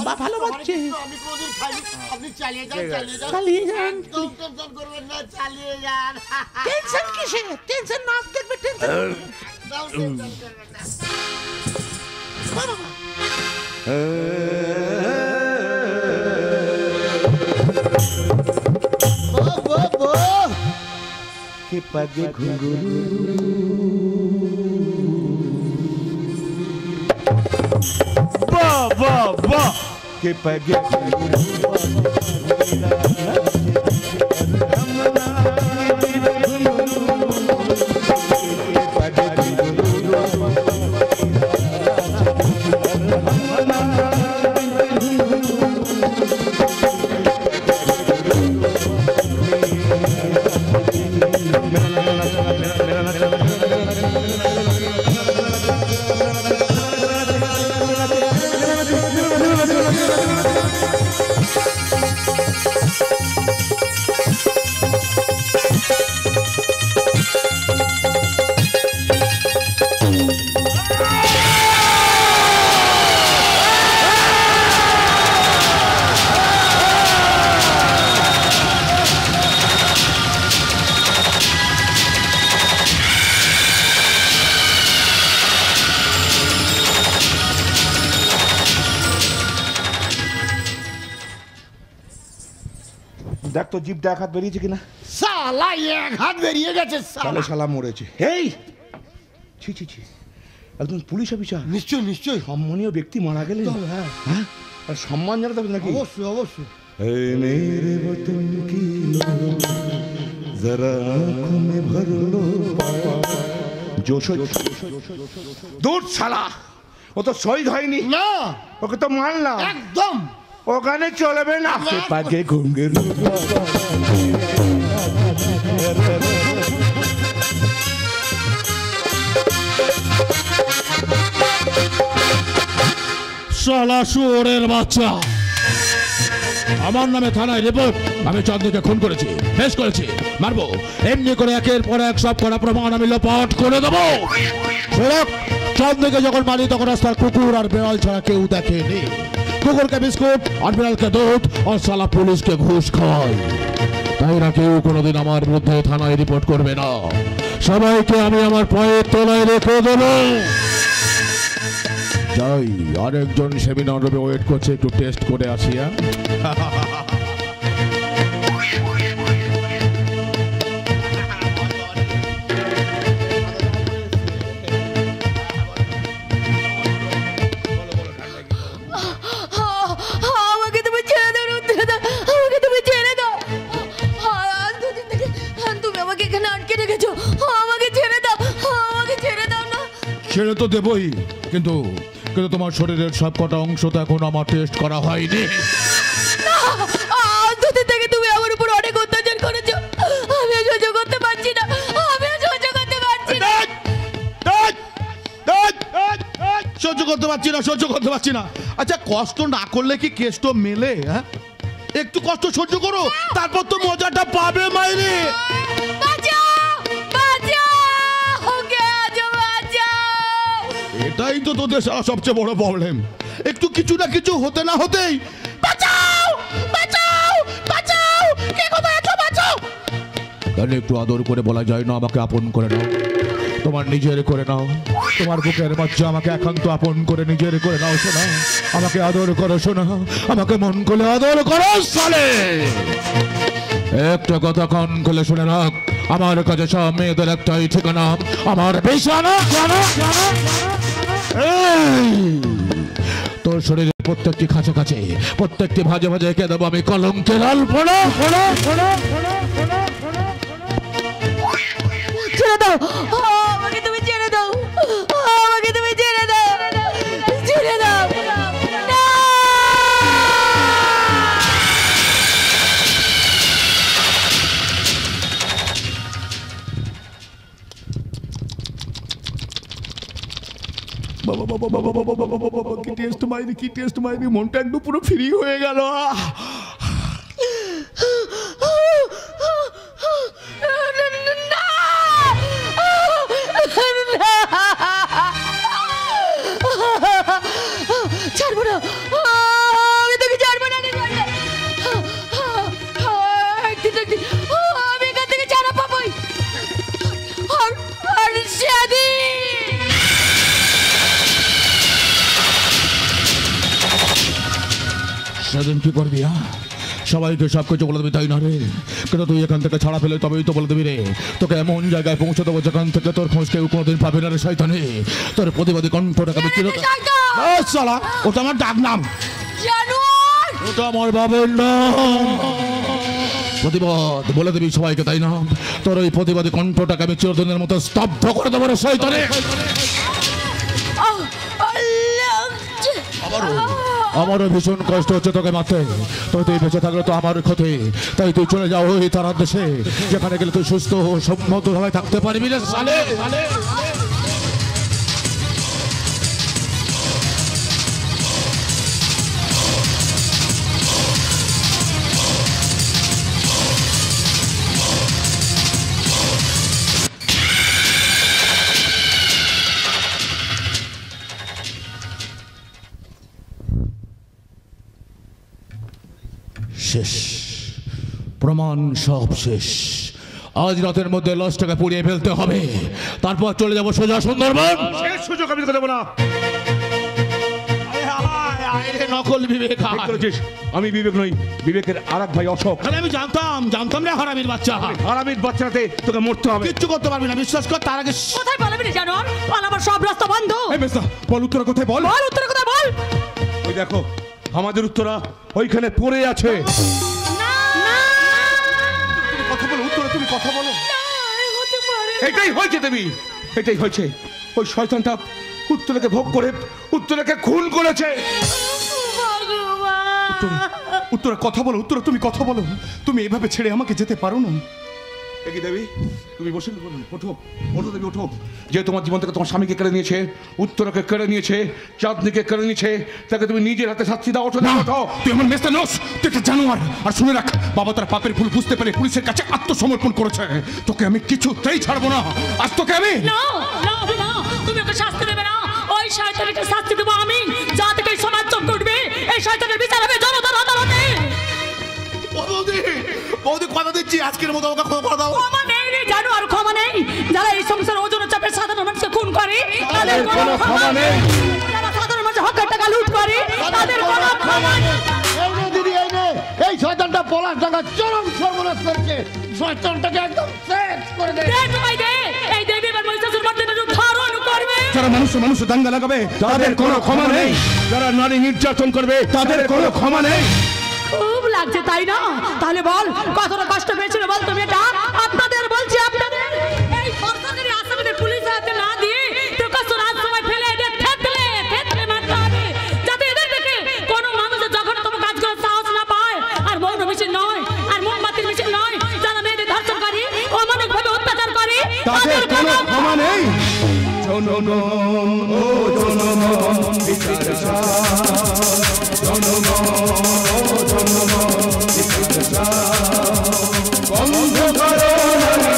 বা ভালো বাচ্চে, আমি কোনোদিন খাইনি। আপনি চালিয়ে যান, চালিয়ে যান, চালিয়ে যান। একদম টেনশন করবেন না, চালিয়ে যান। টেনশন কিসে? টেনশন নাচ দেখবে, টেনশন দাও, টেনশন করবেন না। বাবা বাহ, বাহ, বাহ। के पगे घुंघरू বাহ বাহ বাহ। के पगे দেখ তো জিভটা এক হাত বেরিয়েছে কিনা। শালা এক হাত বেরিয়ে গেছে শালা। তাহলে শালা মরেছে। এই ছি ছি ছি, একজন পুলিশ অফিসার, নিশ্চয় নিশ্চয় সম্মানীয় ব্যক্তি মারা গেলে হ্যাঁ হ্যাঁ আর সম্মান জানাতে হবে নাকি? অবশ্যই অবশ্যই। ऐ मेरे वतन की लोग जरा आंखों में भर लो जोश। दूर শালা, ও তো শহীদ হয়নি না, ওকে তো মারলাম একদম ওখানে চলবে না। পাগে ঘুঙ্গের শালা শুয়োরের বাচ্চা, আমার নামে থানায় রিপোর্ট। আমি চাঁদকে খুন করেছি, বেশ করেছি, মারবো। এমনি করে একের পর এক সব করা প্রমাণ আমি লোপাট করে দেবো। চাঁদকে যখন মারি তখন রাস্তার কুকুর আর বেড়াল ছাড়া কেউ দেখেনি। কুকুরকে বিস্কুট আর বেড়ালকে দুধ আর শালা পুলিশকে ঘুষ খাওয়াই। তাই না কেউ কোনোদিন আমার বিরুদ্ধে থানায় রিপোর্ট করবে না। সবাইকে আমি আমার পায়ের তলায় রেখে দেবো। যাই, আরেকজন সেমিনার রুমে ওয়েট করছে, একটু টেস্ট করে আসি। আমাকে তুমি ছেড়ে দাও রুদ্রদা, আমাকে তুমি ছেড়ে দাও। আজ দুদিন থেকে তুমি আমাকে এখানে আটকে রেখেছো, আমাকে ছেড়ে দাও, আমাকে ছেড়ে দাও না। ছেড়ে তো দেবই, কিন্তু কিন্তু তোমার শরীরের সব কটা অংশ তো এখন আমার টেস্ট করা হয়নি। আজ দুদিন থেকে তুমি আমার উপর অনেক অত্যাচার করেছো, আমি সহ্য করতে পারছি না, আমি সহ্য করতে পারছি না। সহ্য করতে করতে পারছি না, সহ্য করতে পারছি না। আচ্ছা কষ্ট না করলে কি কেষ্ট মেলে? হ্যাঁ, একটু কষ্ট সহ্য করো, তারপর তো মজাটা পাবে মাইরি। এটাই তো তোদের সারা সবচেয়ে বড় প্রবলেম। একটু কিছু না কিছু হতে না হতেই বাঁচাও বাঁচাও বাঁচাও, কে কোথায় আছো বাঁচাও। তাহলে একটু আদর করে বলা যায় না আমাকে আপন করে নাও, তোমার নিজের করে নাও, তোমার বুকের বাচ্চা আমাকে একান্ত আপন করে নিজের করে নাও শোনা, আমাকে আদর করো শোনা, আমাকে মন করে আদর করো সালে। একটা কথা কান খুলে শুনে রাখ, আমার কাছে সব মেয়েদের একটাই ঠিকানা, আমার বিছানা। তোর শরীরের প্রত্যেকটি কাছে কাছে, প্রত্যেকটি ভাজে ভাজে এঁকে দেবো আমি কলঙ্কের আলপনা। ছেড়ে দাও আমাকে, তুমি ছেড়ে দাও আমাকে, তুমি ছেড়ে দাও, ছেড়ে দাও। বাবা বাবা বাবা বাবা বাবা বাবা বাবা, কি টেস্ট মাইরি, কি টেস্ট মাইরি, মনটা একদম পুরো ফ্রি হয়ে গেল। ছাড়বো না, আমি তোকে ছাড়বো না। একদিন আমি এখান থেকে ছাড়া পাবোই। আর সেদিন কি করবি? সবাইকে সব কিছু বলে দিবি তাই না রে? কিন্তু তুই এখান থেকে ছাড়া ফেলে তবেই তো বলে দিবি রে, তোকে এমন জায়গায় পৌঁছে দেবো যেখান থেকে তোর খোঁজ কেউ কোনোদিন পাবে না রে শয়তানি। তোর প্রতিবাদী কণ্ঠটাকে আমি চিরতরে, ওটা আমার ডাক নাম, ওটা আমার বাবার নাম। প্রতিবাদ বলে দিবি সবাইকে তাই না? তোর ওই প্রতিবাদী কণ্ঠটাকে আমি চিরদিনের মতো স্তব্ধ করে দেবো রে শয়তানি। আমারও ভীষণ কষ্ট হচ্ছে তোকে মারতে, তবে তুই বেঁচে থাকলে তো আমার ক্ষতি, তাই তুই চলে যাও ওই তারার দেশে, যেখানে গেলে তুই সুস্থ ও সম্মতভাবে থাকতে পারবি রে সালে। শেষ, প্রমাণ সব শেষ। আজ রাতের মধ্যে লঞ্চটাকে পুড়িয়ে ফেলতে হবে, তারপর চলে যাবো সোজা সুন্দরবন। শেষ সুযোগ আমি দেবো না। নকল বিবেক, আমি বিবেক নই, বিবেকের আরেক ভাই অশোক। আমি জানতাম রে হারামির বাচ্চা। হারামির বাচ্চাতে তোকে মরতে হবে, কিচ্ছু করতে পারবি না, বিশ্বাস কর। তার আগে কোথায় পালাবি জানো? পালাবার সব রাস্তা বন্ধ। বল উত্তরা কোথায়, বল বল উত্তরা কোথায় বল। ওই দেখো আমাদের উত্তরা ওইখানে পড়ে আছে। কথা বলো উত্তরা, তুমি কথা বলো। এটাই হয়েছে দেবী, এটাই হয়েছে। ওই শয়তানটা উত্তরাকে ভোগ করে উত্তরাকে খুন করেছে। উত্তরা কথা বলো, উত্তরা তুমি কথা বলো, তুমি এভাবে ছেড়ে আমাকে যেতে পারো না। দেখি দেবী, তুমি বসে ওঠো, ওঠো দেবী ওঠো। যে তোমার জীবন থেকে তোমার স্বামীকে কেড়ে নিয়েছে, উত্তরাকে কেড়ে নিয়েছে, চাঁদনিকে কেড়ে নিয়েছে, তাকে তুমি নিজের হাতে শাস্তি দাও। ওঠো না, ওঠো। তুই আমার মেস্তা নস, তুই একটা জানোয়ার। আর শুনে রাখ, বাবা তার পাপের ভুল বুঝতে পেরে পুলিশের কাছে আত্মসমর্পণ করেছে। তোকে আমি কিছুতেই ছাড়বো না। আজ তোকে আমি তুমি ওকে শাস্তি দেবে না, ওই শয়তানকে শাস্তি দেবো আমি, যা থেকে সমাজ চোখ উঠবে। এই শয়তানের বিচার হবে জনতার আদালতে। বৌদি কথা দিচ্ছি, আজকের মতো আমাকে ক্ষমা করে দাও। ক্ষমা নেই রে জানো, আর ক্ষমা নেই। যারা এই সংসার ওজন চাপে সাধারণ মানুষকে খুন করে তাদের কোনো ক্ষমা নেই। যারা সাধারণ মানুষের হকের টাকা লুট করে তাদের কোনো ক্ষমা নেই। এই শয়তানটা পলাশ ডাঙ্গা চরম সর্বনাশ করেছে। শয়তানটাকে একদম শেষ করে দে। এই দেবী এবার মহিষাসুর মর্দিনীর রূপ ধারণ করবে। যারা মানুষ দাঙ্গা লাগাবে তাদের কোনো ক্ষমা নেই। যারা নারী নির্যাতন করবে তাদের কোনো ক্ষমা নেই। খুব লাগছে তাই না? তাহলে বল কতটা কষ্ট পেয়েছিল বল তুমি এটা? আপনাদের বলছি, আপনাদের এই সরকারি আসামিদের পুলিশ হাতে না দিয়ে প্রকাশ্য রাজসভায় ফেলে এদের থেতলে মারতে হবে, যাতে এদের দেখে কোনো মানুষের জঘন্যতম কাজ করার সাহস না পায়। আর মৌন মিছিল নয়, আর মোমবাতির মিছিল নয়, যারা মেয়েদের ধর্ষণ করে, অমানবিকভাবে অত্যাচার করে তাদের কোনো ক্ষমা নেই। জনগণ ও জনগণ বিচার জনগণ বন্ধ করো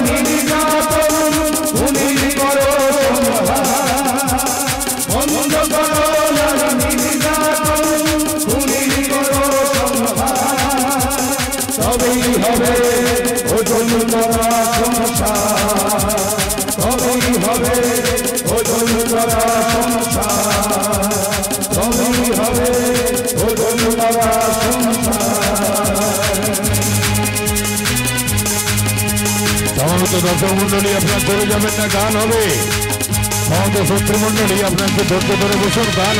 নির্যাতন খুনির করো বন্ধ করো নির্যাতন খুনির করো তবেই হবে ওজন করা সংসার তবেই হবে ওজন করা সংসার তবেই হবে ওজন করা সমস্ত দর্শক মন্ডলী আপনার চলে যাবেন না, গান হবে। সমস্ত শত্রু মন্ডলী আপনাকে ধৈর্য ধরে বসুন, গান